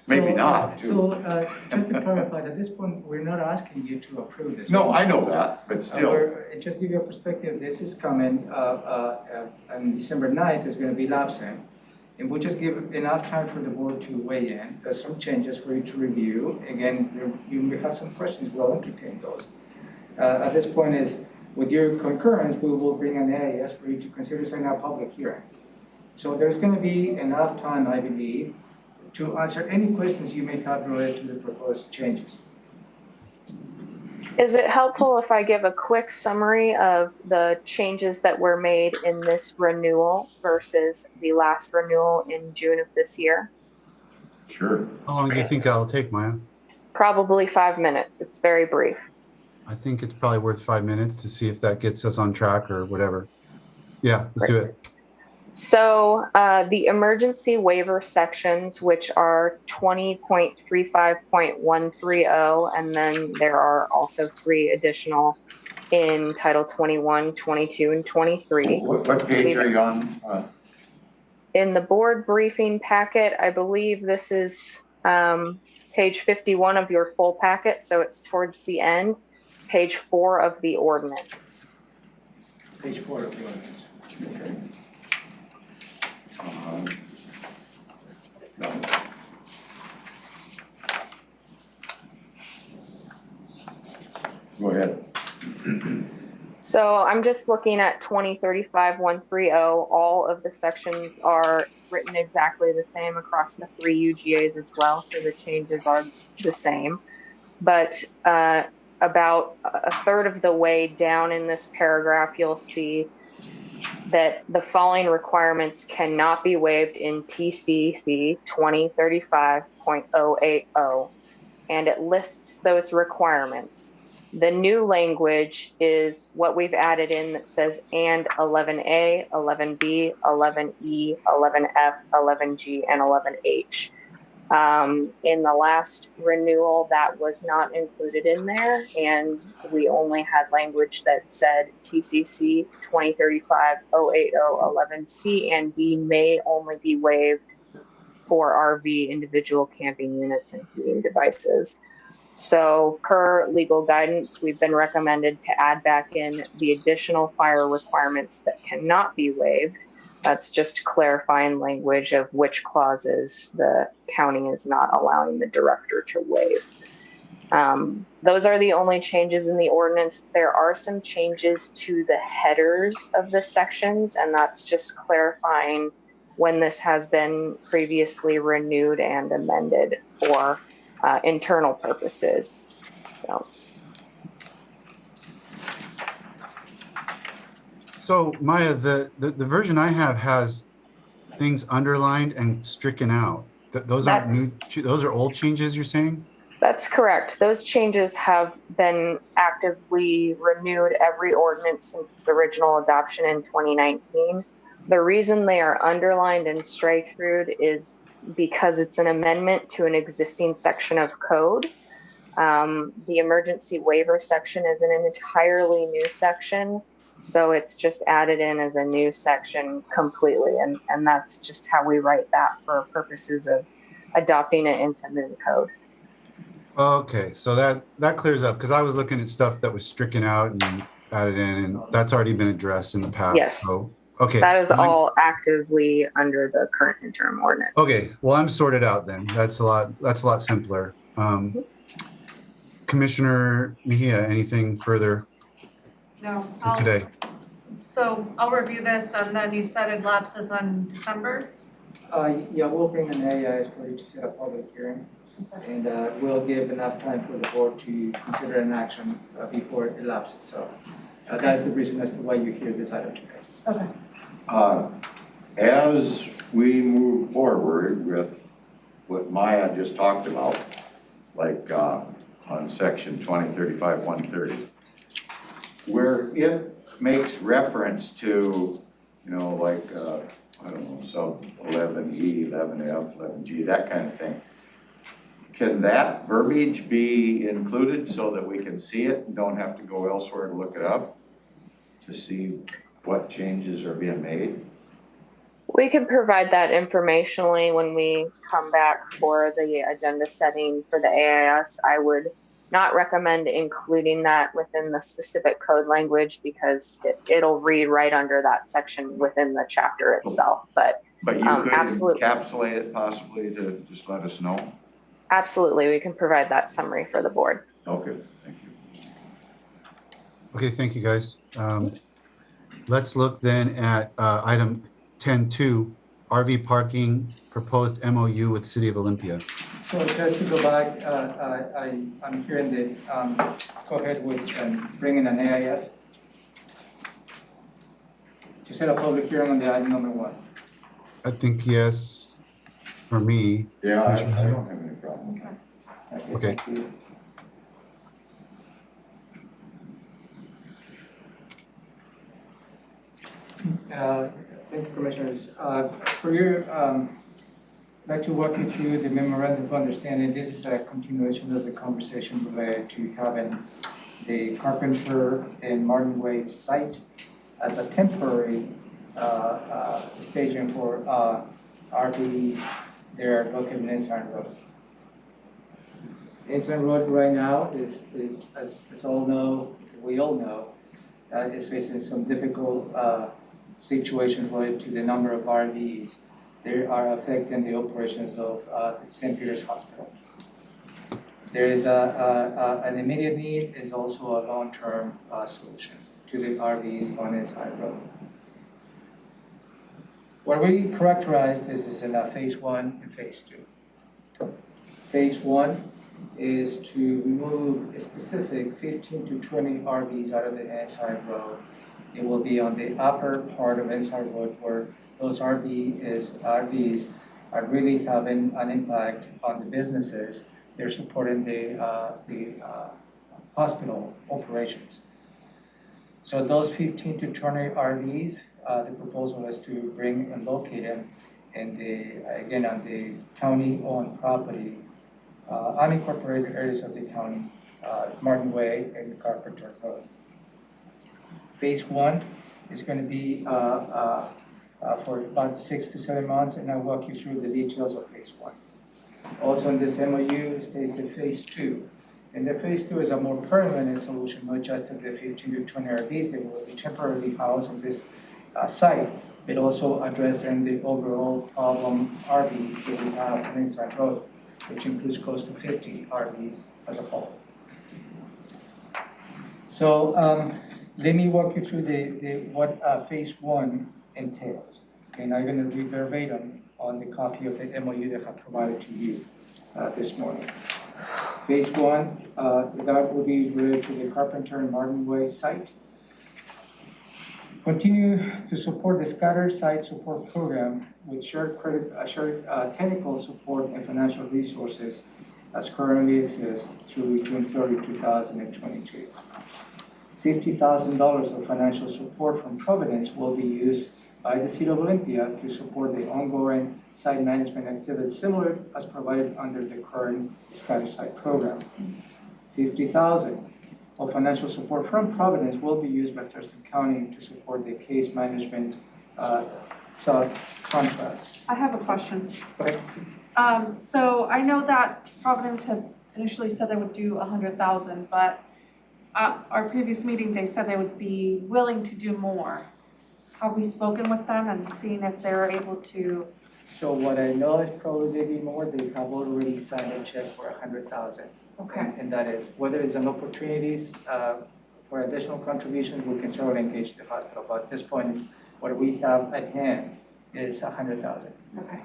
Maybe not. So just to clarify, at this point, we're not asking you to approve this. No, I know that, but still. Just give you a perspective, this is coming on December 9th, is going to be lapsing. And we'll just give enough time for the board to weigh in. There's some changes for you to review. Again, you may have some questions, we'll entertain those. At this point is, with your concurrence, we will bring an AIS for you to consider setting a public hearing. So there's going to be enough time, I believe, to answer any questions you may have related to the proposed changes. Is it helpful if I give a quick summary of the changes that were made in this renewal versus the last renewal in June of this year? Sure. How long do you think that'll take, Maya? Probably 5 minutes. It's very brief. I think it's probably worth 5 minutes to see if that gets us on track or whatever. Yeah, let's do it. So the emergency waiver sections, which are 20.35.130, and then there are also 3 additional in Title 21, 22, and 23. What page are you on? In the board briefing packet, I believe this is page 51 of your full packet, so it's towards the end, page 4 of the ordinance. Page 4 of the ordinance. Okay. No. Go ahead. So I'm just looking at 2035-130. All of the sections are written exactly the same across the 3 UGAs as well, so the changes are the same. But about a third of the way down in this paragraph, you'll see that the following requirements cannot be waived in TCC 2035.080, and it lists those requirements. The new language is what we've added in that says and 11A, 11B, 11E, 11F, 11G, and 11H. In the last renewal, that was not included in there, and we only had language that said TCC 2035-080, 11C and D may only be waived for RV individual camping units and heating devices. So per legal guidance, we've been recommended to add back in the additional fire requirements that cannot be waived. That's just clarifying language of which clauses the county is not allowing the director to waive. Those are the only changes in the ordinance. There are some changes to the headers of the sections, and that's just clarifying when this has been previously renewed and amended for internal purposes. So Maya, the version I have has things underlined and stricken out. Those aren't new. Those are old changes, you're saying? That's correct. Those changes have been actively renewed every ordinance since its original adoption in 2019. The reason they are underlined and strike-through'd is because it's an amendment to an existing section of code. The emergency waiver section is an entirely new section, so it's just added in as a new section completely, and that's just how we write that for purposes of adopting it into the code. Okay, so that clears up, because I was looking at stuff that was stricken out and added in, and that's already been addressed in the past. Yes. So okay. That is all actively under the current interim ordinance. Okay, well, I'm sorted out then. That's a lot simpler. Commissioner Mejia, anything further No. for today? So I'll review this, and then you said it lapses on December? Yeah, we'll bring an AIS for you to set a public hearing. And we'll give enough time for the board to consider an action before it lapses. So that is the reason as to why you hear this item today. Okay. As we move forward with what Maya just talked about, like on section 2035-130, where it makes reference to, you know, like, I don't know, sub 11E, 11F, 11G, that kind of thing. Can that verbiage be included so that we can see it and don't have to go elsewhere to look it up to see what changes are being made? We can provide that informationally when we come back for the agenda setting for the AIS. I would not recommend including that within the specific code language because it'll read right under that section within the chapter itself. But you could absolutely encapsulate it possibly to just let us know? Absolutely, we can provide that summary for the board. Okay, thank you. Okay, thank you, guys. Let's look then at item 10.2, RV parking proposed MOU with City of Olympia. So just to go back, I'm hearing that, go ahead with bringing an AIS. To set a public hearing on the item number 1. I think yes, for me. Yeah, I Commissioner Rea? don't have any problem. Okay. Thank you. Thank you, Commissioners. For your, I'd like to walk you through the memorandum of understanding. This is a continuation of the conversation related to having the Carpenter and Martin Way site as a temporary staging for RVs. They're located in Ensign Road. Ensign Road right now is as all know, we all know, is facing some difficult situations related to the number of RVs. They are affecting the operations of St. Peter's Hospital. There is an immediate need, is also a long-term solution to the RVs on Ensign Road. What we characterize this is in phase 1 and phase 2. Phase 1 is to remove a specific 15 to 20 RVs out of the Ensign Road. It will be on the upper part of Ensign Road where those RVs are really having an impact on the businesses. They're supporting the hospital operations. So those 15 to 20 RVs, the proposal is to bring and locate them in again on the county-owned property, unincorporated areas of the county, Martin Way and Carpenter Road. Phase 1 is going to be for about 6 to 7 months, and I'll walk you through the details of phase 1. Also in this MOU states that phase 2. And the phase 2 is a more permanent solution, not just of the 15 to 20 RVs that will be temporarily housed on this site, but also addressing the overall problem RVs that we have on Ensign Road, which includes close to 50 RVs as a whole. So let me walk you through what phase 1 entails. Okay, and I'm going to read verbatim on the copy of the MOU that I have provided to you this morning. Phase 1, that will be related to the Carpenter and Martin Way site. Continue to support the scattered site support program with shared technical support and financial resources as currently exists through June 30, 2022. $50,000 of financial support from Providence will be used by the City of Olympia to support the ongoing site management activities similar as provided under the current scattered site program. $50,000 of financial support from Providence will be used by Thurston County to support the case management subcontract. I have a question. Okay. So I know that Providence had initially said they would do 100,000, but our previous meeting, they said they would be willing to do more. Have we spoken with them and seen if they're able to? So what I know is probably maybe more. They have already signed a check for 100,000. Okay. And that is whether it's an opportunities for additional contributions, we can certainly engage the hospital. But at this point, is what we have at hand is 100,000. Okay.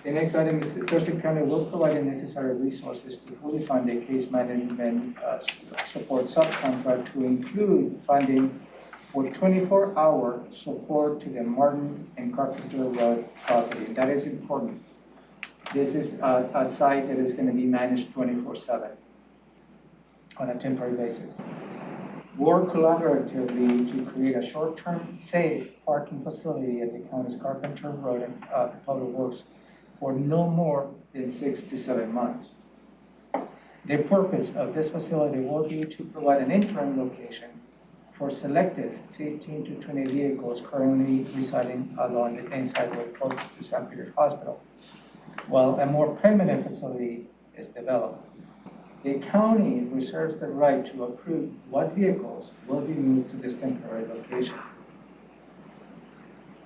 The next item is the Thurston County will provide the necessary resources to fully fund the case management support subcontract to include funding for 24-hour support to the Martin and Carpenter Road property. That is important. This is a site that is going to be managed 24/7 on a temporary basis. Work collaboratively to create a short-term safe parking facility at the county's Carpenter Road and Public Works for no more than 6 to 7 months. The purpose of this facility will be to provide an interim location for selected 15 to 20 vehicles currently residing along the inside road closest to St. Peter's Hospital, while a more permanent facility is developed. The county reserves the right to approve what vehicles will be moved to this temporary location.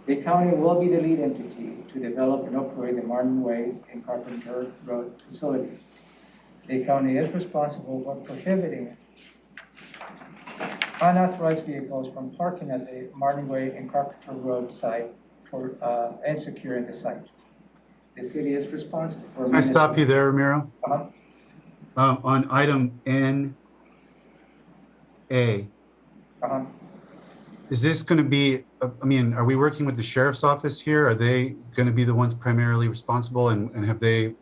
The county will be the lead entity to develop and operate the Martin Way and Carpenter Road facility. The county is responsible for prohibiting unauthorized vehicles from parking at the Martin Way and Carpenter Road site for and securing the site. The city is responsible for. Can I stop you there, Ramiro? Uh-huh. On item N-A, is this going to be, I mean, are we working with the sheriff's office here? Are they going to be the ones primarily responsible, and have they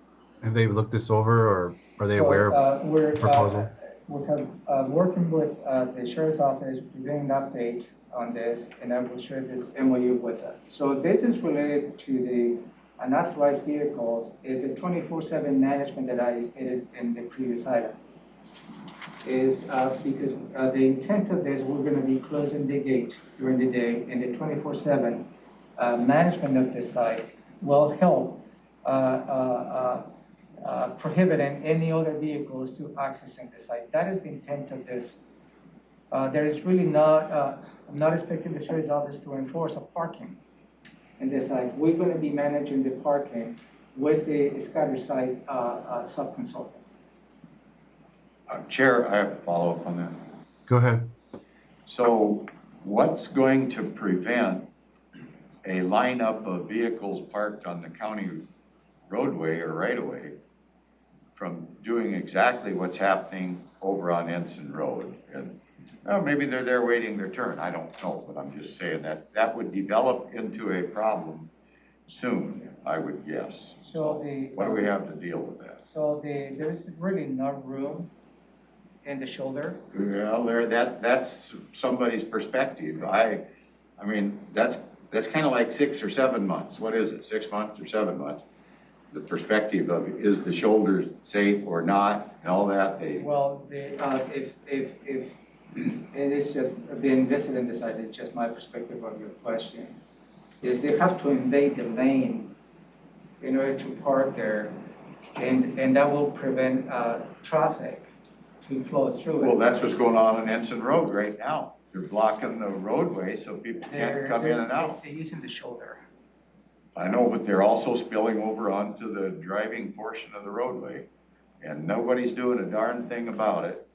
looked this over, or are they aware of the proposal? We're working with the sheriff's office, giving an update on this, and I will share this MOU with them. So this is related to the unauthorized vehicles, is the 24/7 management that I stated in the previous item. Is because the intent of this, we're going to be closing the gate during the day, and the 24/7 management of the site will help prohibiting any other vehicles to accessing the site. That is the intent of this. There is really not, I'm not expecting the sheriff's office to enforce a parking in this site. We're going to be managing the parking with the scatter site sub-consultant. Chair, I have a follow-up on that. Go ahead. So what's going to prevent a lineup of vehicles parked on the county roadway or right-of-way from doing exactly what's happening over on Ensign Road? And maybe they're there waiting their turn. I don't know, but I'm just saying that would develop into a problem soon, I would guess. So what do we have to deal with that? So there's really no room in the shoulder. Well, that's somebody's perspective. I mean, that's kind of like 6 or 7 months. What is it, 6 months or 7 months? The perspective of, is the shoulder safe or not, and all that. Well, if it is just being visited in the site, it's just my perspective on your question, is they have to invade the lane in order to park there, and that will prevent traffic to flow through it. Well, that's what's going on Ensign Road right now. They're blocking the roadway so people can't come in and out. They're using the shoulder. I know, but they're also spilling over onto the driving portion of the roadway, and nobody's doing a darn thing about it.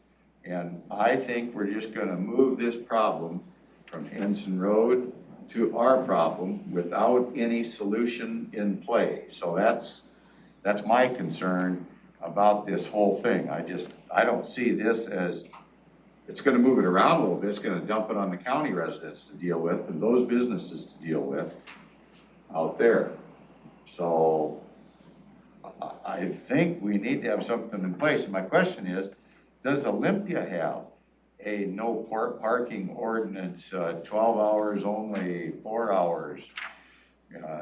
And I think we're just gonna move this problem from Ensign Road to our problem without any solution in play. So that's my concern about this whole thing. I don't see this as, it's gonna move it around a little bit. It's gonna dump it on the county residents to deal with and those businesses to deal with out there. So I think we need to have something in place. My question is, does Olympia have a no parking ordinance, 12 hours only, 4 hours,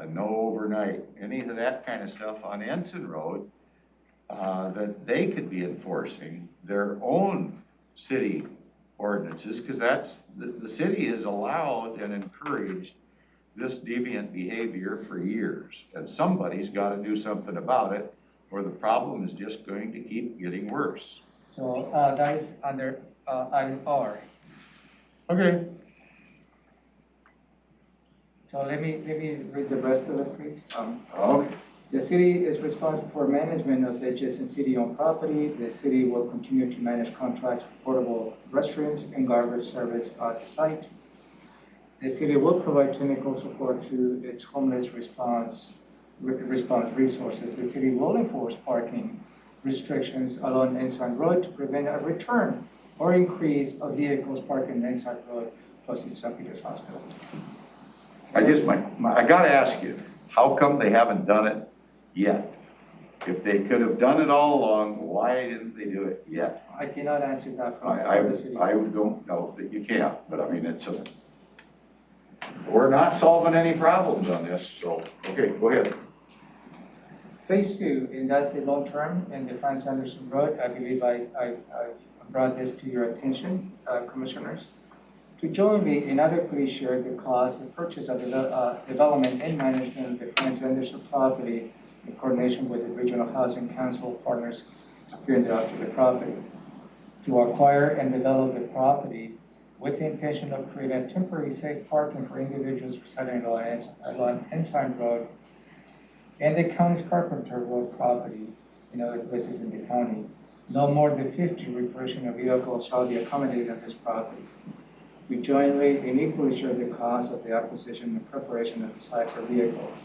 no overnight, any of that kind of stuff on Ensign Road, that they could be enforcing their own city ordinances, because that's, the city has allowed and encouraged this deviant behavior for years, and somebody's got to do something about it, or the problem is just going to keep getting worse. So that is under item R. Okay. So let me read the rest of it, please. Okay. The city is responsible for management of the adjacent city-owned property. The city will continue to manage contracts for portable restrooms and garbage service at the site. The city will provide technical support to its homeless response resources. The city will enforce parking restrictions along Ensign Road to prevent a return or increase of vehicles parked in Ensign Road plus the St. Peter's Hospital. I gotta ask you, how come they haven't done it yet? If they could have done it all along, why didn't they do it yet? I cannot answer that from the city. I don't know that you can't, but I mean, we're not solving any problems on this, so, okay, go ahead. Phase 2, and that's the long term, and the Franz Anderson Road. I believe I brought this to your attention, Commissioners. To jointly and adequately share the cost of purchase of the development and management of the Franz Anderson property in coordination with the Regional Housing Council partners here in the property. To acquire and develop the property with the intention of creating temporary safe parking for individuals residing along Ensign Road and the county's Carpenter Road property in other places in the county. No more than 50 recreational vehicles shall be accommodated on this property. to jointly and equally share the cost of the acquisition and preparation of the site for vehicles.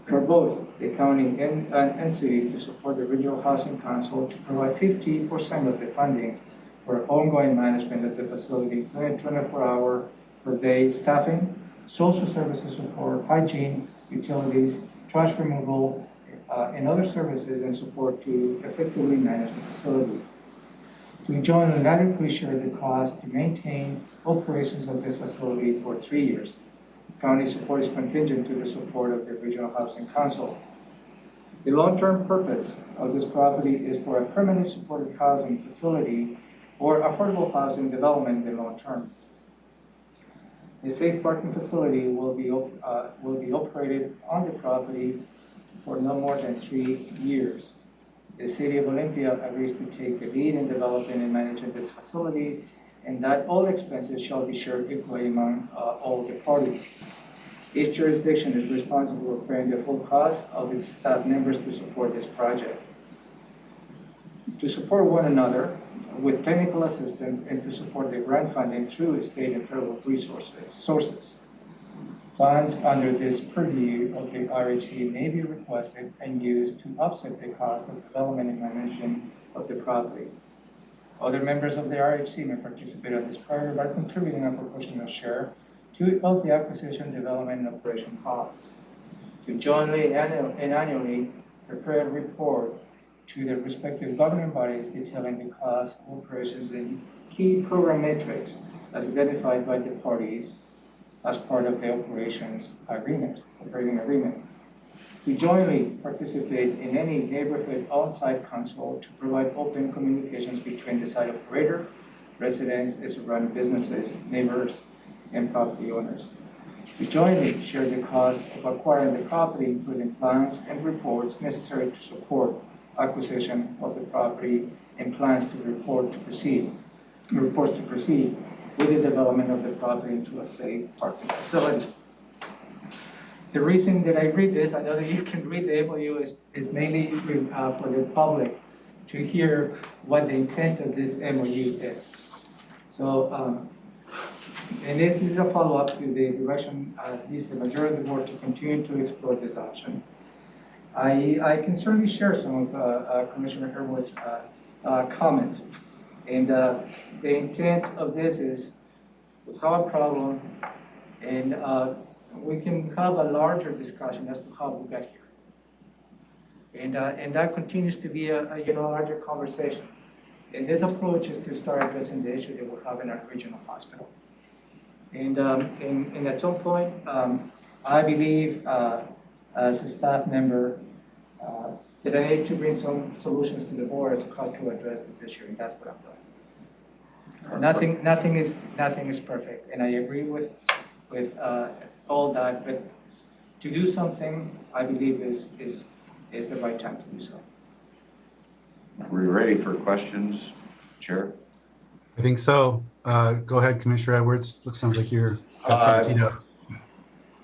For both the county and city to support the Regional Housing Council to provide 50% of the funding for ongoing management of the facility, 24-hour per day staffing, social services support, hygiene, utilities, trash removal, and other services and support to effectively manage the facility. To join and adequately share the cost to maintain operations of this facility for 3 years. County support is contingent to the support of the Regional Housing Council. The long-term purpose of this property is for a permanent supported housing facility or affordable housing development in the long term. A safe parking facility will be operated on the property for no more than 3 years. The City of Olympia agrees to take the lead in developing and managing this facility, and that all expenses shall be shared equally among all the parties. Each jurisdiction is responsible for paying the full cost of its staff members to support this project. To support one another with technical assistance and to support the grant funding through state and federal sources. Funds under this purview of the RHC may be requested and used to offset the cost of development and management of the property. Other members of the RHC may participate on this project by contributing a proportional share of the acquisition, development, and operation costs. To jointly and annually prepare a report to the respective governing bodies detailing the cost of operations and key program metrics as identified by the parties as part of the operating agreement. To jointly participate in any neighborhood on-site council to provide open communications between the site operator, residents, and surrounding businesses, neighbors, and property owners. To jointly share the cost of acquiring the property, including plans and reports necessary to support acquisition of the property and plans to reports to proceed with the development of the property into a safe parking facility. The reason that I read this, I know that you can read the MOU, is mainly for the public to hear what the intent of this MOU is. So, and this is a follow-up to the direction, at least the majority of the board, to continue to explore this option. I can certainly share some of Commissioner Herwood's comments. And the intent of this is to have a problem, and we can have a larger discussion as to how we got here. And that continues to be a larger conversation. And this approach is to start addressing the issue that we have in our regional hospital. And at some point, I believe as a staff member that I need to bring some solutions to the board as to how to address this issue, and that's what I'm doing. Nothing is perfect, and I agree with all that. But to do something, I believe is the right time to do so. Are we ready for questions, Chair? I think so. Go ahead, Commissioner Edwards. Sounds like you're got something teed up.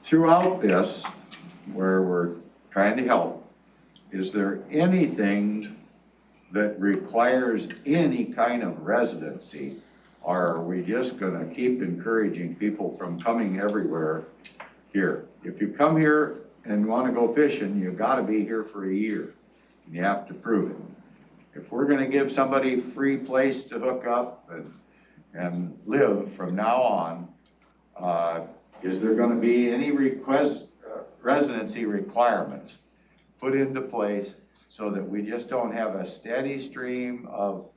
Throughout this, where we're trying to help, is there anything that requires any kind of residency? Or are we just going to keep encouraging people from coming everywhere here? If you come here and want to go fishing, you got to be here for a year, and you have to prove it. If we're going to give somebody a free place to hook up and live from now on, is there going to be any residency requirements put into place so that we just don't have a steady stream of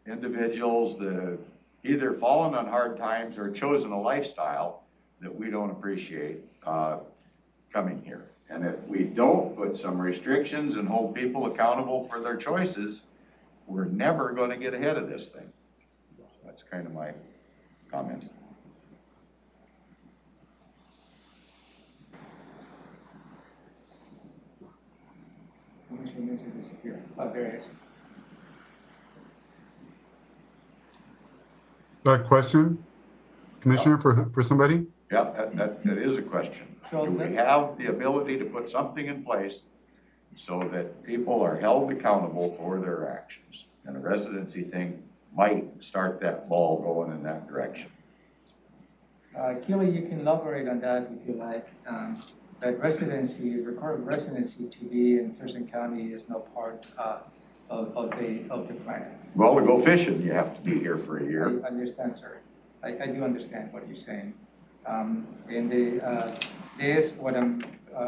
individuals that have either fallen on hard times or chosen a lifestyle that we don't appreciate coming here? And if we don't put some restrictions and hold people accountable for their choices, we're never going to get ahead of this thing. That's kind of my comment. There it is. Got a question, Commissioner, for somebody? Yeah, that is a question. Do we have the ability to put something in place so that people are held accountable for their actions? And a residency thing might start that ball going in that direction. Keely, you can elaborate on that if you like. But residency, required residency to be in Thurston County is no part of the plan. Well, to go fishing, you have to be here for a year. I understand, sir. I do understand what you're saying. This, what I'm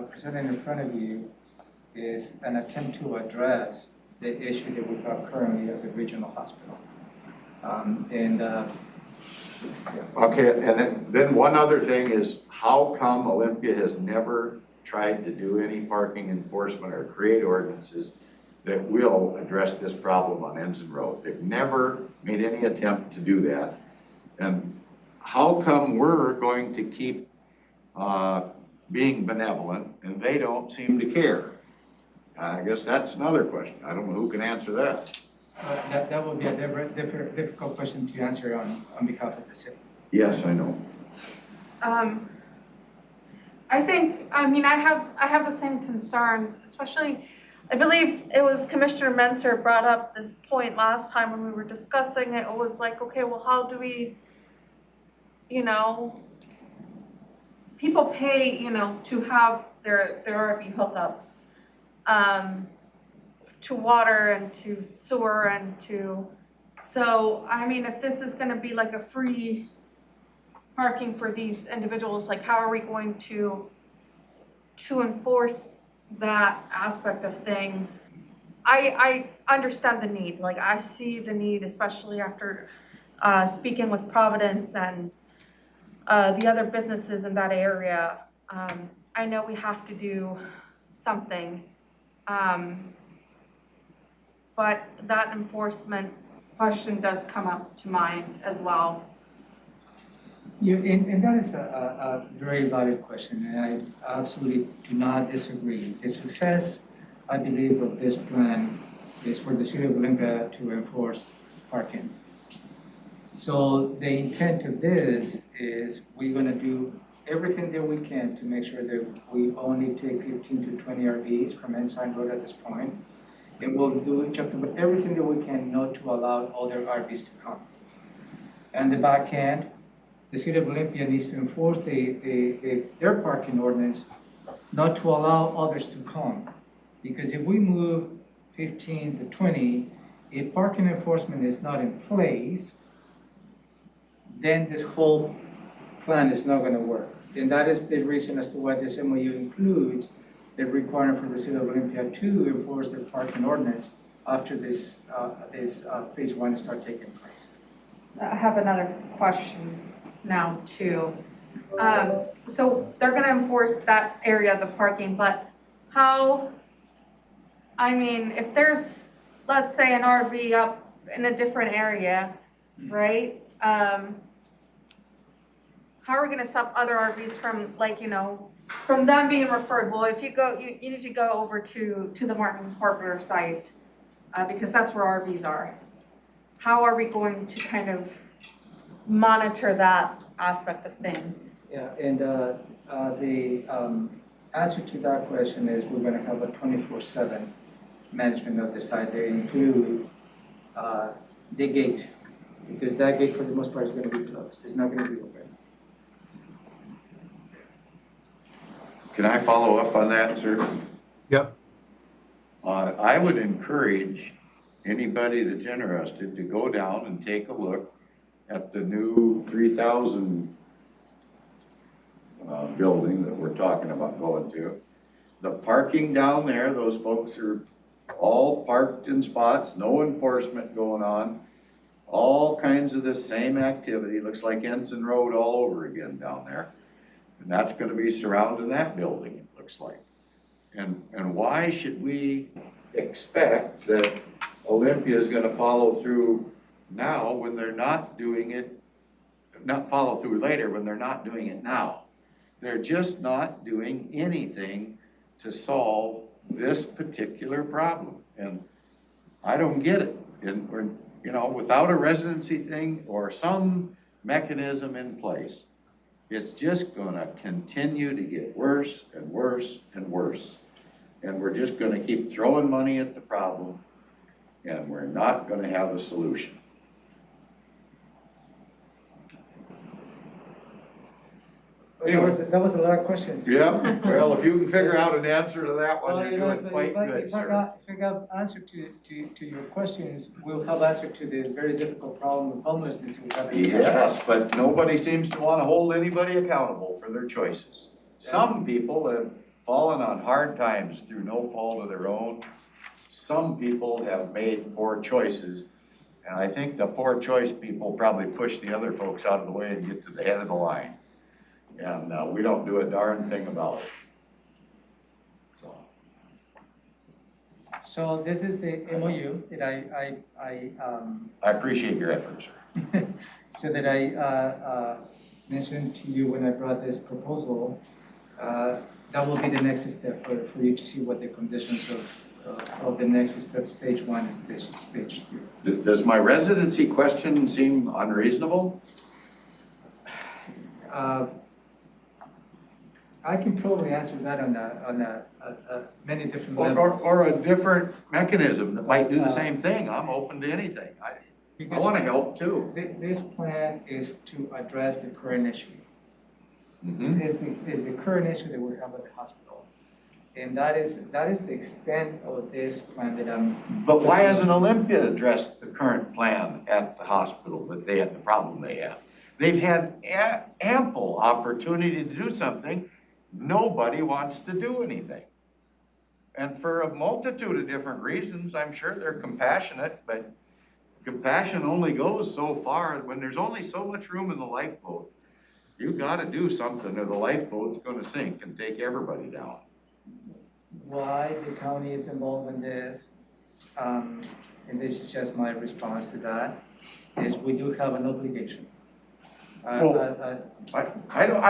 presenting in front of you is an attempt to address the issue that we have currently at the regional hospital. Okay, and then one other thing is, how come Olympia has never tried to do any parking enforcement or create ordinances that will address this problem on Ensign Road? They've never made any attempt to do that. And how come we're going to keep being benevolent and they don't seem to care? I guess that's another question. I don't know who can answer that. That would be a difficult question to answer on behalf of the city. Yes, I know. I think, I mean, I have the same concerns, especially, I believe it was Commissioner Menser brought up this point last time when we were discussing it. It was like, okay, well, how do we, you know, people pay, you know, to have their RV hookups, to water and to sewer and to, so, I mean, if this is gonna be like a free parking for these individuals, like how are we going to enforce that aspect of things? I understand the need, like I see the need, especially after speaking with Providence and the other businesses in that area. I know we have to do something, but that enforcement question does come up to mind as well. Yeah, and that is a very valid question, and I absolutely do not disagree. The success, I believe, of this plan is for the city of Olympia to enforce parking. So the intent of this is we're gonna do everything that we can to make sure that we only take 15 to 20 RVs from Ensign Road at this point. And we'll do just about everything that we can not to allow other RVs to come. And the back end, the city of Olympia needs to enforce their parking ordinance not to allow others to come. Because if we move 15 to 20, if parking enforcement is not in place, then this whole plan is not gonna work. And that is the reason as to why this MOU includes the requirement for the city of Olympia to enforce their parking ordinance after this phase one start taking place. I have another question now too. So they're gonna enforce that area of the parking, but how, I mean, if there's, let's say an RV up in a different area, right? How are we gonna stop other RVs from, like, you know, from them being referred? Well, if you go, you need to go over to the Martin Carpenter site, because that's where RVs are. How are we going to kind of monitor that aspect of things? Yeah, and the answer to that question is we're gonna have a 24/7 management of the site that includes the gate, because that gate for the most part is gonna be closed. It's not gonna be open. Can I follow up on that, sir? Yep. I would encourage anybody that's interested to go down and take a look at the new 3,000 building that we're talking about going to. The parking down there, those folks are all parked in spots, no enforcement going on, all kinds of the same activity. Looks like Ensign Road all over again down there. And that's gonna be surrounding that building, it looks like. And why should we expect that Olympia is gonna follow through now when they're not doing it, not follow through later when they're not doing it now? They're just not doing anything to solve this particular problem. And I don't get it. And we're, you know, without a residency thing or some mechanism in place, it's just gonna continue to get worse and worse and worse. And we're just gonna keep throwing money at the problem, and we're not gonna have a solution. Anyway. That was a lot of questions. Yeah, well, if you can figure out an answer to that one, Well, you're you know, doing quite good, if I sir. got answer to your questions, we'll have answer to the very difficult problem of homelessness we have. Yes, but nobody seems to want to hold anybody accountable for their choices. Some people have fallen on hard times through no fault of their own. Some people have made poor choices. And I think the poor choice people probably push the other folks out of the way and get to the head of the line. And we don't do a darn thing about it. So this is the MOU that I appreciate your efforts, sir. so that I mentioned to you when I brought this proposal. That will be the next step for you to see what the conditions of the next step, stage 1 and this stage 2. Does my residency question seem unreasonable? I can probably answer that on many different levels. Or a different mechanism that might do the same thing. I'm open to anything. I want to help too. This plan is to address the current issue. Mm-hmm. Is the current issue that we have at the hospital. And that is the extent of this plan that I'm. But why hasn't Olympia addressed the current plan at the hospital that they had the problem they have? They've had ample opportunity to do something. Nobody wants to do anything. And for a multitude of different reasons, I'm sure they're compassionate, but compassion only goes so far. When there's only so much room in the lifeboat, you gotta do something or the lifeboat's gonna sink and take everybody down. Why the county is involved in this, and this is just my response to that, is we do have an obligation. I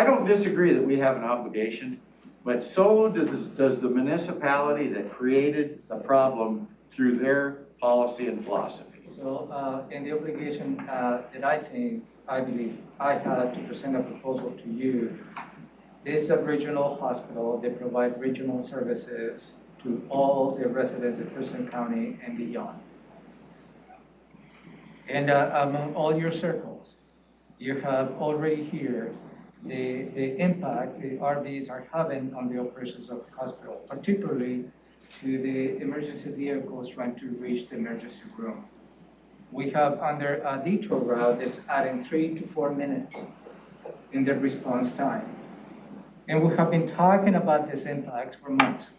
don't disagree that we have an obligation, but so does the municipality that created the problem through their policy and philosophy. So, in the obligation that I believe I have to present a proposal to you, this is a regional hospital. They provide regional services to all the residents of Thurston County and beyond. And among all your circles, you have already here the impact the RVs are having on the operations of the hospital, particularly to the emergency vehicles trying to reach the emergency room. We have under a detour route that's adding 3 to 4 minutes in the response time. And we have been talking about this impact for months.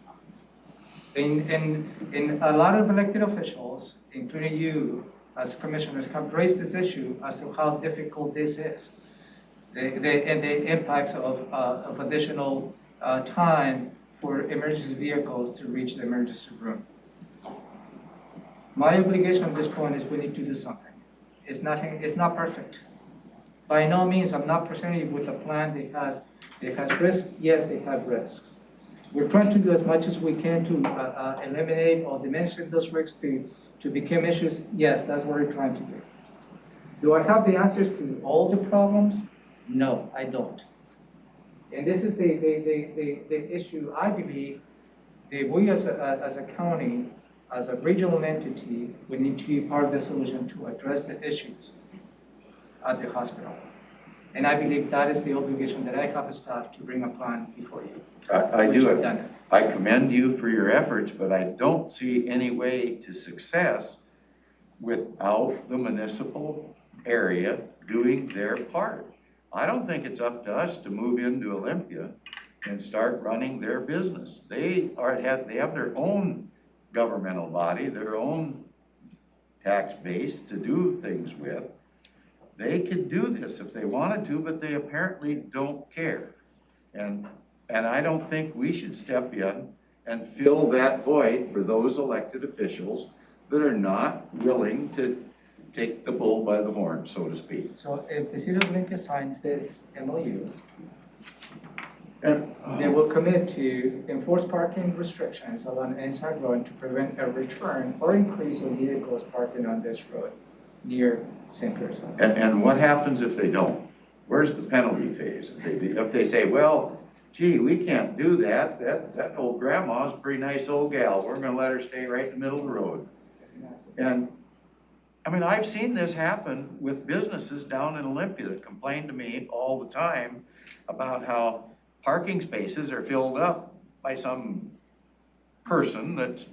And a lot of elected officials, including you as commissioners, have raised this issue as to how difficult this is. And the impacts of additional time for emergency vehicles to reach the emergency room. My obligation at this point is we need to do something. It's not perfect. By no means, I'm not presenting you with a plan that has risks. Yes, they have risks. We're trying to do as much as we can to eliminate or diminish those risks to become issues. Yes, that's what we're trying to do. Do I have the answers to all the problems? No, I don't. And this is the issue I believe that we as a county, as a regional entity, we need to be part of the solution to address the issues at the hospital. And I believe that is the obligation that I have as staff to bring a plan before you. I do it. I commend you for your efforts, but I don't see any way to success without the municipal area doing their part. I don't think it's up to us to move into Olympia and start running their business. They have their own governmental body, their own tax base to do things with. They could do this if they wanted to, but they apparently don't care. And I don't think we should step in and fill that void for those elected officials that are not willing to take the bull by the horn, so to speak. So if the city of Olympia signs this MOU, they will commit to enforce parking restrictions along inside road to prevent a return or increase of vehicles parking on this road near St. Clair's Hospital. And what happens if they don't? Where's the penalty phase? If they say, well, gee, we can't do that. That old grandma's a pretty nice old gal. We're gonna let her stay right in the middle of the road. And I mean, I've seen this happen with businesses down in Olympia that complain to me all the time about how parking spaces are filled up by some person that's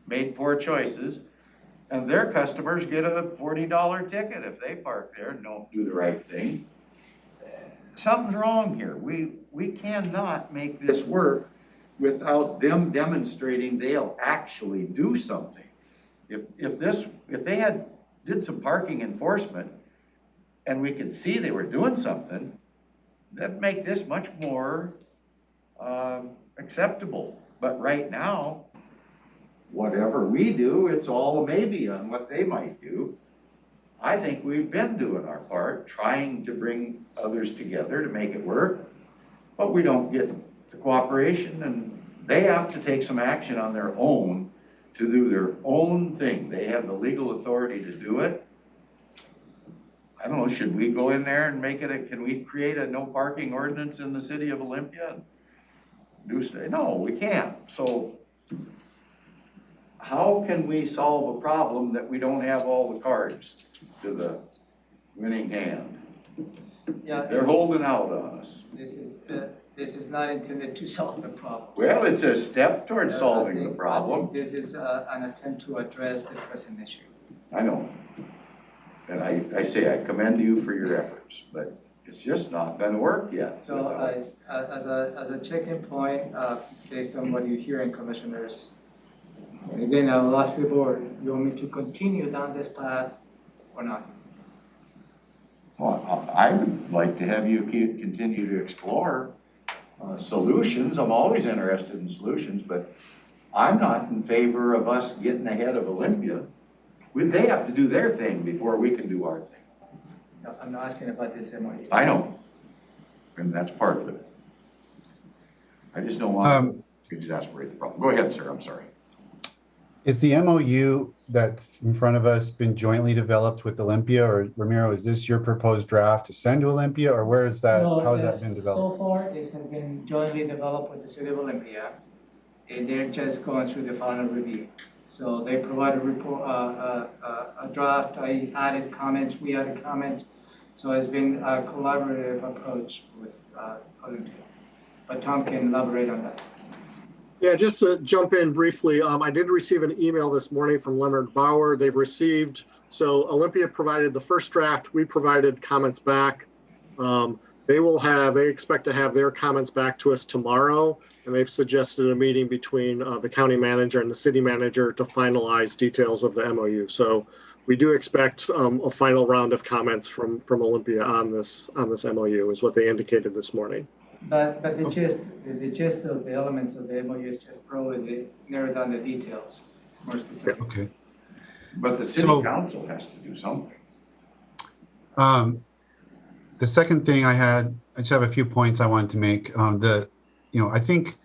made poor choices, and their customers get a $40 ticket if they park there and don't do the right thing. Something's wrong here. We cannot make this work without them demonstrating they'll actually do something. If they did some parking enforcement and we could see they were doing something, that'd make this much more acceptable. But right now, whatever we do, it's all a maybe on what they might do. I think we've been doing our part, trying to bring others together to make it work, but we don't get the cooperation, and they have to take some action on their own to do their own thing. They have the legal authority to do it. I don't know, should we go in there and make it can we create a no parking ordinance in the city of Olympia? No, we can't. So how can we solve a problem that we don't have all the cards to the winning hand? Yeah, they're holding out on us. This is not intended to solve the problem. Well, it's a step towards solving the problem. I think this is an attempt to address the present issue. I know. And I say I commend you for your efforts, but it's just not gonna work yet. So as a check-in point, based on what you hear in commissioners, and again, I will ask the board, you want me to continue down this path or not? Well, I would like to have you continue to explore solutions. I'm always interested in solutions, but I'm not in favor of us getting ahead of Olympia. They have to do their thing before we can do our thing. No, I'm not asking about this MOU. I know, and that's part of it. I just don't want to exasperate the problem. Go ahead, sir, I'm sorry. Is the MOU that's in front of us been jointly developed with Olympia, or Ramiro, is this your proposed draft to send to Olympia, or where is that, No, how has that been developed? So far, this has been jointly developed with the city of Olympia, and they're just going through the final review. So they provided a report, a draft. I added comments, we added comments. So it's been a collaborative approach with Olympia. But Tom can elaborate on that. Yeah, just to jump in briefly, I did receive an email this morning from Leonard Bauer. They've received, so Olympia provided the first draft. We provided comments back. They expect to have their comments back to us tomorrow, and they've suggested a meeting between the county manager and the city manager to finalize details of the MOU. So we do expect a final round of comments from Olympia on this MOU, is what they indicated this morning. But the gist of the elements of the MOU is just probably narrow down the details more specific. Okay. But the city council has to do something. The second thing I just have a few points I wanted to make. I think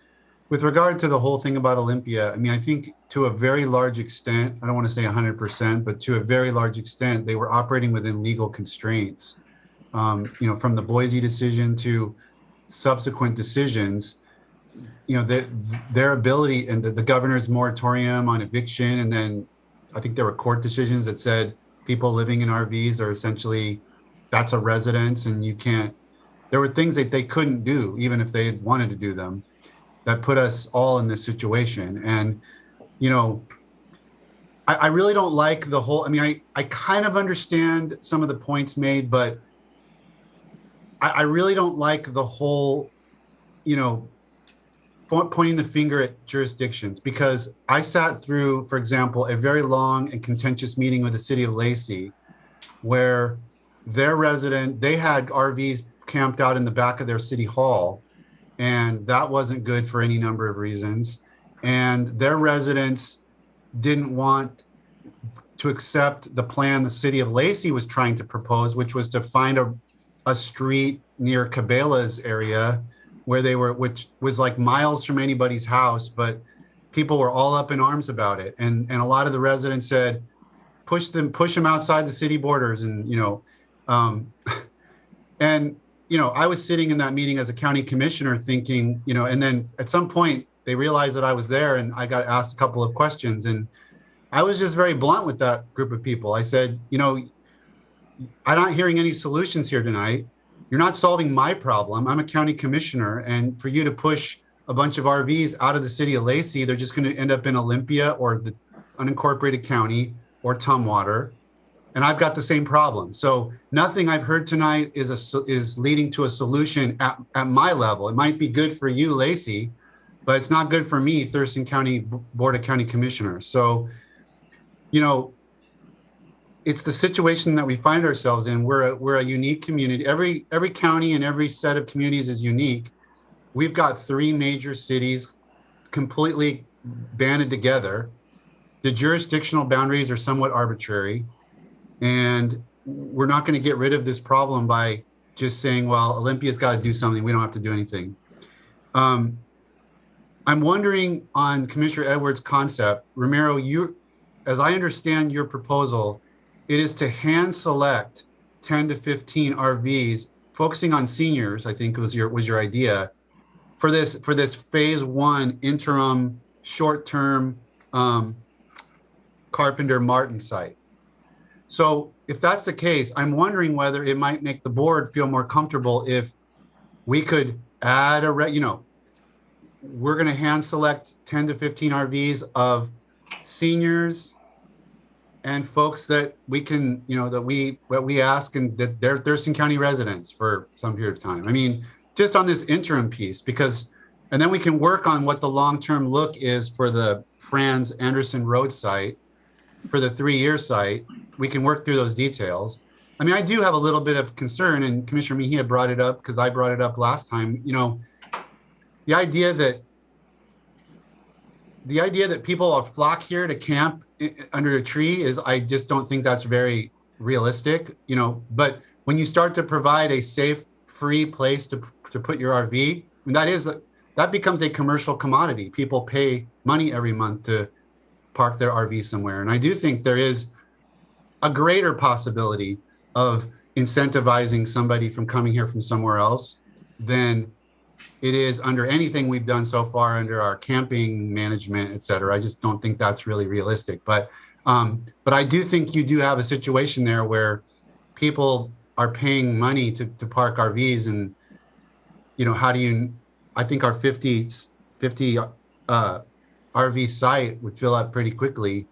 with regard to the whole thing about Olympia, I mean, I think to a very large extent, I don't want to say 100%, but to a very large extent, they were operating within legal constraints. From the Boise decision to subsequent decisions, their ability and the governor's moratorium on eviction, and then I think there were court decisions that said people living in RVs are essentially, that's a residence and you can't, there were things that they couldn't do even if they had wanted to do them, that put us all in this situation. And I really don't like the whole, I mean, I kind of understand some of the points made, but I really don't like the whole, pointing the finger at jurisdictions, because I sat through, for example, a very long and contentious meeting with the city of Lacey, where their they had RVs camped out in the back of their city hall, and that wasn't good for any number of reasons. And their residents didn't want to accept the plan the city of Lacey was trying to propose, which was to find a street near Cabela's area where they were, which was like miles from anybody's house, but people were all up in arms about it. And a lot of the residents said, push them outside the city borders. And, I was sitting in that meeting as a county commissioner thinking, and then at some point they realized that I was there and I got asked a couple of questions. And I was just very blunt with that group of people. I said, you know, I'm not hearing any solutions here tonight. You're not solving my problem. I'm a county commissioner, and for you to push a bunch of RVs out of the city of Lacey, they're just going to end up in Olympia or the unincorporated county or Tumwater. And I've got the same problem. So nothing I've heard tonight is leading to a solution at my level. It might be good for you, Lacey, but it's not good for me, Thurston County Board of County Commissioners. So, you know, it's the situation that we find ourselves in. We're a unique community. Every county and every set of communities is unique. We've got 3 major cities completely banded together. The jurisdictional boundaries are somewhat arbitrary. And we're not going to get rid of this problem by just saying, well, Olympia's got to do something. We don't have to do anything. I'm wondering on Commissioner Edwards' concept, Romero, as I understand your proposal, it is to hand select 10 to 15 RVs, focusing on seniors, I think was your idea, for this phase 1 interim short-term Carpenter Martin site. So if that's the case, I'm wondering whether it might make the board feel more comfortable if we could add we're going to hand select 10 to 15 RVs of seniors and folks that we can, that we ask and that they're Thurston County residents for some period of time. I mean, just on this interim piece, and then we can work on what the long-term look is for the Franz Anderson Road site, for the 3-year site. We can work through those details. I mean, I do have a little bit of concern, and Commissioner Mejia brought it up because I brought it up last time. The idea that people will flock here to camp under a tree I just don't think that's very realistic. But when you start to provide a safe, free place to put your RV, that becomes a commercial commodity. People pay money every month to park their RV somewhere, and I do think there is a greater possibility of incentivizing somebody from coming here from somewhere else than it is under anything we've done so far under our camping management, et cetera. I just don't think that's really realistic. But I do think you do have a situation there where people are paying money to park RVs, and I think our 50 RV site would fill up pretty quickly.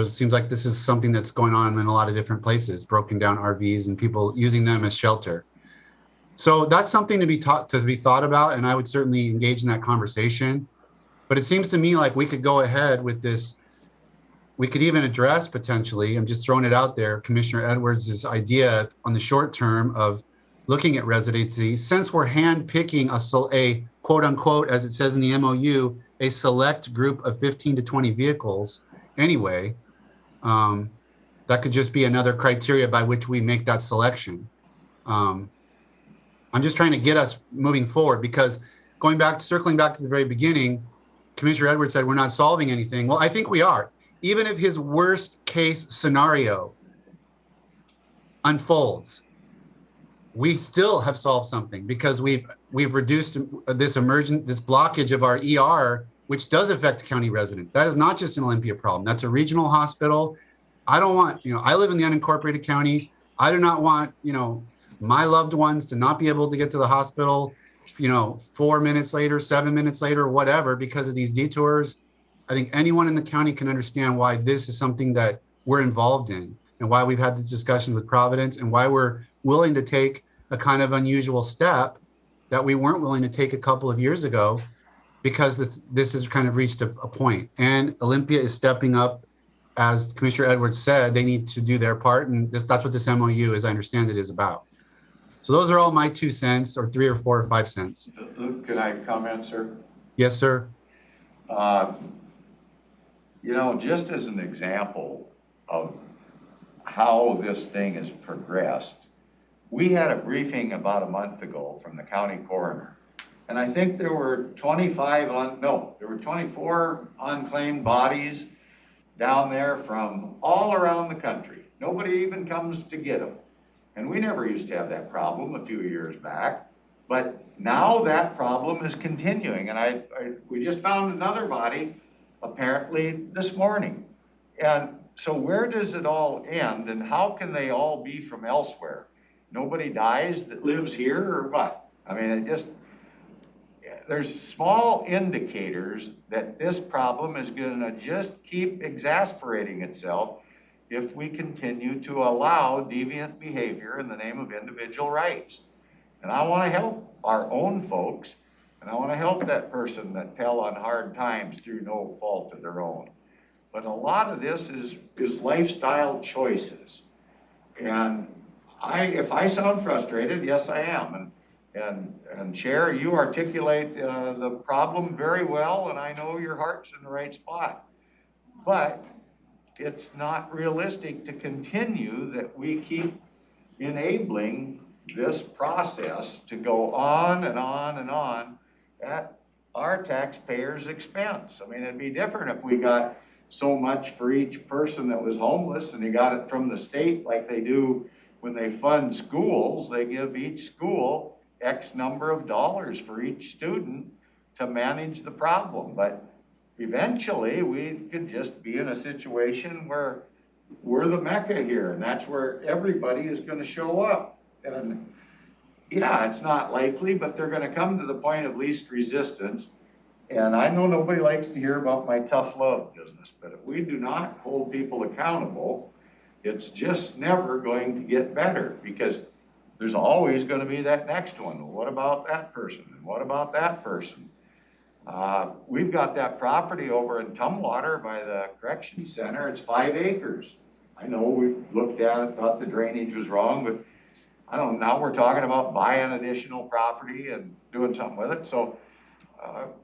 Seems like this is something that's going on in a lot of different places, broken down RVs and people using them as shelter. So that's something to be thought about, and I would certainly engage in that conversation. But it seems to me like we could go ahead with this. We could even address potentially, I'm just throwing it out there, Commissioner Edwards' idea on the short term of looking at residency, since we're hand-picking a quote unquote, as it says in the MOU, a select group of 15 to 20 vehicles anyway. That could just be another criteria by which we make that selection. I'm just trying to get us moving forward, because circling back to the very beginning, Commissioner Edwards said we're not solving anything. Well, I think we are. Even if his worst case scenario unfolds, we still have solved something, because we've reduced this blockage of our ER, which does affect county residents. That is not just an Olympia problem. That's a regional hospital. I don't want, I live in the unincorporated county. I do not want, my loved ones to not be able to get to the hospital, 4 minutes later, 7 minutes later, whatever, because of these detours. I think anyone in the county can understand why this is something that we're involved in, and why we've had this discussion with Providence, and why we're willing to take a kind of unusual step that we weren't willing to take a couple of years ago, because this has kind of reached a point. And Olympia is stepping up. As Commissioner Edwards said, they need to do their part, and that's what this MOU, as I understand it, is about. So those are all my 2 cents, or 3 or 4 or 5 cents. Can I comment, sir? Yes, sir. Just as an example of how this thing has progressed, we had a briefing about a month ago from the county coroner, and I think there were 24 unclaimed bodies down there from all around the country. Nobody even comes to get them. And we never used to have that problem a few years back, but now that problem is continuing. And we just found another body apparently this morning. And so where does it all end, and how can they all be from elsewhere? Nobody dies that lives here, or what? I mean, there's small indicators that this problem is gonna just keep exasperating itself if we continue to allow deviant behavior in the name of individual rights. And I wanna help our own folks, and I wanna help that person that fell on hard times through no fault of their own. But a lot of this is lifestyle choices. And if I sound frustrated, yes, I am. And Chair, you articulate the problem very well, and I know your heart's in the right spot. But it's not realistic to continue that we keep enabling this process to go on and on and on at our taxpayers' expense. I mean, it'd be different if we got so much for each person that was homeless and they got it from the state like they do when they fund schools. They give each school X number of dollars for each student to manage the problem. But eventually we could just be in a situation where we're the Mecca here, and that's where everybody is going to show up. And yeah, it's not likely, but they're going to come to the point of least resistance. And I know nobody likes to hear about my tough love business, but if we do not hold people accountable, it's just never going to get better, because there's always going to be that next one. Well, what about that person? And what about that person? We've got that property over in Tumwater by the correction center. It's 5 acres. I know we looked at it, thought the drainage was wrong, but I don't know, now we're talking about buying additional property and doing something with it. So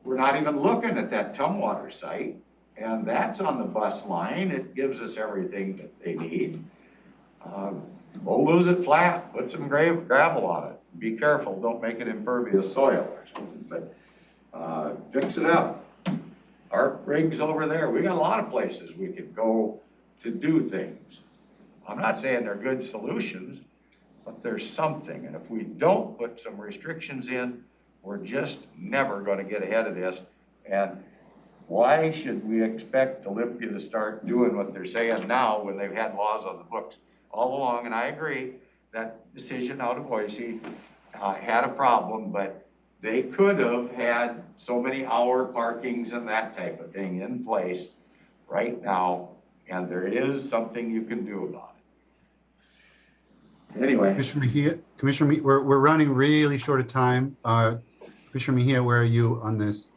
we're not even looking at that Tumwater site, and that's on the bus line. It gives us everything that they need. We'll lose it flat, put some gravel on it. Be careful, don't make it impervious soil or something, but fix it up. Our rig's over there. We got a lot of places we could go to do things. I'm not saying they're good solutions, but there's something. And if we don't put some restrictions in, we're just never going to get ahead of this. And why should we expect Olympia to start doing what they're saying now when they've had laws on the books all along? And I agree, that decision out of Boise had a problem, but they could have had so many hour parkings and that type of thing in place right now, and there is something you can do about it. Anyway. Commissioner Mejia, we're running really short of time. Commissioner Mejia, where are you on this?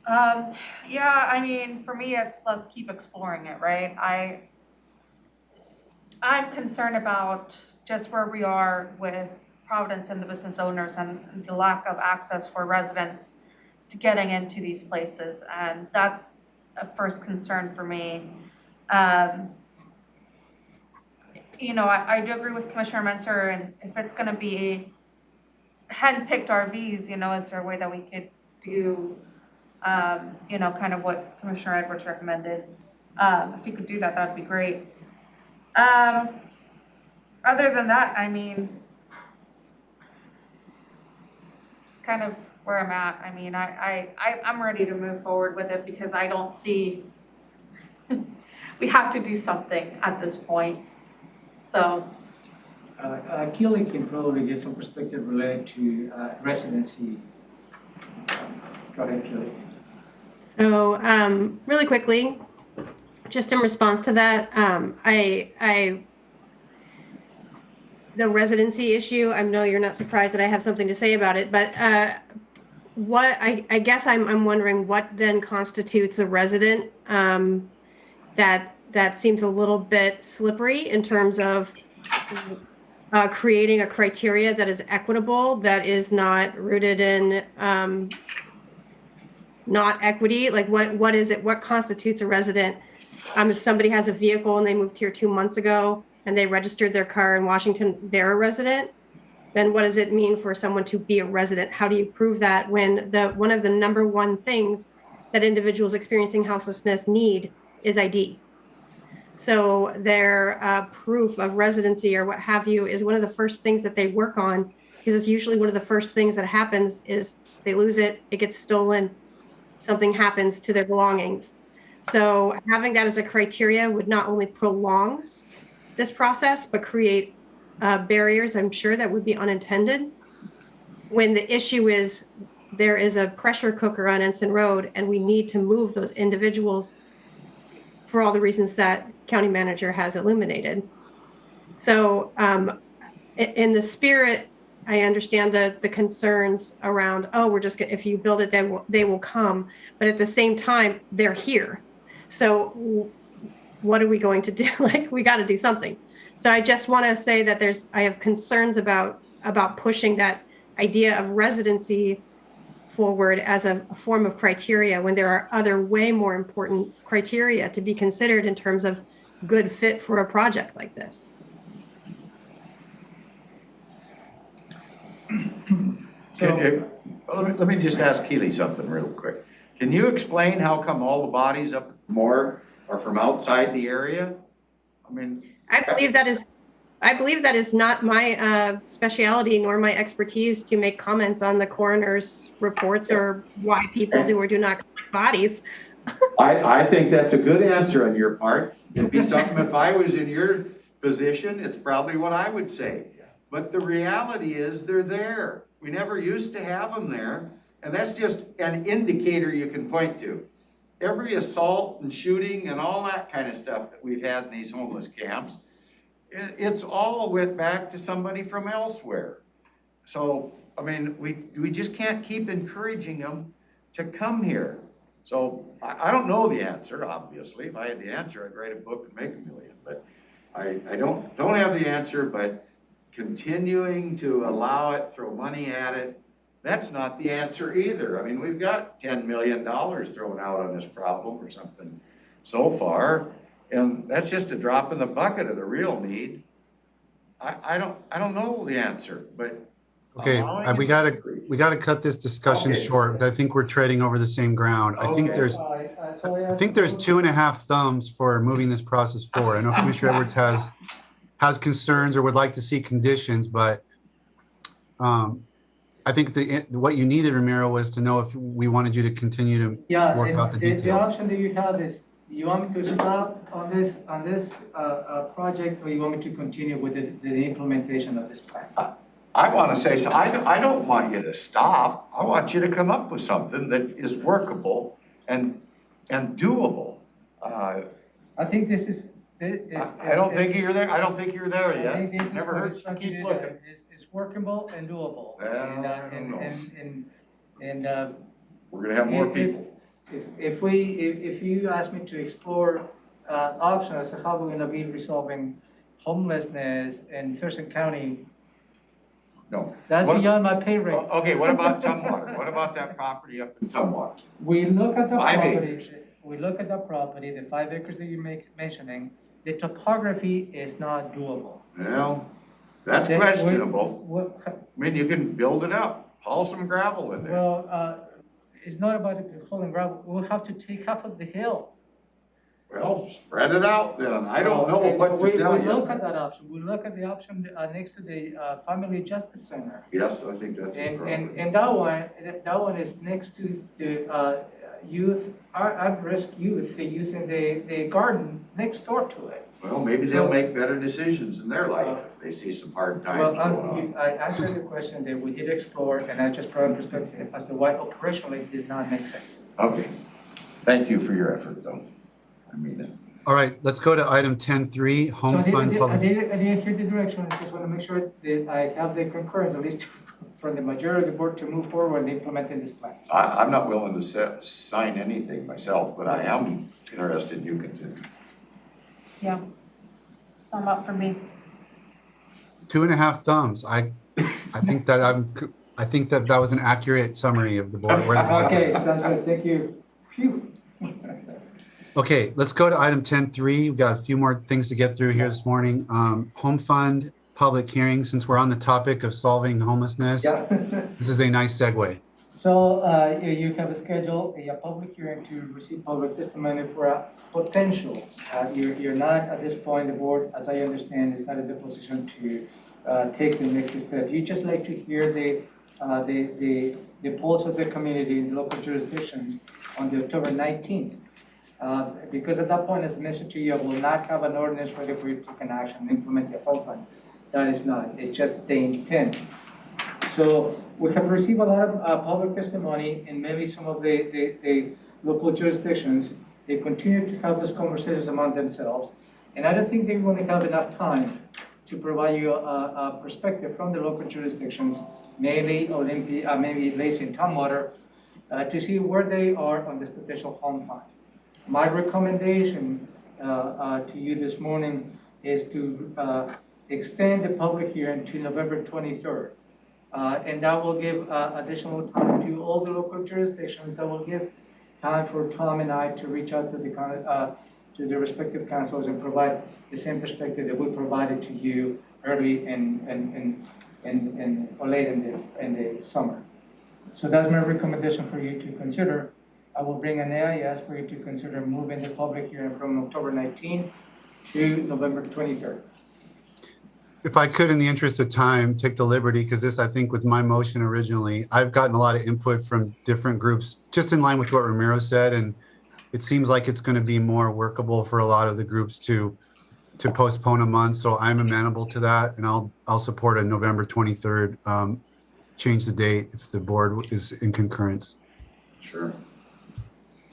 Yeah, I mean, for me, it's let's keep exploring it, right? I'm concerned about just where we are with Providence and the business owners and the lack of access for residents to getting into these places. And that's a first concern for me. You know, I do agree with Commissioner Menser, and if it's going to be hand-picked RVs, you know, is there a way that we could do, you know, kind of what Commissioner Edwards recommended? If we could do that, that'd be great. Other than that, I mean, it's kind of where I'm at. I mean, I'm ready to move forward with it because I don't see, we have to do something at this point. So. Keely can probably give some perspective related to residency. Go ahead, Keely. So really quickly, just in response to that, the residency issue, I know you're not surprised that I have something to say about it, but what I guess I'm wondering what then constitutes a resident. That seems a little bit slippery in terms of creating a criteria that is equitable, that is not rooted in not equity. Like what is it? What constitutes a resident? If somebody has a vehicle and they moved here 2 months ago and they registered their car in Washington, they're a resident. Then what does it mean for someone to be a resident? How do you prove that when one of the number one things that individuals experiencing houselessness need is ID? So their proof of residency or what have you is one of the first things that they work on, because it's usually one of the first things that happens is they lose it, it gets stolen, something happens to their belongings. So having that as a criteria would not only prolong this process, but create barriers, I'm sure, that would be unintended. When the issue is there is a pressure cooker on Ensign Road and we need to move those individuals for all the reasons that county manager has illuminated. So in the spirit, I understand the concerns around, oh, we're just if you build it, then they will come. But at the same time, they're here. So what are we going to do? Like, we got to do something. So I just want to say that I have concerns about pushing that idea of residency forward as a form of criteria when there are other way more important criteria to be considered in terms of good fit for a project like this. So let me just ask Keely something real quick. Can you explain how come all the bodies up more are from outside the area? I mean, I believe that is not my specialty nor my expertise to make comments on the coroner's reports or why people do or do not collect bodies. I think that's a good answer on your part. It'd be something, if I was in your position, it's probably what I would say. But the reality is they're there. We never used to have them there. And that's just an indicator you can point to. Every assault and shooting and all that kind of stuff that we've had in these homeless camps, it's all went back to somebody from elsewhere. So, I mean, we just can't keep encouraging them to come here. So I don't know the answer, obviously. If I had the answer, I'd write a book and make $1 million. But I don't have the answer, but continuing to allow it, throw money at it, that's not the answer either. I mean, we've got $10 million thrown out on this problem or something so far, and that's just a drop in the bucket of the real need. I don't know the answer, but okay, we gotta cut this discussion short. I think we're treading over the same ground. I think there's 2.5 thumbs for moving this process forward. I know Commissioner Edwards has concerns or would like to see conditions, but I think what you needed, Ramiro, was to know if we wanted you to continue to work out the details. The option that you have is, you want me to stop on this project, or you want me to continue with the implementation of this plan? I want to say, so I don't want you to stop. I want you to come up with something that is workable and doable. I think this is. I don't think you're there. I don't think you're there yet. I think this Never hurts to keep looking. It's workable and doable. And we're gonna have more people. If you ask me to explore options as to how we're gonna be resolving homelessness in Thurston County, no, that's beyond my pay rate. Okay, what about Tumwater? What about that property up in Tumwater? We look at the 5 property. acres. We look at the property, the 5 acres that you're mentioning. The topography is not doable. Well, that's questionable. I mean, you can build it up, haul some gravel in there. Well, it's not about hauling gravel. We'll have to take half of the hill. Well, spread it out then. I don't know what to tell you. We look at that option. We look at the option next to the Family Justice Center. Yes, I think that's the problem. And that one is next to the youth, at-risk youth, they're using the garden next door to it. Well, maybe they'll make better decisions in their life if they see some hard times going on. I answered the question that we did explore, and I just brought in perspective as to why operationally it does not make sense. Okay. Thank you for your effort, though. I mean it. All right, let's go to item 10.3, home fund I public. didn't hear the direction. I just want to make sure that I have the concurrence, at least from the majority of the board, to move forward and implementing this plan. I'm not willing to sign anything myself, but I am interested you continue. Yeah, thumb up for me. 2.5 thumbs. I think that was an accurate summary of the board. Okay, sounds good. Thank you. Phew. Okay, let's go to item 10.3. We've got a few more things to get through here this morning. Home fund public hearing, since we're on the topic of solving homelessness. Yeah. This is a nice segue. So you have scheduled a public hearing to receive public testimony for a potential. You're not at this point, the board, as I understand, is not in the position to take the next step. You just like to hear the pulse of the community in local jurisdictions on the October 19th Because at that point, as I mentioned to you, I will not have an ordinance ready for you to take an action and implement the home fund. That is not, it's just the intent. So we have received a lot of public testimony in maybe some of the local jurisdictions. They continue to have those conversations among themselves. And I don't think they're going to have enough time to provide you a perspective from the local jurisdictions, mainly Olympia, maybe Lacey and Tumwater, to see where they are on this potential home fund. My recommendation to you this morning is to extend the public hearing to November 23rd. And that will give additional time to all the local jurisdictions. That will give time for Tom and I to reach out to the respective councils and provide the same perspective that we provided to you early or late in the summer. So that's my recommendation for you to consider. I will bring an AIS for you to consider moving the public hearing from October 19th to November 23rd. If I could, in the interest of time, take the liberty, because this, I think, was my motion originally. I've gotten a lot of input from different groups, just in line with what Ramiro said, and it seems like it's going to be more workable for a lot of the groups to postpone a month. So I'm amenable to that, and I'll support a November 23rd change the date if the board is in concurrence. Sure.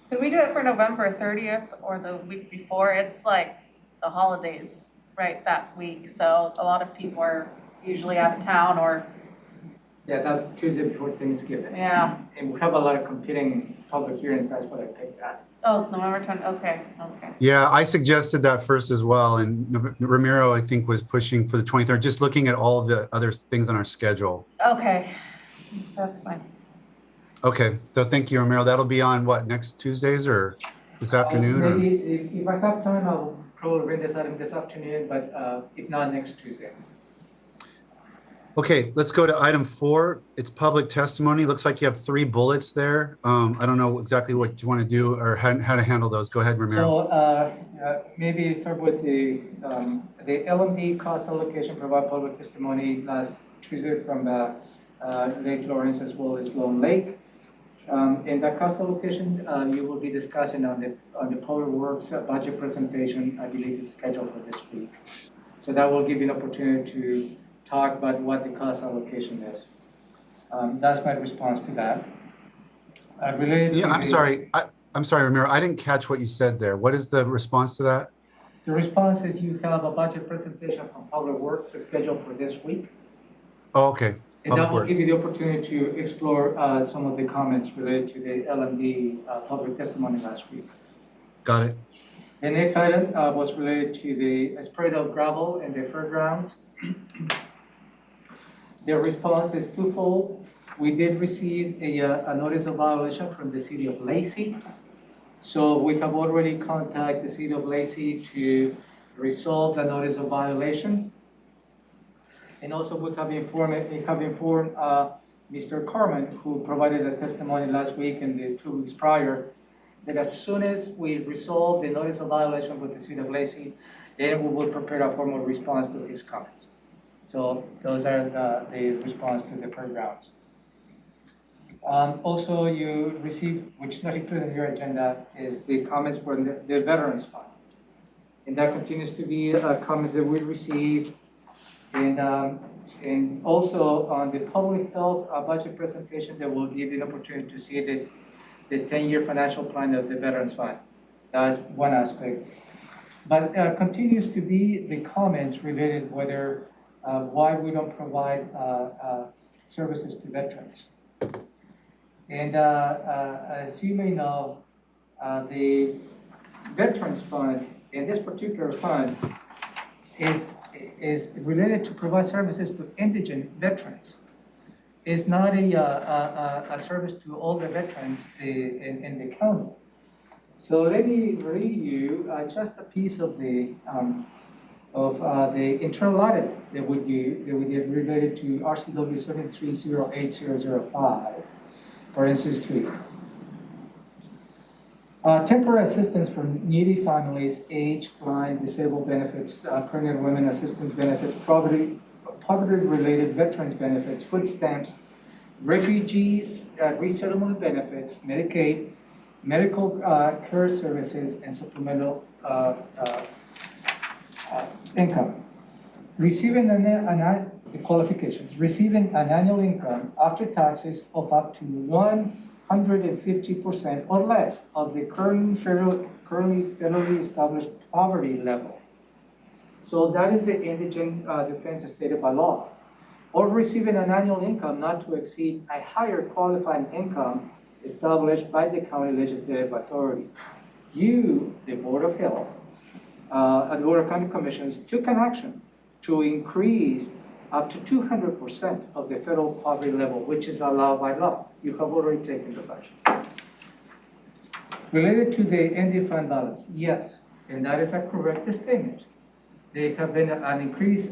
Could we do it for November 30th or the week before? It's like the holidays, right, that week. So a lot of people are usually out of town or. Yeah, that's Tuesday before Thanksgiving. Yeah. And we have a lot of competing public hearings. That's what I picked at. Oh, November 20th. Okay. Yeah, I suggested that first as well. And Ramiro, I think, was pushing for the 23rd, just looking at all of the other things on our schedule. Okay. That's fine. Okay, so thank you, Ramiro. That'll be on what, next Tuesdays or this afternoon? Maybe if I have time, I'll probably bring this item this afternoon, but if not, next Tuesday. Okay, let's go to item 4. It's public testimony. Looks like you have 3 bullets there. I don't know exactly what you want to do or how to handle those. Go ahead, Ramiro. So maybe start with the LMD cost allocation, provide public testimony last Tuesday from Lake Lawrence as well as Lone Lake. In that cost allocation, you will be discussing on the Public Works budget presentation. I believe it's scheduled for this week. So that will give you an opportunity to talk about what the cost allocation is. That's my response to that. I'm sorry, Ramiro. I didn't catch what you said there. What is the response to that? The response is you have a budget presentation from Public Works scheduled for this week. Oh, okay. And that will give you the opportunity to explore some of the comments related to the LMD public testimony last week. Got it. The next item was related to the spread of gravel in the fairgrounds. The response is twofold. We did receive a notice of violation from the city of Lacey. So we have already contacted the city of Lacey to resolve the notice of violation. And also we have informed Mr. Carmen, who provided a testimony last week and the 2 weeks prior, that as soon as we resolve the notice of violation with the city of Lacey, then we will prepare a formal response to his comments. So those are the response to the fairgrounds. Also, you received, which is not included in your agenda, is the comments for the Veterans Fund. And that continues to be comments that we received. And also on the public health budget presentation, that will give you an opportunity to see the 10-year financial plan of the Veterans Fund. That's one aspect. But continues to be the comments related whether why we don't provide services to veterans. And as you may know, the Veterans Fund, in this particular fund, is related to provide services to indigent veterans. It's not a service to all the veterans in the county. So let me read you just a piece of the internal audit that we did related to RCW 7308005, for instance 3. Temporary assistance for needy families, age, blind, disabled benefits, pregnant women assistance benefits, poverty-related veterans benefits, food stamps, refugees resettlement benefits, Medicaid, medical care services, and supplemental income. Receiving the qualifications, receiving an annual income after taxes of up to 150% or less of the currently federally established poverty level. So that is the indigent defense stated by law. Or receiving an annual income not to exceed a higher qualifying income established by the county legislative authority. You, the Board of Health, and Board of County Commissions took an action to increase up to 200% of the federal poverty level, which is allowed by law. You have already taken this action. Related to the ending fund balance, yes, and that is a correct statement. There have been an increased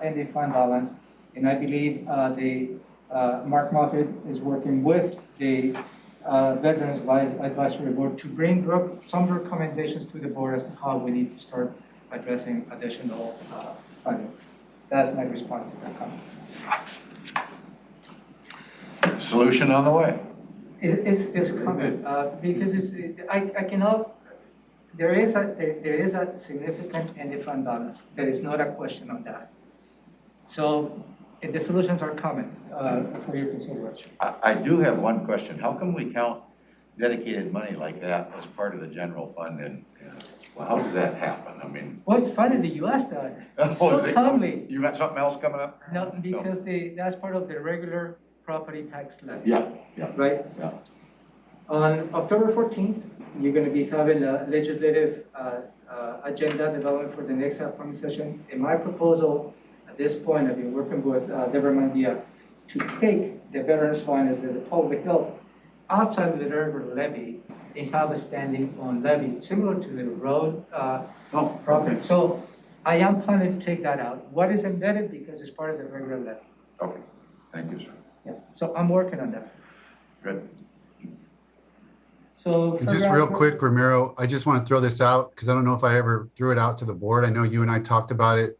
ending fund balance, and I believe Mark Moffitt is working with the Veterans Advisory Board to bring some recommendations to the board as to how we need to start addressing additional funding. That's my response to that comment. Solution on the way. It's coming because I cannot. There is a significant ending fund balance. There is not a question on that. So the solutions are coming for your consideration. I do have one question. How come we count dedicated money like that as part of the general fund? And well, how does that happen? I mean, well, it's funny that you asked that. It's so timely. You got something else coming up? No, because that's part of the regular property tax levy. Yeah. Right? Yeah. On October 14th, you're going to be having a legislative agenda development for the next upcoming session. In my proposal, at this point, I've been working with Deborah Mandia to take the Veterans Fund as the public health outside of the regular levy and have a standing on levy, similar to the road property. Okay. So I am planning to take that out. What is embedded because it's part of the regular levy. Okay, thank you, sir. Yeah, so I'm working on that. Good. So And just real quick, Ramiro, I just want to throw this out because I don't know if I ever threw it out to the board. I know you and I talked about it.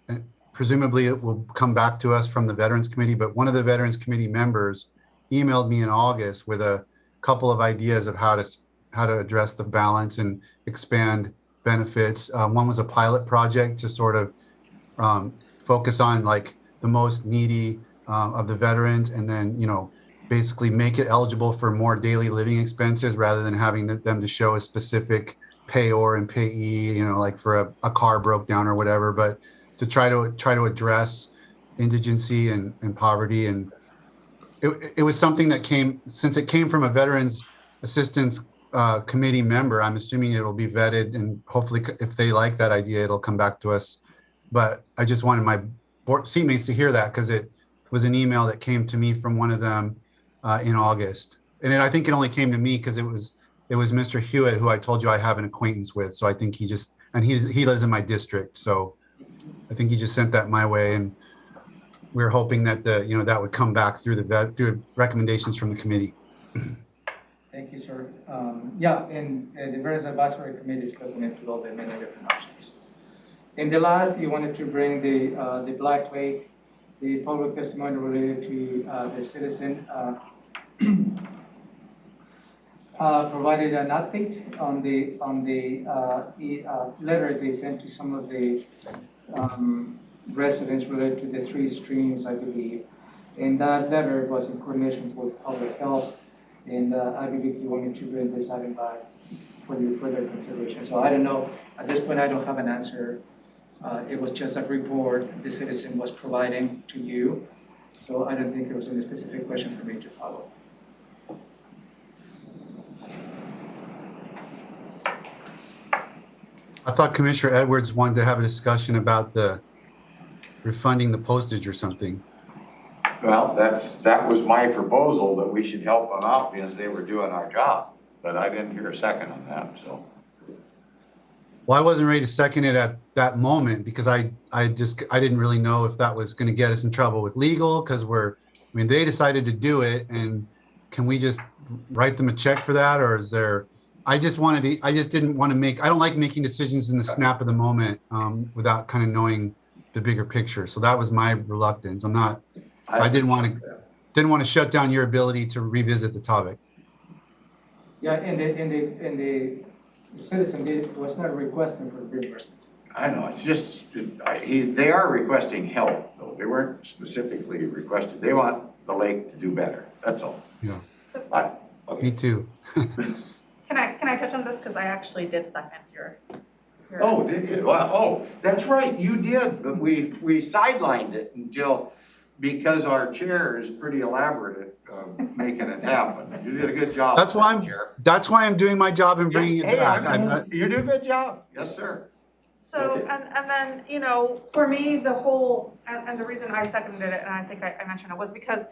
And presumably it will come back to us from the Veterans Committee, but one of the Veterans Committee members emailed me in August with a couple of ideas of how to address the balance and expand benefits. One was a pilot project to sort of focus on like the most needy of the veterans, and then basically make it eligible for more daily living expenses rather than having them to show a specific payor and payee, like for a car broke down or whatever, but to try to address indigency and poverty. And it was something that since it came from a Veterans Assistance Committee member, I'm assuming it'll be vetted, and hopefully if they like that idea, it'll come back to us. But I just wanted my board seatmates to hear that because it was an email that came to me from one of them in August. And I think it only came to me because it was Mr. Hewitt, who I told you I have an acquaintance with. So I think he lives in my district. So I think he just sent that my way, and we're hoping that that would come back through through recommendations from the committee. Thank you, sir. Yeah, and the Veterans Advisory Committee is looking into all the many different options. In the last, you wanted to bring the Black Lake, the public testimony related to the citizen provided an update on the letter they sent to some of the residents related to the 3 streams, I believe. And that letter was in coordination with public health. And I believe you wanted to bring this item back for your further consideration. So I don't know, at this point I don't have an answer. It was just a report the citizen was providing to you. So I don't think there was any specific question for me to follow. I thought Commissioner Edwards wanted to have a discussion about the refunding the postage or something. Well, that was my proposal, that we should help them out because they were doing our job, but I didn't hear a second on that, so. Well, I wasn't ready to second it at that moment because I didn't really know if that was going to get us in trouble with legal because they decided to do it, and can we just write them a check for that, or is there? I just didn't want to I don't like making decisions in the snap of the moment without kind of knowing the bigger picture. So that was my reluctance. I didn't want to shut down your ability to revisit the topic. Yeah, and the citizen was not requesting for reimbursement. I know, it's just, they are requesting help, though. They weren't specifically requested. They want the lake to do better, that's all. Yeah. Okay. Me too. Can I touch on this? Because I actually did second your. Oh, did you? Well, oh, that's right, you did, but we sidelined it until, because our chair is pretty elaborate at making it happen. You did a good job. That's why I'm doing my job and bringing it Hey, back. you do a good job. Yes, sir. So, Okay. and then, you know, for me, the whole, and the reason I seconded it, and I think I mentioned it, was because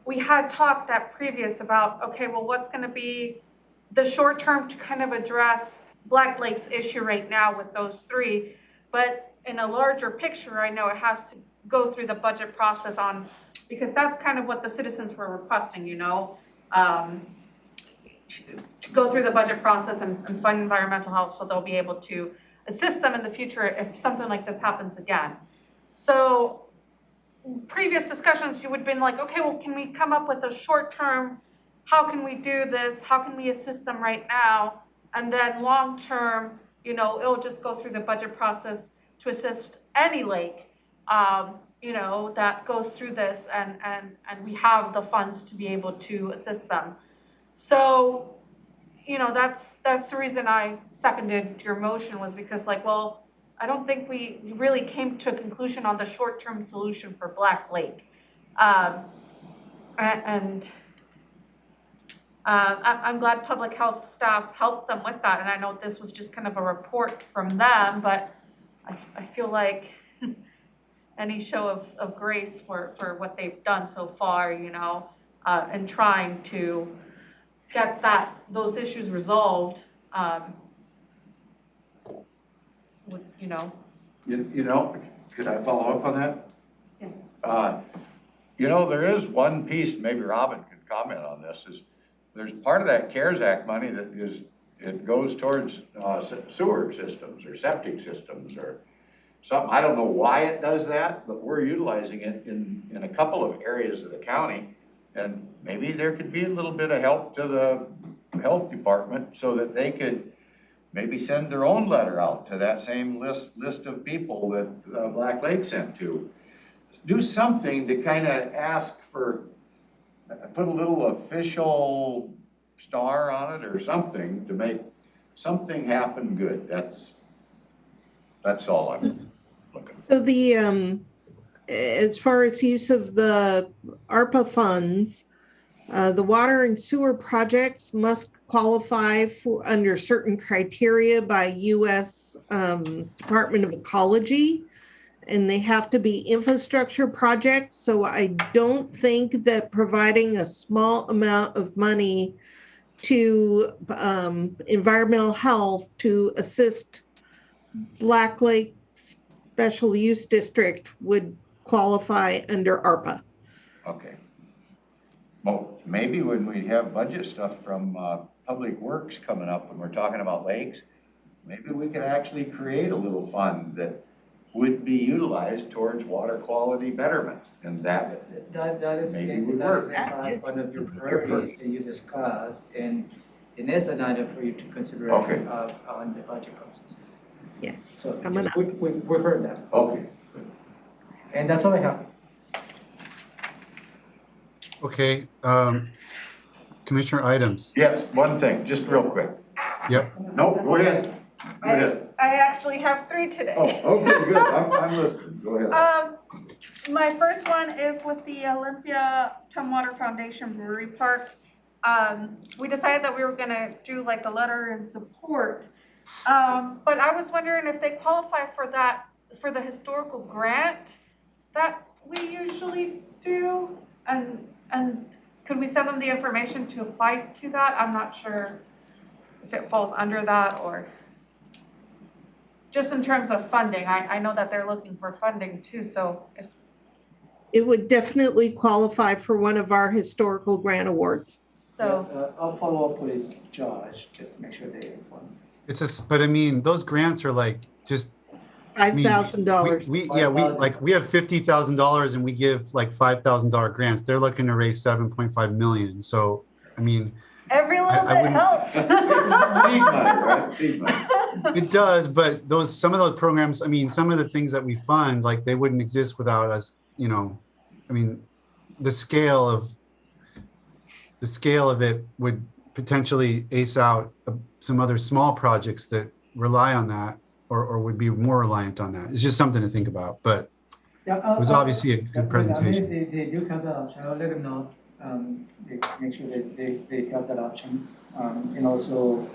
we had talked at previous about, okay, well, what's gonna be the short term to kind of address Black Lake's issue right now with those three, but in a larger picture, I know it has to go through the budget process on, because that's kind of what the citizens were requesting, you know, to go through the budget process and fund environmental health so they'll be able to assist them in the future if something like this happens again. So previous discussions, you would have been like, okay, well, can we come up with a short term, how can we do this? How can we assist them right now? And then long term, you know, it'll just go through the budget process to assist any lake, you know, that goes through this and we have the funds to be able to assist them. So, you know, that's the reason I seconded your motion, was because, like, well, I don't think we really came to a conclusion on the short-term solution for Black Lake. I'm glad public health staff helped them with that, and I know this was just kind of a report from them, but I feel like any show of grace for what they've done so far, you know, and trying to get those issues resolved, you know. You know, could I follow up on that? Yeah. You know, there is one piece, maybe Robin could comment on this, is there's part of that CARES Act money that it goes towards sewer systems or septic systems or something. I don't know why it does that, but we're utilizing it in a couple of areas of the county. And maybe there could be a little bit of help to the health department so that they could maybe send their own letter out to that same list of people that Black Lake sent to. Do something to kind of ask for, put a little official star on it or something to make something happen good. That's all I'm looking for. So the, as far as use of the ARPA funds, the water and sewer projects must qualify for under certain criteria by U.S. Department of Ecology, and they have to be infrastructure projects. So I don't think that providing a small amount of money to environmental health to assist Black Lake Special Use District would qualify under ARPA. Okay. Well, maybe when we have budget stuff from Public Works coming up when we're talking about lakes, maybe we could actually create a little fund that would be utilized towards water quality betterment, and that is maybe in would work. fact one of your priorities that you discussed, and it is an item for you to consider Okay. on the budget process. Yes. So I'm yes, gonna- we heard that, Okay. and that's all I have. Okay, Commissioner items. Yes, one thing, just real quick. Yep. No, go ahead. Go ahead. I actually have 3 today. Oh, okay, good. I'm listening. Go ahead. My first one is with the Olympia Tumwater Foundation Brewery Park. We decided that we were gonna do like a letter in support. But I was wondering if they qualify for that, for the historical grant that we usually do, and could we send them the information to apply to that? I'm not sure if it falls under that, or just in terms of funding. I know that they're looking for funding too, so if. It would definitely qualify for one of our historical grant awards. So I'll follow up with Josh just to make sure they inform. But I mean, those grants are like just $5,000. We have $50,000 and we give like $5,000 grants. They're looking to raise $7.5 million. So, I mean, Every little I bit wouldn't- helps. Seed money, right? Seed money. It does, but some of those programs, I mean, some of the things that we fund, like they wouldn't exist without us, you know, I mean, the scale of it would potentially ace out some other small projects that rely on that or would be more reliant on that. It's just something to think about, but Yeah, it was obviously a good I mean, presentation. they do have that option. I'll let them know. They make sure that they have that option. And also,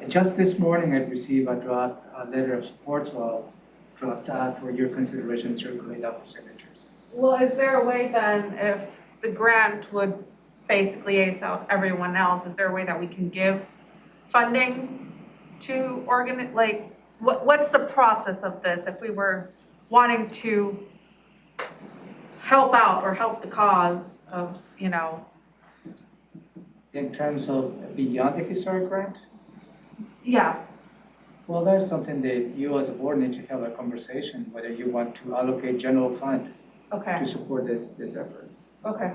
just this morning, I received a draft letter of support, so I'll draft that for your consideration and circulate that for signatures. Well, is there a way then, if the grant would basically ace out everyone else, is there a way that we can give funding to like, what's the process of this if we were wanting to help out or help the cause of, you know? In terms of beyond the historic grant? Yeah. Well, that's something that you as a board need to have a conversation, whether you want to allocate general fund Okay. to support this effort. Okay.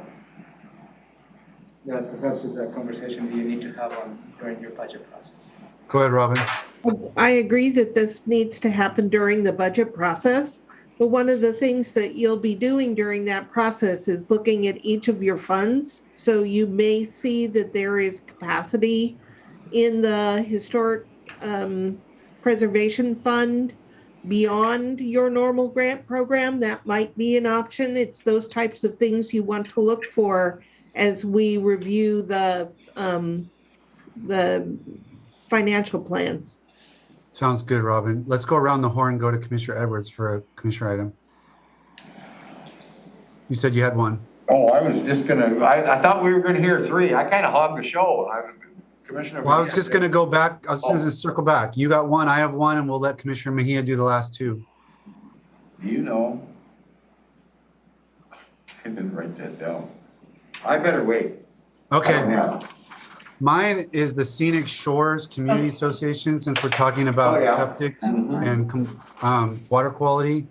That perhaps is a conversation that you need to have during your budget process. Go ahead, Robin. I agree that this needs to happen during the budget process. But one of the things that you'll be doing during that process is looking at each of your funds. So you may see that there is capacity in the historic preservation fund beyond your normal grant program. That might be an option. It's those types of things you want to look for as we review the financial plans. Sounds good, Robin. Let's go around the horn, go to Commissioner Edwards for a commissioner item. You said you had one. Oh, I was just gonna, I thought we were gonna hear three. I kind of hogged the show. Commissioner. Well, I was just going to go back. I was just going to circle back. You got one, I have one, and we'll let Commissioner Mejia do the last two. Do you know? I didn't write that down. I better wait. Okay. Mine is the Scenic Shores Community Association, since we're talking about septics and water quality.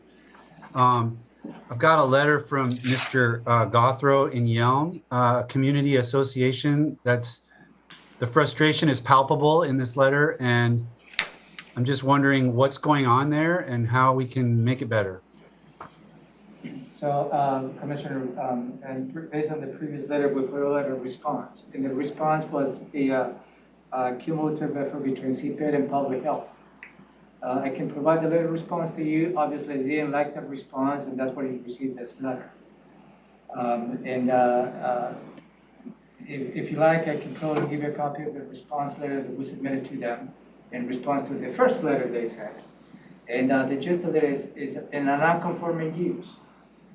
I've got a letter from Mr. Gothro in Yelm, Community Association. The frustration is palpable in this letter, and I'm just wondering what's going on there and how we can make it better. So, Commissioner, and based on the previous letter, we put a letter of response. And the response was a cumulative effort between CPED and public health. I can provide the letter of response to you. Obviously, they didn't like that response, and that's why you received this letter. If you like, I can probably give you a copy of the response letter that we submitted to them in response to the first letter they sent. And the gist of it is in a non-conforming use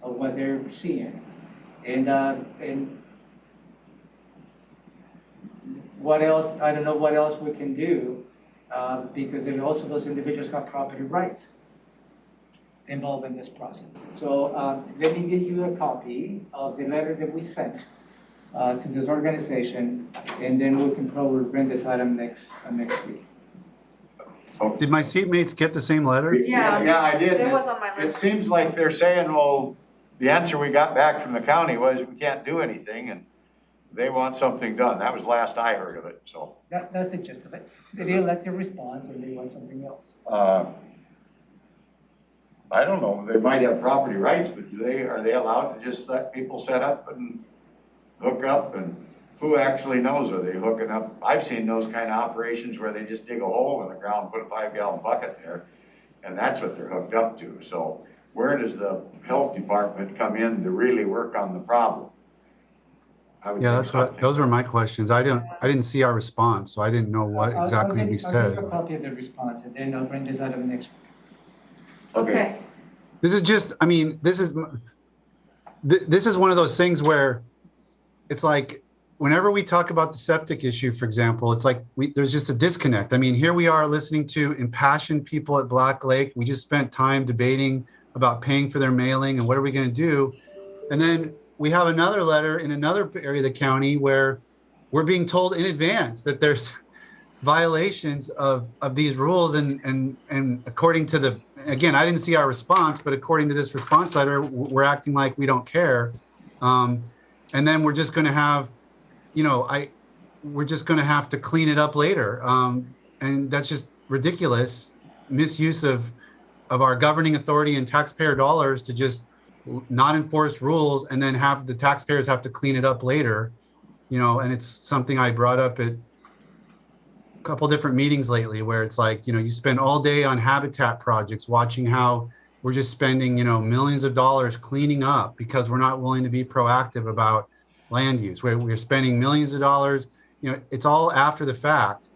of what they're seeing. And what else, I don't know what else we can do, because then also those individuals have property rights involved in this process. So let me give you a copy of the letter that we sent to this organization, and then we can probably bring this item next week. Did my seatmates get the same letter? Yeah, I did. It was on my It list. seems like they're saying, well, the answer we got back from the county was we can't do anything and they want something done. That was last I heard of it, so. That's the gist of it. They didn't like the response and they want something else. I don't know, they might have property rights, but are they allowed to just let people set up and hook up, and who actually knows? Are they hooking up? I've seen those kind of operations where they just dig a hole in the ground, put a 5-gallon bucket there, and that's what they're hooked up to. So where does the health department come in to really work on the problem? Yeah, those were my questions. I didn't see our response, so I didn't know what exactly we said. I'll give you a copy of the response, and then I'll bring this item next week. Okay. This is just, I mean, this is one of those things where it's like, whenever we talk about the septic issue, for example, it's like there's just a disconnect. I mean, here we are listening to impassioned people at Black Lake. We just spent time debating about paying for their mailing and what are we going to do? And then we have another letter in another area of the county where we're being told in advance that there's violations of these rules. And according to again, I didn't see our response, but according to this response letter, we're acting like we don't care. And then we're just going to have, we're just going to have to clean it up later. And that's just ridiculous misuse of our governing authority and taxpayer dollars to just not enforce rules and then have the taxpayers have to clean it up later. And it's something I brought up at a couple different meetings lately where it's like, you spend all day on habitat projects, watching how we're just spending, millions of dollars cleaning up because we're not willing to be proactive about land use. We're spending millions of dollars, it's all after the fact.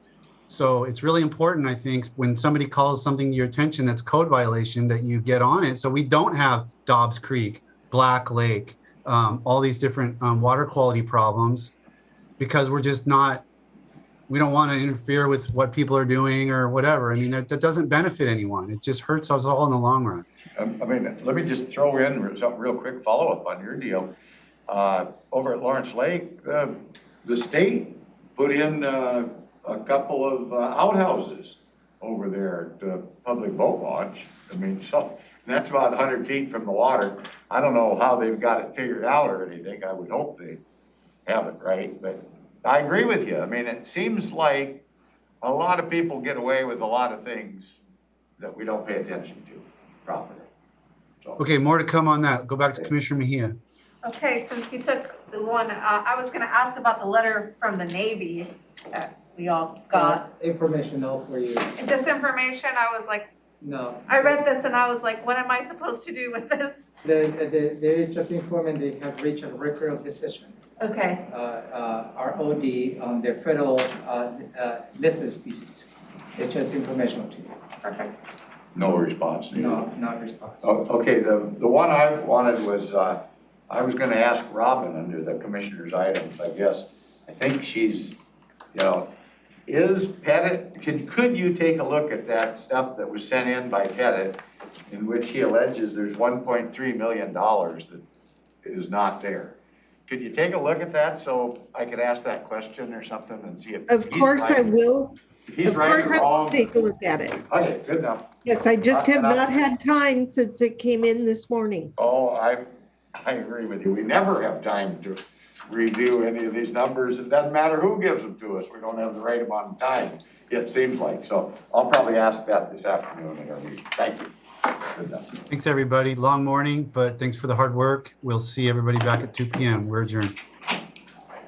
So it's really important, I think, when somebody calls something to your attention that's code violation, that you get on it. So we don't have Dobbs Creek, Black Lake, all these different water quality problems, because we're just not, we don't want to interfere with what people are doing or whatever. I mean, that doesn't benefit anyone. It just hurts us all in the long run. Let me just throw in something real quick, follow up on your deal. Over at Lawrence Lake, the state put in a couple of outhouses over there at the public boat launch. So that's about 100 feet from the water. I don't know how they've got it figured out or anything. I would hope they have it right, but I agree with you. It seems like a lot of people get away with a lot of things that we don't pay attention to properly. Okay, more to come on that. Go back to Commissioner Mejia. Okay, since you took the one, I was gonna ask about the letter from the Navy that we all got. Informational for you. Just information, I was like, No. I read this and I was like, what am I supposed to do with this? There is just information they have reached a record of decision. Okay. ROD on the federal listed species. It's just informational to you. Perfect. No response needed. No, not response. Okay, the one I wanted was, I was gonna ask Robin under the commissioner's items, I guess. I think she's, is Pettit, could you take a look at that stuff that was sent in by Pettit, in which he alleges there's $1.3 million that is not there? Could you take a look at that so I could ask that question or something and see if Of course I will. If he's right or I will wrong? take a look at it. Okay, good enough. Yes, I just have not had time since it came in this morning. Oh, I agree with you. We never have time to review any of these numbers. It doesn't matter who gives them to us. We don't have the right amount of time, it seems like. So I'll probably ask that this afternoon in our meeting. Thank you. Good enough. Thanks, everybody. Long morning, but thanks for the hard work. We'll see everybody back at 2 p.m. We're adjourned.